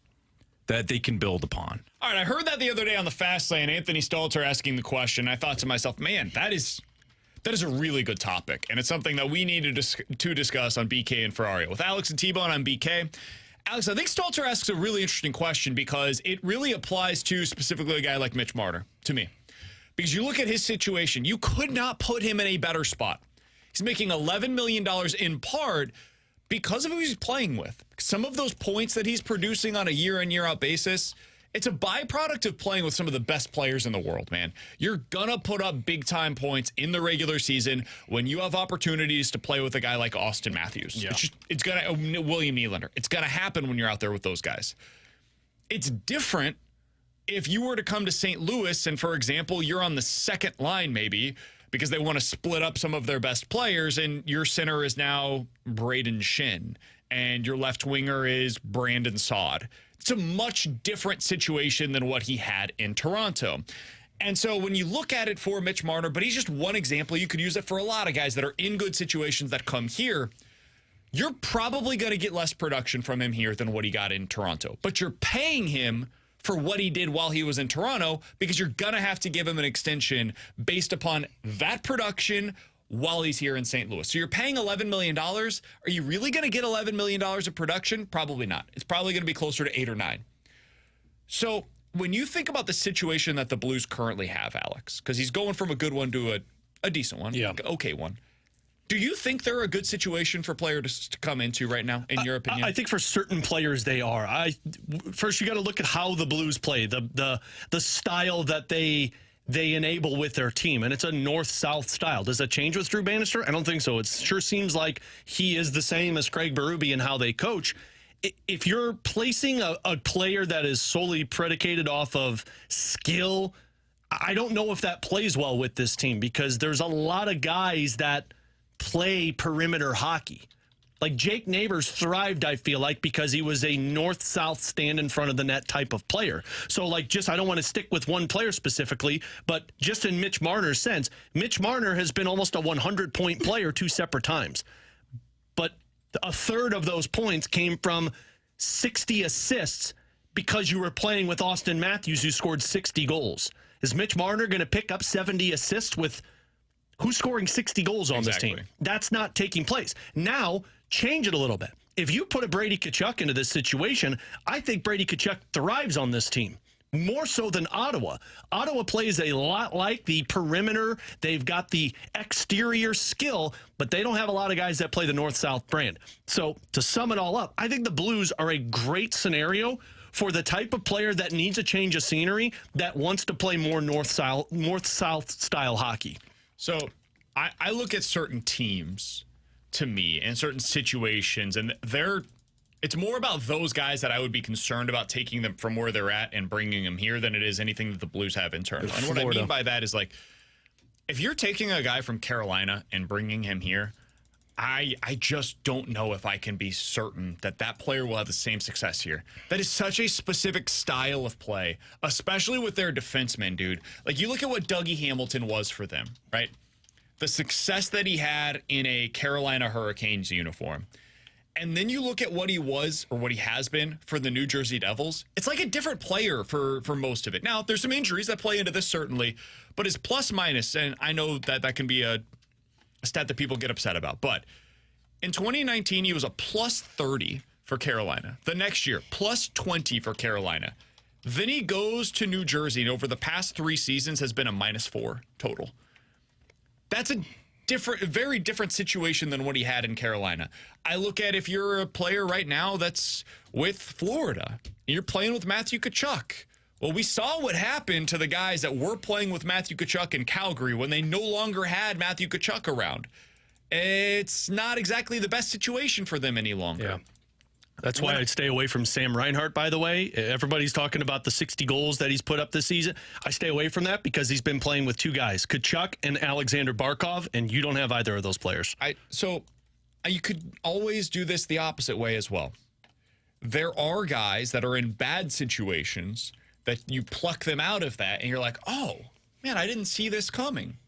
that they can build upon? All right, I heard that the other day on the Fast Lane, Anthony Stalter asking the question. I thought to myself, man, that is a really good topic, and it's something that we need to discuss on BK and Ferrario. With Alex and T-Bone, I'm BK. Alex, I think Stalter asks a really interesting question because it really applies to specifically a guy like Mitch Marner, to me. Because you look at his situation, you could not put him in a better spot. He's making $11 million in part because of who he's playing with. Some of those points that he's producing on a year-in, year-out basis, it's a byproduct of playing with some of the best players in the world, man. You're going to put up big-time points in the regular season when you have opportunities to play with a guy like Austin Matthews. Yeah. It's going to, William Nylander. It's going to happen when you're out there with those guys. It's different if you were to come to St. Louis and, for example, you're on the second line maybe because they want to split up some of their best players, and your center is now Braden Shin, and your left winger is Brandon Saad. It's a much different situation than what he had in Toronto. And so when you look at it for Mitch Marner, but he's just one example, you could use it for a lot of guys that are in good situations that come here. You're probably going to get less production from him here than what he got in Toronto. But you're paying him for what he did while he was in Toronto because you're going to have to give him an extension based upon that production while he's here in St. Louis. So you're paying $11 million. Are you really going to get $11 million of production? Probably not. It's probably going to be closer to 8 or 9. So when you think about the situation that the Blues currently have, Alex, because he's going from a good one to a decent one, okay one. Do you think they're a good situation for players to come into right now, in your opinion? I think for certain players they are. First, you got to look at how the Blues play, the style that they enable with their team, and it's a north-south style. Does that change with Drew Bannister? I don't think so. It sure seems like he is the same as Craig Berube in how they coach. If you're placing a player that is solely predicated off of skill, I don't know if that plays well with this team because there's a lot of guys that play perimeter hockey. Like Jake Neighbors thrived, I feel like, because he was a north-south stand in front of the net type of player. So, like, I don't want to stick with one player specifically, but just in Mitch Marner's sense, Mitch Marner has been almost a 100-point player 2 separate times. But a third of those points came from 60 assists because you were playing with Austin Matthews, who scored 60 goals. Is Mitch Marner going to pick up 70 assists with who's scoring 60 goals on this team? That's not taking place. Now, change it a little bit. If you put a Brady Tkachuk into this situation, I think Brady Tkachuk thrives on this team, more so than Ottawa. Ottawa plays a lot like the perimeter. They've got the exterior skill, but they don't have a lot of guys that play the north-south brand. So to sum it all up, I think the Blues are a great scenario for the type of player that needs a change of scenery, that wants to play more north-south style hockey. So I look at certain teams, to me, and certain situations, and it's more about those guys that I would be concerned about taking them from where they're at and bringing them here than it is anything that the Blues have internal. And what I mean by that is, like, if you're taking a guy from Carolina and bringing him here, I just don't know if I can be certain that that player will have the same success here. That is such a specific style of play, especially with their defensemen, dude. Like, you look at what Dougie Hamilton was for them, right? The success that he had in a Carolina Hurricanes uniform. And then you look at what he was, or what he has been, for the New Jersey Devils. It's like a different player for most of it. Now, there's some injuries that play into this, certainly, but his plus-minus, and I know that can be a stat that people get upset about, but in 2019, he was a plus 30 for Carolina. The next year, plus 20 for Carolina. Then he goes to New Jersey, and over the past 3 seasons has been a minus 4 total. That's a very different situation than what he had in Carolina. I look at, if you're a player right now that's with Florida, you're playing with Matthew Tkachuk. Well, we saw what happened to the guys that were playing with Matthew Tkachuk in Calgary when they no longer had Matthew Tkachuk around. It's not exactly the best situation for them any longer. Yeah. That's why I'd stay away from Sam Reinhart, by the way. Everybody's talking about the 60 goals that he's put up this season. I stay away from that because he's been playing with two guys, Kachuk and Alexander Barkov, and you don't have either of those players. So you could always do this the opposite way as well. There are guys that are in bad situations that you pluck them out of that, and you're like, oh, man, I didn't see this coming.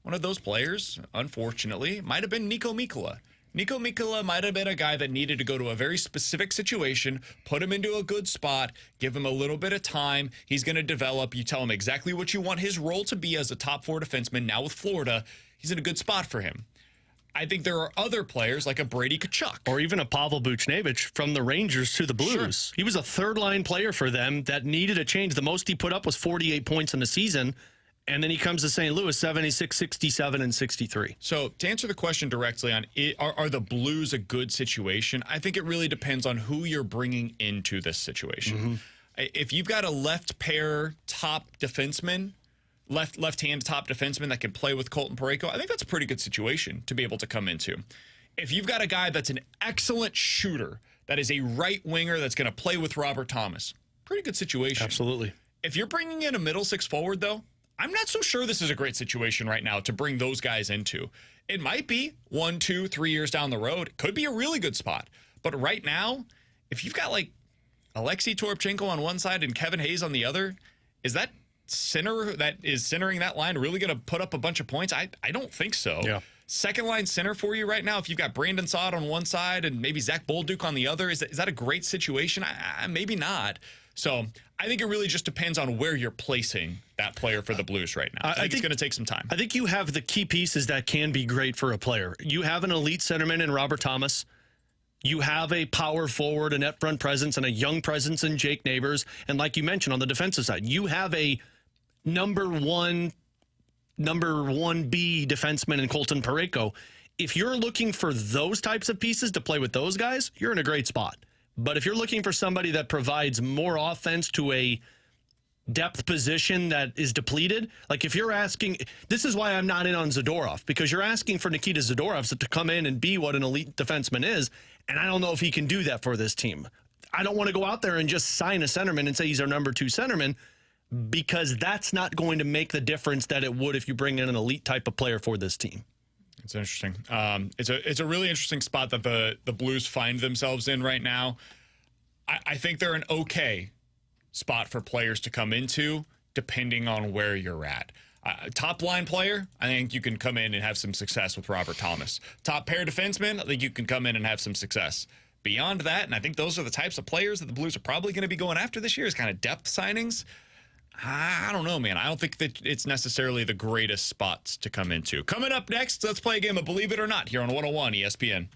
One of those players, unfortunately, might have been Nico Mikkola. Nico Mikkola might have been a guy that needed to go to a very specific situation, put him into a good spot, give him a little bit of time. He's going to develop. You tell him exactly what you want his role to be as a top 4 defenseman. Now with Florida, he's in a good spot for him. I think there are other players like a Brady Tkachuk. Or even a Pavel Buchnevich from the Rangers to the Blues. Sure. He was a third-line player for them that needed a change. The most he put up was 48 points in the season. And then he comes to St. Louis, 76, 67, and 63. So to answer the question directly on are the Blues a good situation, I think it really depends on who you're bringing into this situation. Mm-hmm. If you've got a left pair top defenseman, left-hand top defenseman that can play with Colton Parayko, I think that's a pretty good situation to be able to come into. If you've got a guy that's an excellent shooter, that is a right winger that's going to play with Robert Thomas, pretty good situation. Absolutely. If you're bringing in a middle six forward, though, I'm not so sure this is a great situation right now to bring those guys into. It might be 1, 2, 3 years down the road. It could be a really good spot. But right now, if you've got like Alexei Toropchenko on one side and Kevin Hayes on the other, is that center that is centering that line really going to put up a bunch of points? I don't think so. Yeah. Second line center for you right now, if you've got Brandon Saad on one side and maybe Zach Bolduc on the other, is that a great situation? Maybe not. So I think it really just depends on where you're placing that player for the Blues right now. I think it's going to take some time. I think you have the key pieces that can be great for a player. You have an elite centerman in Robert Thomas. You have a power forward, a net front presence, and a young presence in Jake Neighbors. And like you mentioned on the defensive side, you have a number 1B defenseman in Colton Parayko. If you're looking for those types of pieces to play with those guys, you're in a great spot. But if you're looking for somebody that provides more offense to a depth position that is depleted, like if you're asking, this is why I'm not in on Zadorov, because you're asking for Nikita Zadorov to come in and be what an elite defenseman is, and I don't know if he can do that for this team. I don't want to go out there and just sign a centerman and say he's our number 2 centerman, because that's not going to make the difference that it would if you bring in an elite type of player for this team. It's interesting. It's a really interesting spot that the Blues find themselves in right now. I think they're an okay spot for players to come into, depending on where you're at. Top line player, I think you can come in and have some success with Robert Thomas. Top pair defenseman, I think you can come in and have some success. Beyond that, and I think those are the types of players that the Blues are probably going to be going after this year, is kind of depth signings. I don't know, man. I don't think that it's necessarily the greatest spots to come into. Coming up next, let's play a game of Believe It or Not here on 101 ESPN.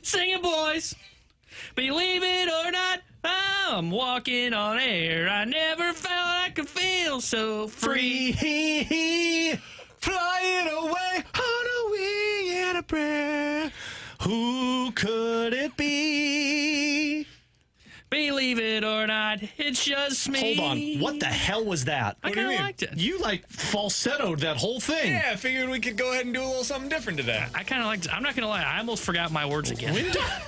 Sing it, boys. Believe it or not, I'm walking on air. I never felt I could feel so free. Flying away on a wing and a prayer. Who could it be? Believe it or not, it's just me. Hold on. What the hell was that? I kind of liked it. You falsettoed that whole thing. Yeah, I figured we could go ahead and do a little something different today. I kind of liked it. I'm not going to lie. I almost forgot my words again.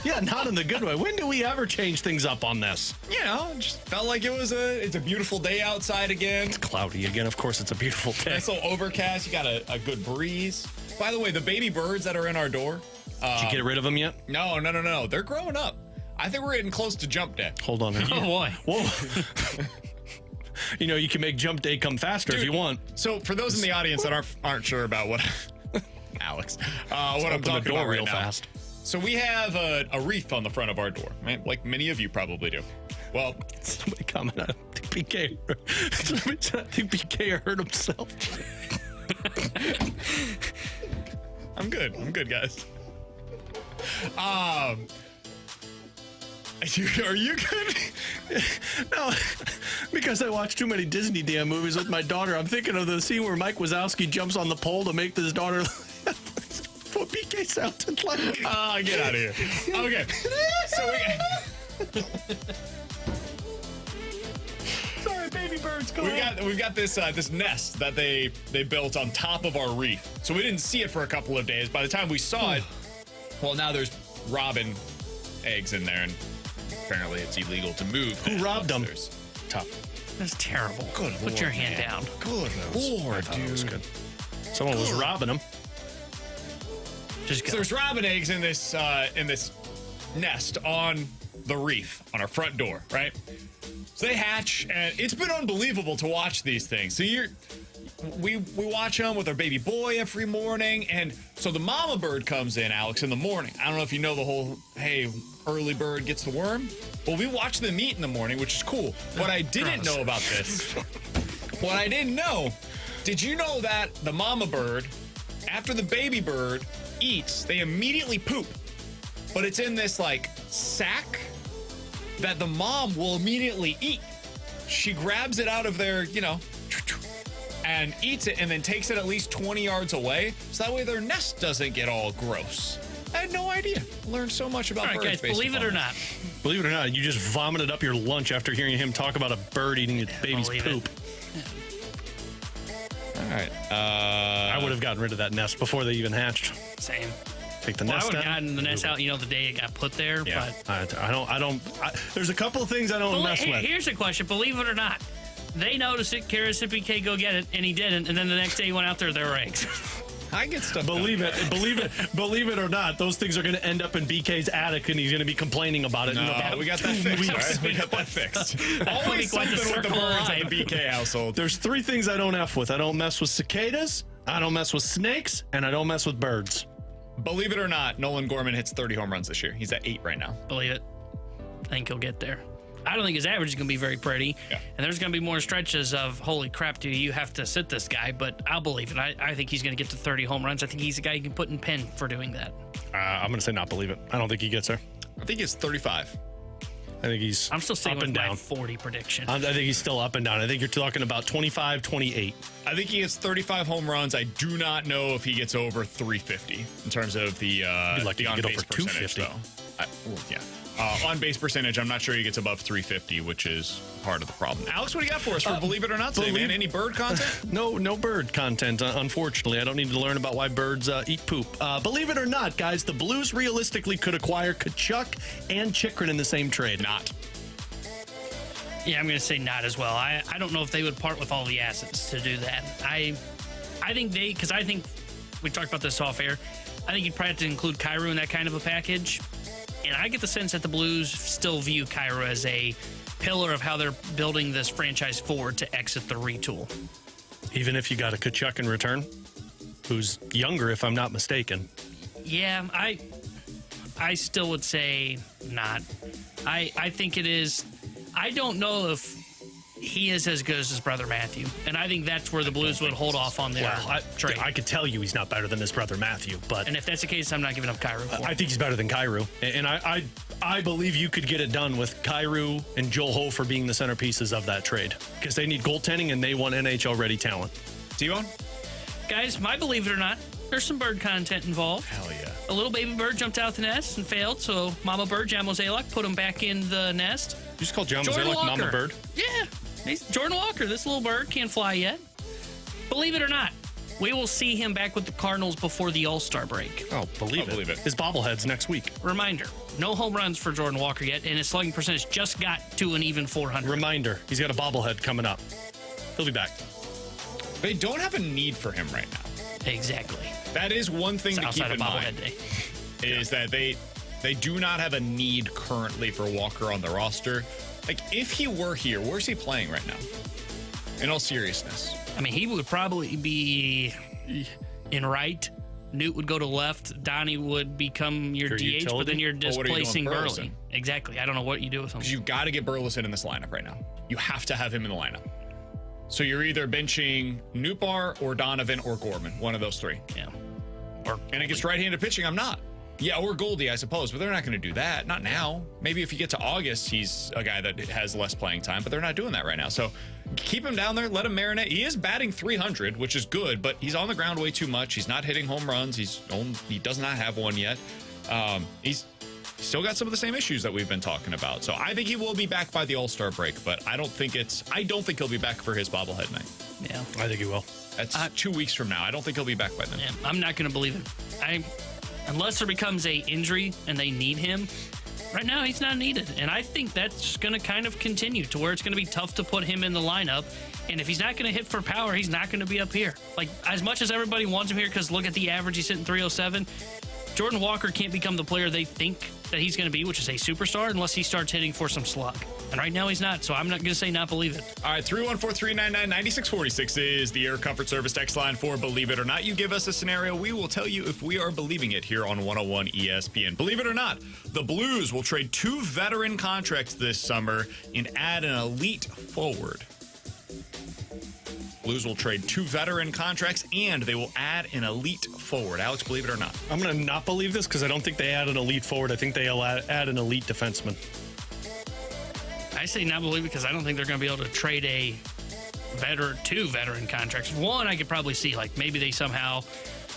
Yeah, not in the good way. When do we ever change things up on this? You know, just felt like it's a beautiful day outside again. It's cloudy again. Of course, it's a beautiful day. Nice little overcast. You got a good breeze. By the way, the baby birds that are in our door. Did you get rid of them yet? No. They're growing up. I think we're getting close to jump day. Hold on. Oh, boy. Whoa. You can make jump day come faster if you want. So for those in the audience that aren't sure about what Alex, what I'm talking about right now. Fast. So we have a wreath on the front of our door, right? Like many of you probably do. Well, somebody comment. I think PK hurt himself. I'm good, guys. Are you good? No, because I watch too many Disney damn movies with my daughter. I'm thinking of the scene where Mike Wazowski jumps on the pole to make his daughter. What PK sounded like. Get out of here. Okay. So Sorry, baby birds. We've got this nest that they built on top of our reef. So we didn't see it for a couple of days. By the time we saw it, well, now there's robin eggs in there, and apparently it's illegal to move. Who robbed them? Tough. That's terrible. Good Put Lord, your hand man. down. Good Lord, dude. Good. Someone was robbing them. Just go. So there's robin eggs in this nest on the reef on our front door, right? So they hatch, and it's been unbelievable to watch these things. So we watch them with our baby boy every morning, and so the mama bird comes in, Alex, in the morning. I don't know if you know the whole, hey, early bird gets the worm. Well, we watch them eat in the morning, which is cool. What I didn't know about this, did you know that the mama bird, after the baby bird eats, they immediately poop, but it's in this sack that the mom will immediately eat. She grabs it out of their, and eats it, and then takes it at least 20 yards away, so that way their nest doesn't get all gross. I had no idea. Learned so much about birds. All right, guys, believe it or not. Believe it or not, you just vomited up your lunch after hearing him talk about a bird eating its baby's poop. All right. I would have gotten rid of that nest before they even hatched. Same. Take the I nest would have out. gotten the nest out, the day it got put there. Yeah. But I don't. There's a couple of things I don't mess with. Here's a question. Believe it or not, they noticed it. Karis and PK go get it, and he didn't. And then the next day he went out there were eggs. I get stuff. Believe it or not, those things are going to end up in BK's attic, and he's going to be complaining about it. No, in about we got that fixed. Right? We got that fixed. Always something with the birds in the BK household. There's three things I don't F with. I don't mess with cicadas, I don't mess with snakes, and I don't mess with birds. Believe it or not, Nolan Gorman hits 30 home runs this year. He's at 8 right now. Believe it. I think he'll get there. I don't think his average is going to be very pretty. Yeah. And there's going to be more stretches of, holy crap, do you have to sit this guy? But I'll believe it. I think he's going to get to 30 home runs. I think he's a guy you can put in pen for doing that. I'm going to say not believe it. I don't think he gets there. I think it's 35. I think he's I'm still sticking up and with my down. 40 prediction. I think he's still up and down. I think you're talking about 25, 28. I think he gets 35 home runs. I do not know if he gets over 350 in terms of the lucky to get on-base over percentage, 250. though. On-base percentage, I'm not sure he gets above 350, which is part of the problem. Alex, what do you got for us for Believe It or Not today, man? Any bird content? No bird content, unfortunately. I don't need to learn about why birds eat poop. Believe it or not, guys, the Blues realistically could acquire Kachuk and Chikrin in the same trade. Not. Yeah, I'm going to say not as well. I don't know if they would part with all the assets to do that. I think because I think we talked about this off air. I think you'd probably have to include Kyrou in that kind of a package. And I get the sense that the Blues still view Kyrou as a pillar of how they're building this franchise forward to exit the retool. Even if you got a Kachuk in return, who's younger, if I'm not mistaken. Yeah, I still would say not. I think it is. I don't know if he is as good as his brother Matthew, and I think that's where the Blues would hold off on their trade. I could tell you he's not better than his brother Matthew, but And if that's the case, I'm not giving up Kyrou for him. I think he's better than Kyrou, and I believe you could get it done with Kyrou and Joel Hofer being the centerpieces of that trade because they need goaltending and they want NHL-ready talent. T-Bone? Guys, believe it or not, there's some bird content involved. Hell yeah. A little baby bird jumped out the nest and failed, so Mama Bird, Jan Mozeliak, put him back in the nest. You just call John Jordan Mozeliak Walker. Mama Bird? Yeah. Jordan Walker, this little bird, can't fly yet. Believe it or not, we will see him back with the Cardinals before the All-Star break. Oh, believe it. His bobblehead's next week. Reminder, no home runs for Jordan Walker yet, and his slugging percentage just got to an even 400. Reminder, he's got a bobblehead coming up. He'll be back. They don't have a need for him right now. Exactly. That is one thing It's to keep outside in of mind. bobblehead day. Is that they do not have a need currently for Walker on the roster. Like, if he were here, where's he playing right now? In all seriousness. I mean, he would probably be in right. Newt would go to left. Donnie would become your DH, utility? but then you're Well, what are you doing displacing with Burley. Burleson? Exactly. I don't know what you do with him. Because you've got to get Burleson in this lineup right now. You have to have him in the lineup. So you're either benching Nootbaar or Donovan or Gorman, one of those three. Yeah. And against right-handed pitching, I'm not. Yeah, or Goldy, I suppose, but they're not going to do that. Not now. Maybe if you get to August, he's a guy that has less playing time, but they're not doing that right now. So keep him down there, let him marinate. He is batting .300, which is good, but he's on the ground way too much. He's not hitting home runs. He does not have one yet. He's still got some of the same issues that we've been talking about. So I think he will be back by the All-Star break, but I don't think he'll be back for his bobblehead night. Yeah. I think he will. That's 2 weeks from now. I don't think he'll be back by then. Yeah, I'm not going to believe it. Unless there becomes a injury and they need him, right now he's not needed. And I think that's going to kind of continue to where it's going to be tough to put him in the lineup. And if he's not going to hit for power, he's not going to be up here. Like, as much as everybody wants him here, because look at the average, he's hitting .307. Jordan Walker can't become the player they think that he's going to be, which is a superstar, unless he starts hitting for some slug. And right now he's not, so I'm not going to say not believe it. All right, 314-399-9646 is the Air Comfort Service text line for Believe It or Not. You give us a scenario, we will tell you if we are believing it here on 101 ESPN. Believe it or not, the Blues will trade 2 veteran contracts this summer and add an elite forward. Blues will trade 2 veteran contracts and they will add an elite forward. Alex, believe it or not? I'm going to not believe this because I don't think they add an elite forward. I think they'll add an elite defenseman. I say not believe it because I don't think they're going to be able to trade two veteran contracts. One, I could probably see, like, maybe they somehow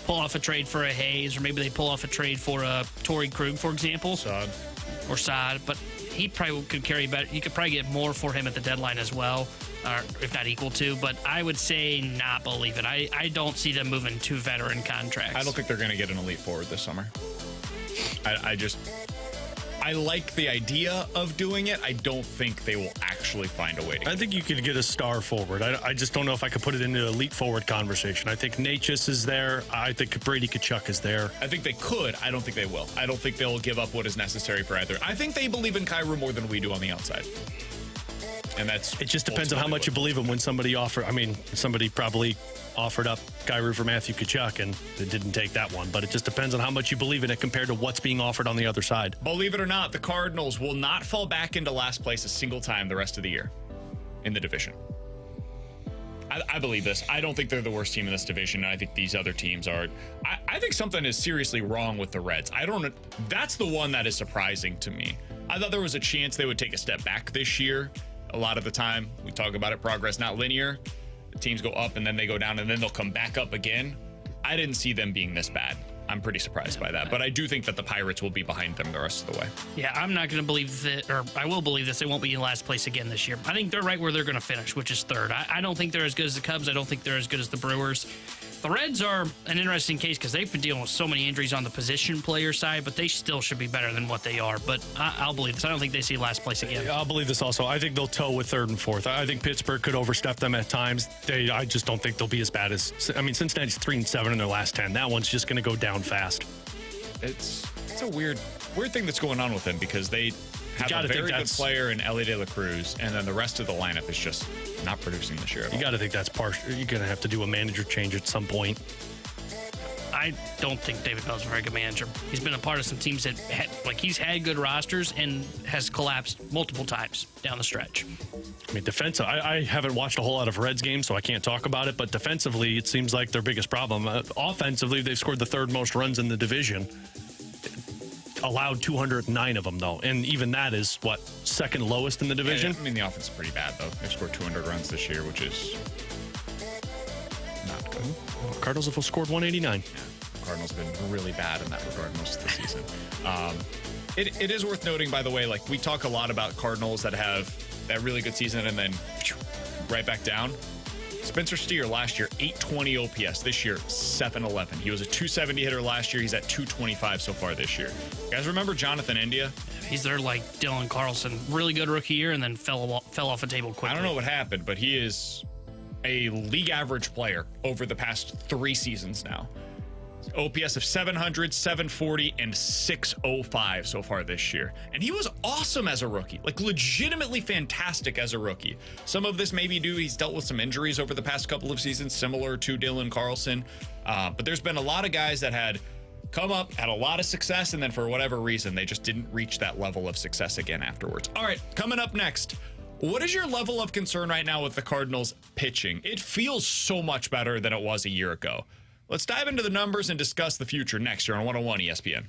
pull off a trade for a Hayes, or maybe they pull off a trade for a Torrey Krug, for example. Or Saad, but he probably could carry better. You could probably get more for him at the deadline as well, or if not equal to. But I would say not believe it. I don't see them moving 2 veteran contracts. I don't think they're going to get an elite forward this summer. I like the idea of doing it. I don't think they will actually find a way to. I think you could get a star forward. I just don't know if I could put it into elite forward conversation. I think Natchez is there. I think Brady Tkachuk is there. I think they could. I don't think they will. I don't think they'll give up what is necessary for either. I think they believe in Kyrou more than we do on the outside. And it just depends on how much you believe him. When somebody somebody probably offered up Kyrou for Matthew Tkachuk, and it didn't take that one. But it just depends on how much you believe in it compared to what's being offered on the other side. Believe it or not, the Cardinals will not fall back into last place a single time the rest of the year in the division. I believe this. I don't think they're the worst team in this division. I think these other teams are. I think something is seriously wrong with the Reds. That's the one that is surprising to me. I thought there was a chance they would take a step back this year. A lot of the time, we talk about it, progress not linear. The teams go up and then they go down and then they'll come back up again. I didn't see them being this bad. I'm pretty surprised by that. But I do think that the Pirates will be behind them the rest of the way. Yeah, I'm not going to believe that, or I will believe this. They won't be in last place again this year. I think they're right where they're going to finish, which is 3rd. I don't think they're as good as the Cubs. I don't think they're as good as the Brewers. The Reds are an interesting case because they've been dealing with so many injuries on the position player side, but they still should be better than what they are. But I'll believe this. I don't think they see last place again. I'll believe this also. I think they'll tow with 3rd and 4th. I think Pittsburgh could overstep them at times. I just don't think they'll be as bad as. Cincinnati's 3-7 in their last 10. That one's just going to go down fast. It's a weird thing that's going on with them because they have a very good player in Ellie De La Cruz, and then the rest of the lineup is just not producing this year at all. You got to think that's partial. You're going to have to do a manager change at some point. I don't think David Bell's a very good manager. He's been a part of some teams that he's had good rosters and has collapsed multiple times down the stretch. I mean, defensive. I haven't watched a whole lot of Reds games, so I can't talk about it. But defensively, it seems like their biggest problem. Offensively, they've scored the third most runs in the division. Allowed 209 of them, though. And even that is, second lowest in the division? Yeah, I mean, the offense is pretty bad, though. They've scored 200 runs this year, which is not good. Well, Cardinals have scored 189. Yeah, Cardinals have been really bad in that regard most of the season. It is worth noting, by the way, like we talk a lot about Cardinals that have that really good season and then right back down. Spencer Steer last year, 820 OPS. This year, 711. He was a 270 hitter last year. He's at 225 so far this year. You guys remember Jonathan India? He's there like Dylan Carlson. Really good rookie year and then fell off the table quickly. I don't know what happened, but he is a league average player over the past 3 seasons now. OPS of 700, 740, and 605 so far this year. And he was awesome as a rookie, like legitimately fantastic as a rookie. Some of this may be due, he's dealt with some injuries over the past couple of seasons, similar to Dylan Carlson. But there's been a lot of guys that had come up, had a lot of success, and then for whatever reason, they just didn't reach that level of success again afterwards. All right, coming up next. What is your level of concern right now with the Cardinals pitching? It feels so much better than it was a year ago. Let's dive into the numbers and discuss the future next year on 101 ESPN.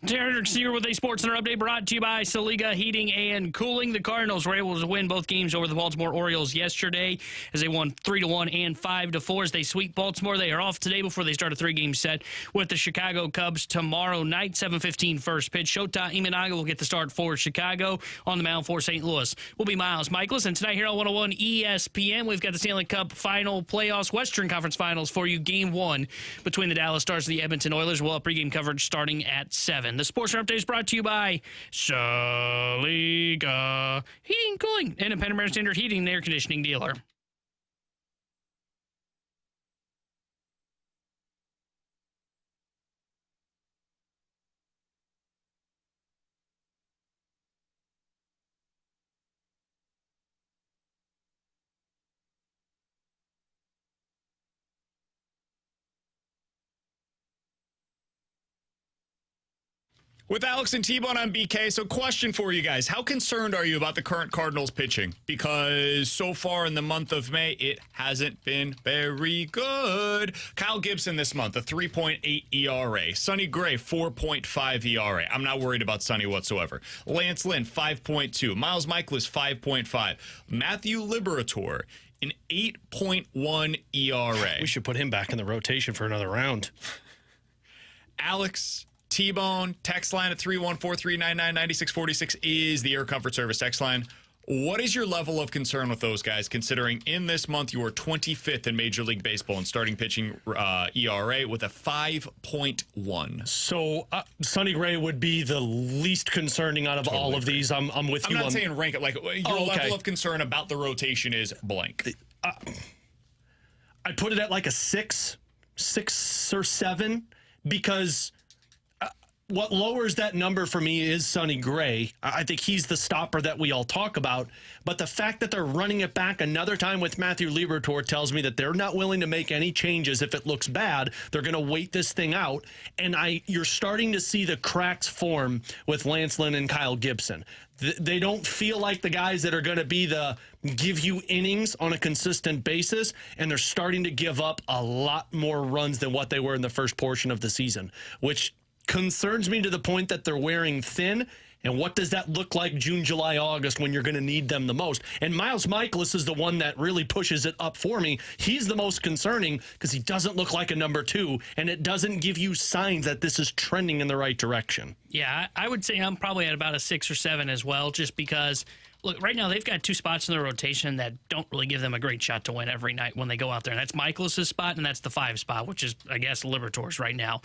Derek Sear with a Sports Center update brought to you by Saliga Heating and Cooling. The Cardinals were able to win both games over the Baltimore Orioles yesterday as they won 3-1 and 5-4 as they sweep Baltimore. They are off today before they start a 3-game set with the Chicago Cubs tomorrow night, 7:15 first pitch. Shota Imanaga will get the start for Chicago. On the mound for St. Louis will be Miles Michaelis. And tonight here on 101 ESPN, we've got the Stanley Cup final playoffs, Western Conference Finals for you. Game 1 between the Dallas Stars and the Edmonton Oilers. We'll have pregame coverage starting at 7. The Sports Update is brought to you by Saliga Heating and Cooling, independent American Standard heating and air conditioning dealer. With Alex and T-Bone on BK, so question for you guys. How concerned are you about the current Cardinals pitching? Because so far in the month of May, it hasn't been very good. Kyle Gibson this month, a 3.8 ERA. Sonny Gray, 4.5 ERA. I'm not worried about Sonny whatsoever. Lance Lynn, 5.2. Miles Michaelis, 5.5. Matthew Liberatore, an 8.1 ERA. We should put him back in the rotation for another round. Alex, T-Bone, text line at 314-399-9646 is the Air Comfort Service text line. What is your level of concern with those guys, considering in this month you are 25th in Major League Baseball in starting pitching ERA with a 5.1? So Sonny Gray would be the least concerning out of all of these. I'm with you. I'm not saying rank it. Like, your level of concern about the rotation is blank. I'd put it at like a 6 or 7, because what lowers that number for me is Sonny Gray. I think he's the stopper that we all talk about. But the fact that they're running it back another time with Matthew Liberatore tells me that they're not willing to make any changes if it looks bad. They're going to wait this thing out. And you're starting to see the cracks form with Lance Lynn and Kyle Gibson. They don't feel like the guys that are going to be the give you innings on a consistent basis, and they're starting to give up a lot more runs than what they were in the first portion of the season, which concerns me to the point that they're wearing thin. And what does that look like June, July, August when you're going to need them the most? And Miles Michaelis is the one that really pushes it up for me. He's the most concerning because he doesn't look like a number 2, and it doesn't give you signs that this is trending in the right direction. Yeah, I would say I'm probably at about a 6 or 7 as well, just because, look, right now they've got 2 spots in their rotation that don't really give them a great shot to win every night when they go out there. And that's Michaelis' spot, and that's the 5 spot, which is, I guess, Liberatore's right now.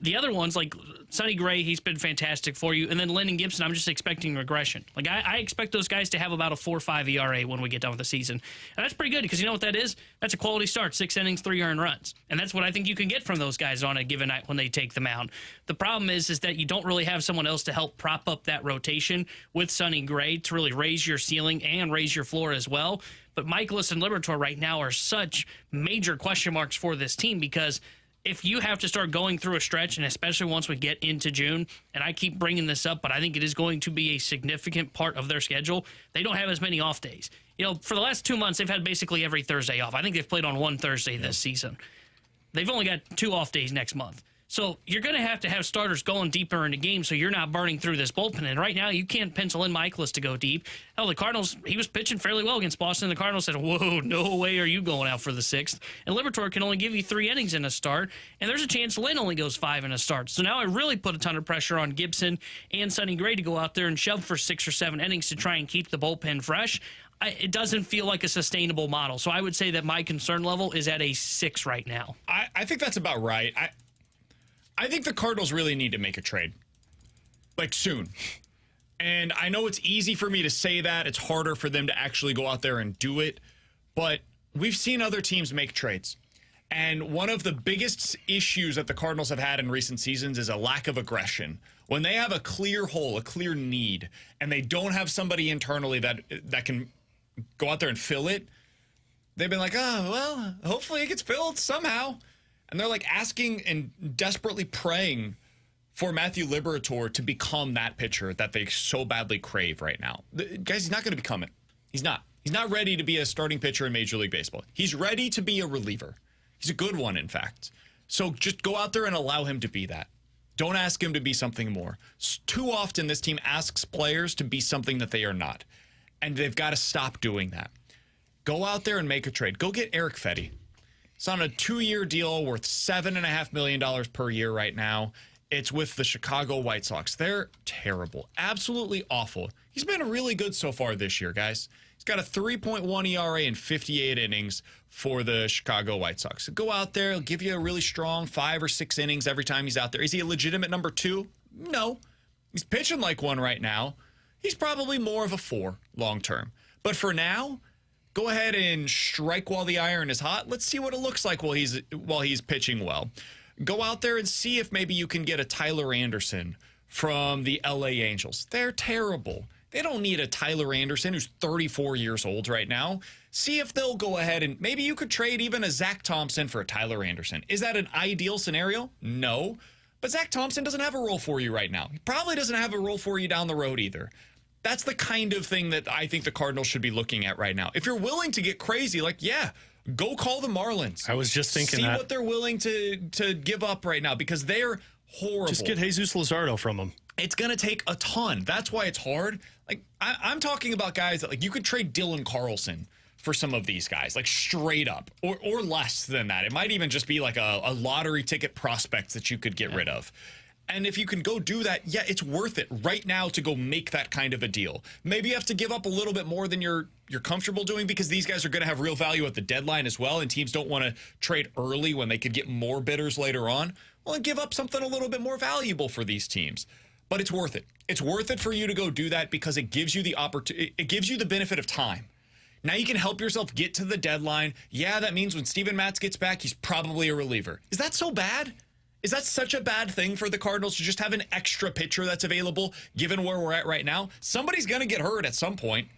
The other ones, like Sonny Gray, he's been fantastic for you. And then Lynn and Gibson, I'm just expecting regression. Like, I expect those guys to have about a 4.5 ERA when we get done with the season. And that's pretty good because you know what that is? That's a quality start, 6 innings, 3 earned runs. And that's what I think you can get from those guys on a given night when they take the mound. The problem is that you don't really have someone else to help prop up that rotation with Sonny Gray to really raise your ceiling and raise your floor as well. But Michaelis and Liberatore right now are such major question marks for this team because if you have to start going through a stretch, and especially once we get into June, and I keep bringing this up, but I think it is going to be a significant part of their schedule, they don't have as many off days. You know, for the last 2 months, they've had basically every Thursday off. I think they've played on one Thursday this season. They've only got 2 off days next month. So you're going to have starters going deeper into games so you're not burning through this bullpen. And right now, you can't pencil in Michaelis to go deep. Hell, the Cardinals, he was pitching fairly well against Boston. The Cardinals said, whoa, no way are you going out for the 6th. And Liberatore can only give you 3 innings in a start. And there's a chance Lynn only goes 5 in a start. So now I really put a ton of pressure on Gibson and Sonny Gray to go out there and shove for 6 or 7 innings to try and keep the bullpen fresh. It doesn't feel like a sustainable model. So I would say that my concern level is at a 6 right now. I think that's about right. I think the Cardinals really need to make a trade, like soon. And I know it's easy for me to say that. It's harder for them to actually go out there and do it. But we've seen other teams make trades. And one of the biggest issues that the Cardinals have had in recent seasons is a lack of aggression. When they have a clear hole, a clear need, and they don't have somebody internally that can go out there and fill it, they've been like, oh, well, hopefully it gets filled somehow. And they're like asking and desperately praying for Matthew Liberatore to become that pitcher that they so badly crave right now. Guys, he's not going to become it. He's not. He's not ready to be a starting pitcher in Major League Baseball. He's ready to be a reliever. He's a good one, in fact. So just go out there and allow him to be that. Don't ask him to be something more. Too often, this team asks players to be something that they are not. And they've got to stop doing that. Go out there and make a trade. Go get Eric Fetty. It's on a 2-year deal worth $7.5 million per year right now. It's with the Chicago White Sox. They're terrible. Absolutely awful. He's been really good so far this year, guys. He's got a 3.1 ERA in 58 innings for the Chicago White Sox. So go out there. He'll give you a really strong 5 or 6 innings every time he's out there. Is he a legitimate number 2? No. He's pitching like one right now. He's probably more of a 4 long term. But for now, go ahead and strike while the iron is hot. Let's see what it looks like while he's pitching well. Go out there and see if maybe you can get a Tyler Anderson from the LA Angels. They're terrible. They don't need a Tyler Anderson who's 34 years old right now. See if they'll go ahead and maybe you could trade even a Zach Thompson for a Tyler Anderson. Is that an ideal scenario? No. But Zach Thompson doesn't have a role for you right now. He probably doesn't have a role for you down the road either. That's the kind of thing that I think the Cardinals should be looking at right now. If you're willing to get crazy, like, yeah, go call the Marlins. I was just thinking See that. what they're willing to give up right now because they're horrible. Just get Jesus Luzardo from them. It's going to take a ton. That's why it's hard. Like, I'm talking about guys that, like, you could trade Dylan Carlson for some of these guys, like straight up or less than that. It might even just be like a lottery ticket prospects that you could get rid of. And if you can go do that, yeah, it's worth it right now to go make that kind of a deal. Maybe you have to give up a little bit more than you're comfortable doing because these guys are going to have real value at the deadline as well, and teams don't want to trade early when they could get more bidders later on. Well, and give up something a little bit more valuable for these teams. But it's worth it. It's worth it for you to go do that because it gives you the opportunity. It gives you the benefit of time. Now you can help yourself get to the deadline. Yeah, that means when Steven Matz gets back, he's probably a reliever. Is that so bad? Is that such a bad thing for the Cardinals to just have an extra pitcher that's available, given where we're at right now? Somebody's going to get hurt at some point.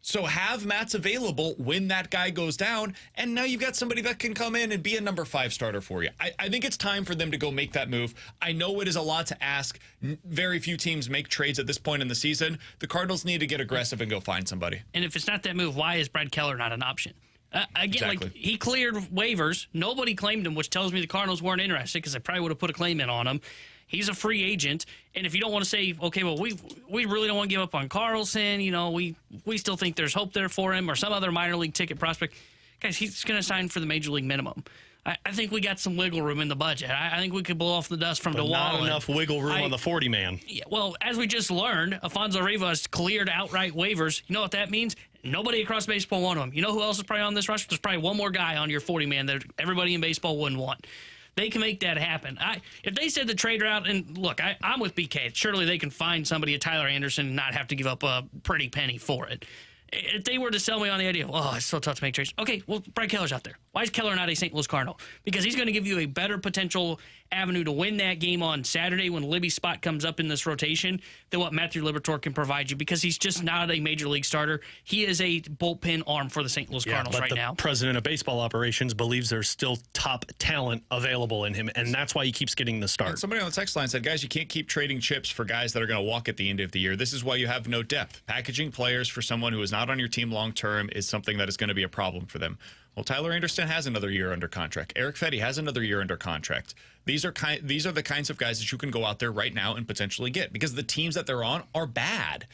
So have Matz available when that guy goes down, and now you've got somebody that can come in and be a number 5 starter for you. I think it's time for them to go make that move. I know it is a lot to ask. Very few teams make trades at this point in the season. The Cardinals need to get aggressive and go find somebody. And if it's not that move, why is Brad Keller not an option? Again, Exactly. like he cleared waivers. Nobody claimed him, which tells me the Cardinals weren't interested because I probably would have put a claim in on him. He's a free agent. And if you don't want to say, okay, well, we really don't want to give up on Carlson, you know, we still think there's hope there for him or some other minor league ticket prospect. Guys, he's going to sign for the major league minimum. I think we got some wiggle room in the budget. I think we could blow off the dust from DeWall. Not enough wiggle room on the 40-man. Yeah, well, as we just learned, Alfonso Rivas cleared outright waivers. You know what that means? Nobody across baseball wanted him. You know who else is probably on this roster? There's probably one more guy on your 40-man that everybody in baseball wouldn't want. They can make that happen. If they said the trade route, and look, I'm with BK. Surely they can find somebody, a Tyler Anderson, and not have to give up a pretty penny for it. If they were to sell me on the idea of, oh, it's so tough to make trades. Okay, well, Brad Keller's out there. Why is Keller not a St. Louis Cardinal? Because he's going to give you a better potential avenue to win that game on Saturday when Libby's spot comes up in this rotation than what Matthew Liberatore can provide you because he's just not a major league starter. He is a bullpen arm for the St. Louis Cardinals right now. The president of baseball operations believes there's still top talent available in him, and that's why he keeps getting the start. And somebody on the text line said, guys, you can't keep trading chips for guys that are going to walk at the end of the year. This is why you have no depth. Packaging players for someone who is not on your team long term is something that is going to be a problem for them. Well, Tyler Anderson has another year under contract. Eric Fetty has another year under contract. These are the kinds of guys that you can go out there right now and potentially get because the teams that they're on are bad.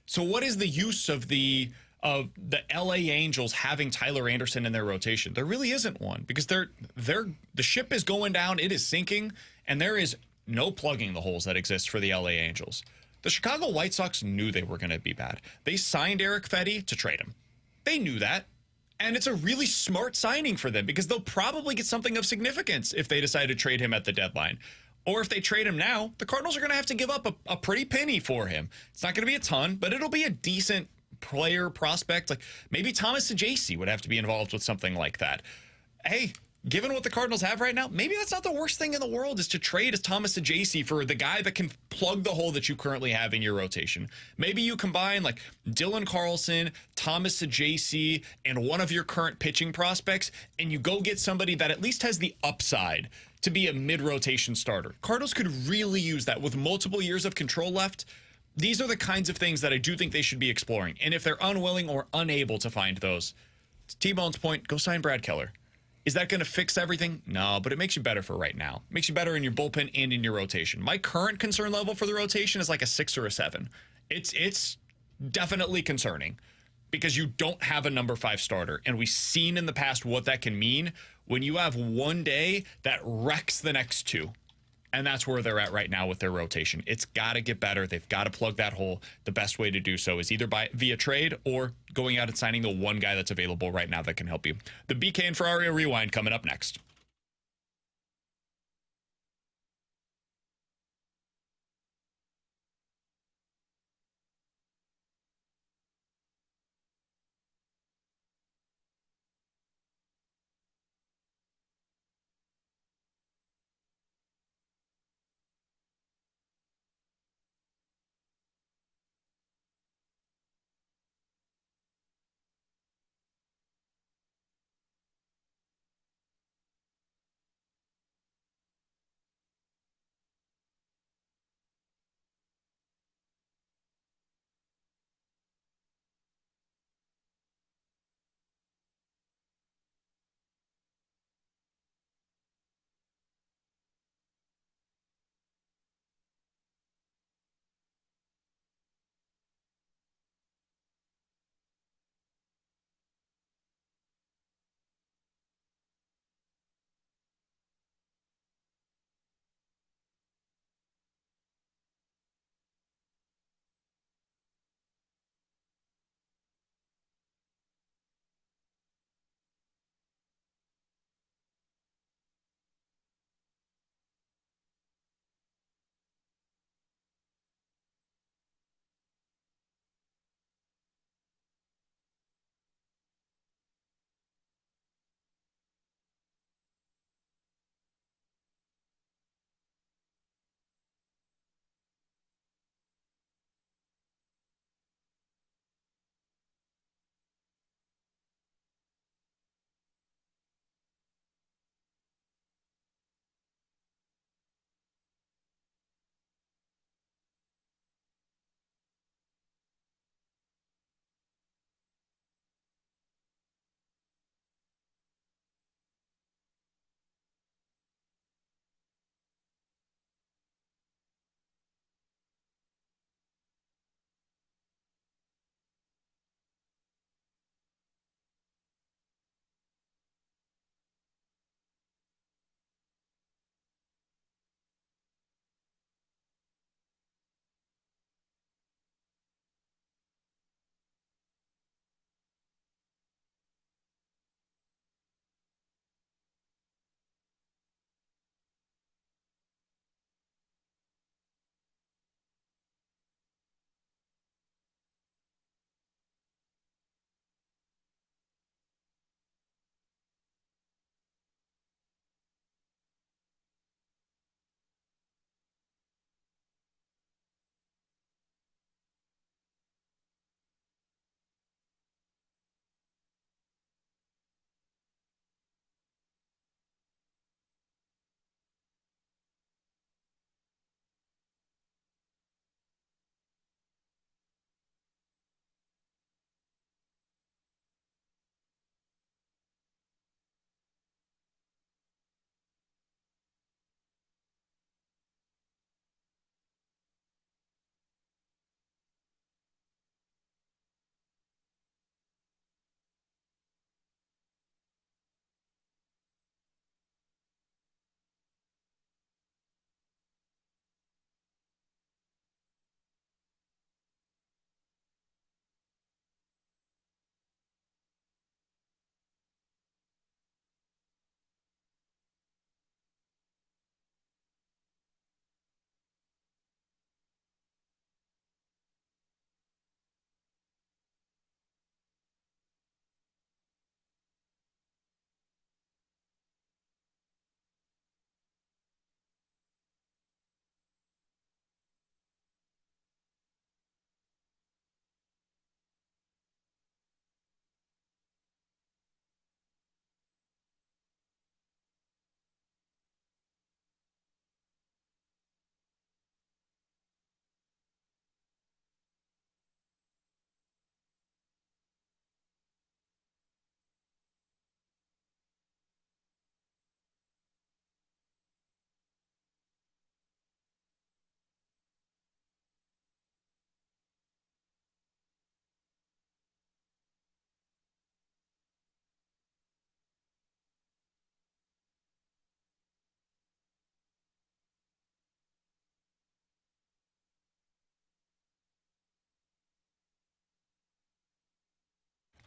So what is the use of the LA Angels having Tyler Anderson in their rotation? There really isn't one because the ship is going down, it is sinking, and there is no plugging the holes that exist for the LA Angels. The Chicago White Sox knew they were going to be bad. They signed Eric Fetty to trade him. They knew that. And it's a really smart signing for them because they'll probably get something of significance if they decide to trade him at the deadline. Or if they trade him now, the Cardinals are going to have to give up a pretty penny for him. It's not going to be a ton, but it'll be a decent player prospect. Like maybe Thomas Sajaci would have to be involved with something like that. Hey, given what the Cardinals have right now, maybe that's not the worst thing in the world is to trade as Thomas Sajaci for the guy that can plug the hole that you currently have in your rotation. Maybe you combine like Dylan Carlson, Thomas Sajaci, and one of your current pitching prospects, and you go get somebody that at least has the upside to be a mid-rotation starter. Cardinals could really use that with multiple years of control left. These are the kinds of things that I do think they should be exploring. And if they're unwilling or unable to find those, to T-Bone's point, go sign Brad Keller. Is that going to fix everything? No, but it makes you better for right now. It makes you better in your bullpen and in your rotation. My current concern level for the rotation is like a 6 or a 7. It's definitely concerning because you don't have a number 5 starter. And we've seen in the past what that can mean when you have one day that wrecks the next 2. And that's where they're at right now with their rotation. It's got to get better. They've got to plug that hole. The best way to do so is either via trade or going out and signing the one guy that's available right now that can help you. The BK and Ferrario Rewind coming up next.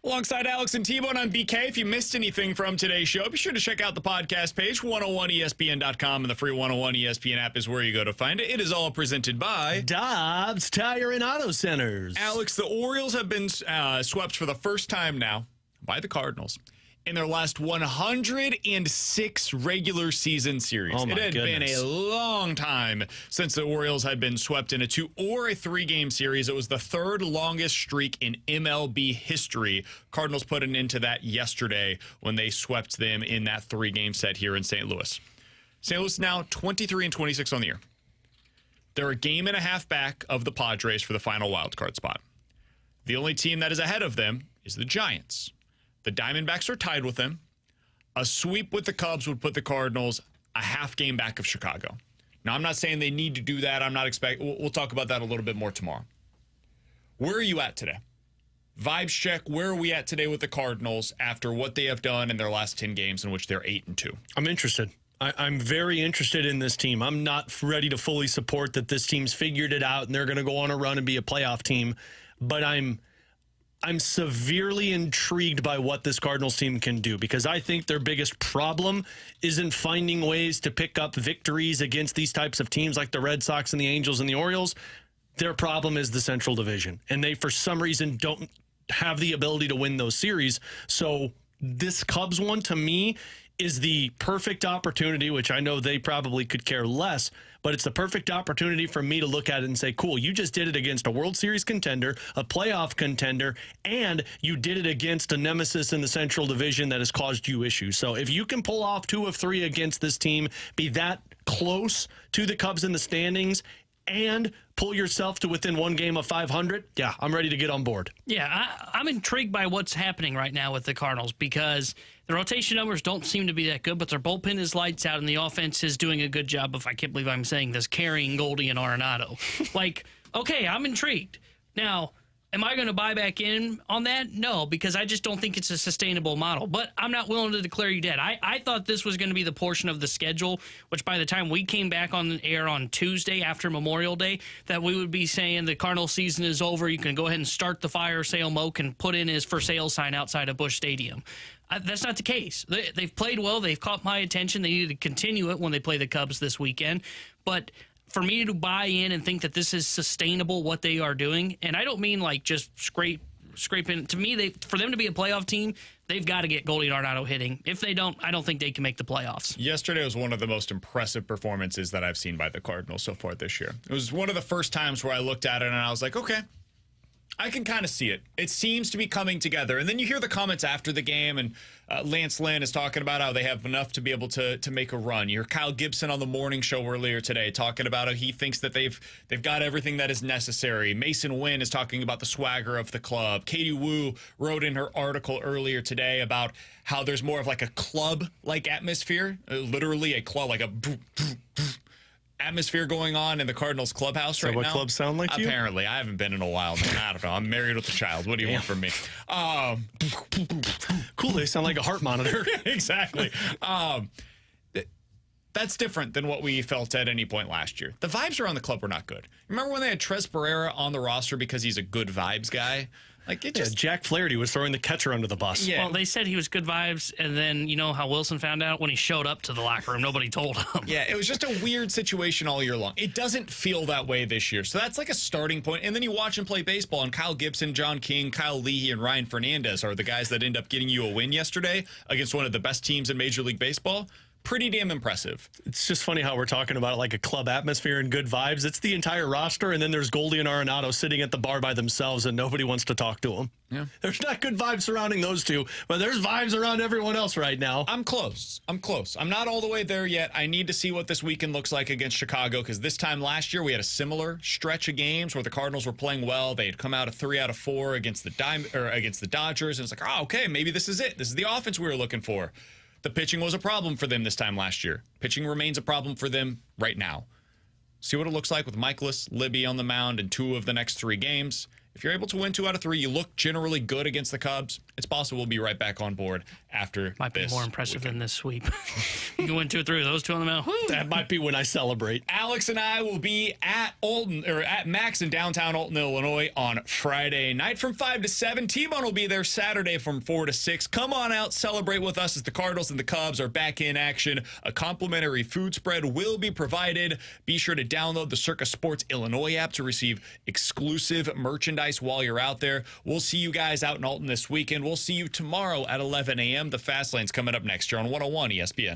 Alongside Alex and T-Bone, I'm BK. If you missed anything from today's show, be sure to check out the podcast page, 101ESPN.com, and the free 101 ESPN app is where you go to find it. It is all presented by Dobbs Tire and Auto Centers. Alex, the Orioles have been swept for the first time now by the Cardinals in their last 106 regular season series. Oh, my it had been goodness. a long time since the Orioles had been swept in a 2 or a 3-game series. It was the third longest streak in MLB history. Cardinals put an end to that yesterday when they swept them in that 3-game set here in St. Louis. St. Louis now 23-26 on the year. They're a game and a half back of the Padres for the final wildcard spot. The only team that is ahead of them is the Giants. The Diamondbacks are tied with them. A sweep with the Cubs would put the Cardinals a half game back of Chicago. Now, I'm not saying they need to do that. I'm not expecting. We'll talk about that a little bit more tomorrow. Where are you at today? Vibes check. Where are we at today with the Cardinals after what they have done in their last 10 games in which they're 8-2? I'm interested. I'm very interested in this team. I'm not ready to fully support that this team's figured it out and they're going to go on a run and be a playoff team, but I'm severely intrigued by what this Cardinals team can do because I think their biggest problem isn't finding ways to pick up victories against these types of teams like the Red Sox and the Angels and the Orioles. Their problem is the Central Division, and they, for some reason, don't have the ability to win those series. So this Cubs one, to me, is the perfect opportunity, which I know they probably could care less, but it's the perfect opportunity for me to look at it and say, cool, you just did it against a World Series contender, a playoff contender, and you did it against a nemesis in the Central Division that has caused you issues. So if you can pull off 2 of 3 against this team, be that close to the Cubs in the standings, and pull yourself to within 1 game of 500, yeah, I'm ready to get on board. Yeah, I'm intrigued by what's happening right now with the Cardinals because the rotation numbers don't seem to be that good, but their bullpen is lights out, and the offense is doing a good job of, I can't believe I'm saying this, carrying Goldy and Arenado. Like, okay, I'm intrigued. Now, am I going to buy back in on that? No, because I just don't think it's a sustainable model. But I'm not willing to declare you dead. I thought this was going to be the portion of the schedule, which by the time we came back on the air on Tuesday after Memorial Day, that we would be saying the Cardinal season is over. You can go ahead and start the fire sale. Mo can put in his for sale sign outside of Busch Stadium. That's not the case. They've played well. They've caught my attention. They need to continue it when they play the Cubs this weekend. But for me to buy in and think that this is sustainable, what they are doing, and I don't mean like just scraping. To me, for them to be a playoff team, they've got to get Goldy Arenado hitting. If they don't, I don't think they can make the playoffs. Yesterday was one of the most impressive performances that I've seen by the Cardinals so far this year. It was one of the first times where I looked at it and I was like, okay, I can kind of see it. It seems to be coming together. And then you hear the comments after the game, and Lance Lynn is talking about how they have enough to be able to make a run. You hear Kyle Gibson on the morning show earlier today talking about how he thinks that they've got everything that is necessary. Mason Wynn is talking about the swagger of the club. Katie Wu wrote in her article earlier today about how there's more of like a club-like atmosphere, literally a club, like a atmosphere going on in the Cardinals clubhouse right now. Is that what clubs sound like to you? Apparently. I haven't been in a while, man. I don't know. I'm married with a child. What do you want from me? Cool, they sound like a heart monitor. Exactly. That's different than what we felt at any point last year. The vibes around the club were not good. Remember when they had Tres Barrera on the roster because he's a good vibes guy? Like it just Jack Flaherty was throwing the catcher under the bus. Yeah. Well, they said he was good vibes, and then you know how Wilson found out when he showed up to the locker room, nobody told him. Yeah, it was just a weird situation all year long. It doesn't feel that way this year. So that's like a starting point. And then you watch him play baseball, and Kyle Gibson, John King, Kyle Leahy, and Ryan Fernandez are the guys that end up getting you a win yesterday against one of the best teams in Major League Baseball. Pretty damn impressive. It's just funny how we're talking about it like a club atmosphere and good vibes. It's the entire roster, and then there's Goldy and Arenado sitting at the bar by themselves, and nobody wants to talk to them. Yeah. There's not good vibes surrounding those two, but there's vibes around everyone else right now. I'm close. I'm not all the way there yet. I need to see what this weekend looks like against Chicago, because this time last year we had a similar stretch of games where the Cardinals were playing well. They had come out of 3 out of 4 against the Dodgers, and it's like, oh, okay, maybe this is it. This is the offense we were looking for. The pitching was a problem for them this time last year. Pitching remains a problem for them right now. See what it looks like with Michaelis, Libby on the mound in 2 of the next 3 games. If you're able to win 2 out of 3, you look generally good against the Cubs. it's possible we'll be right back on board after Might be this more impressive weekend. than this sweep. You can win 2 or 3 of those 2 on the mound. Whew. That might be when I celebrate. Alex and I will be at Max in downtown Alton, Illinois on Friday night from 5 to 7. T-Bone will be there Saturday from 4 to 6. Come on out, celebrate with us as the Cardinals and the Cubs are back in action. A complimentary food spread will be provided. Be sure to download the Circa Sports Illinois app to receive exclusive merchandise while you're out there. We'll see you guys out in Alton this weekend. We'll see you tomorrow at 11 a.m. The Fast Lane's coming up next year on 101 ESPN.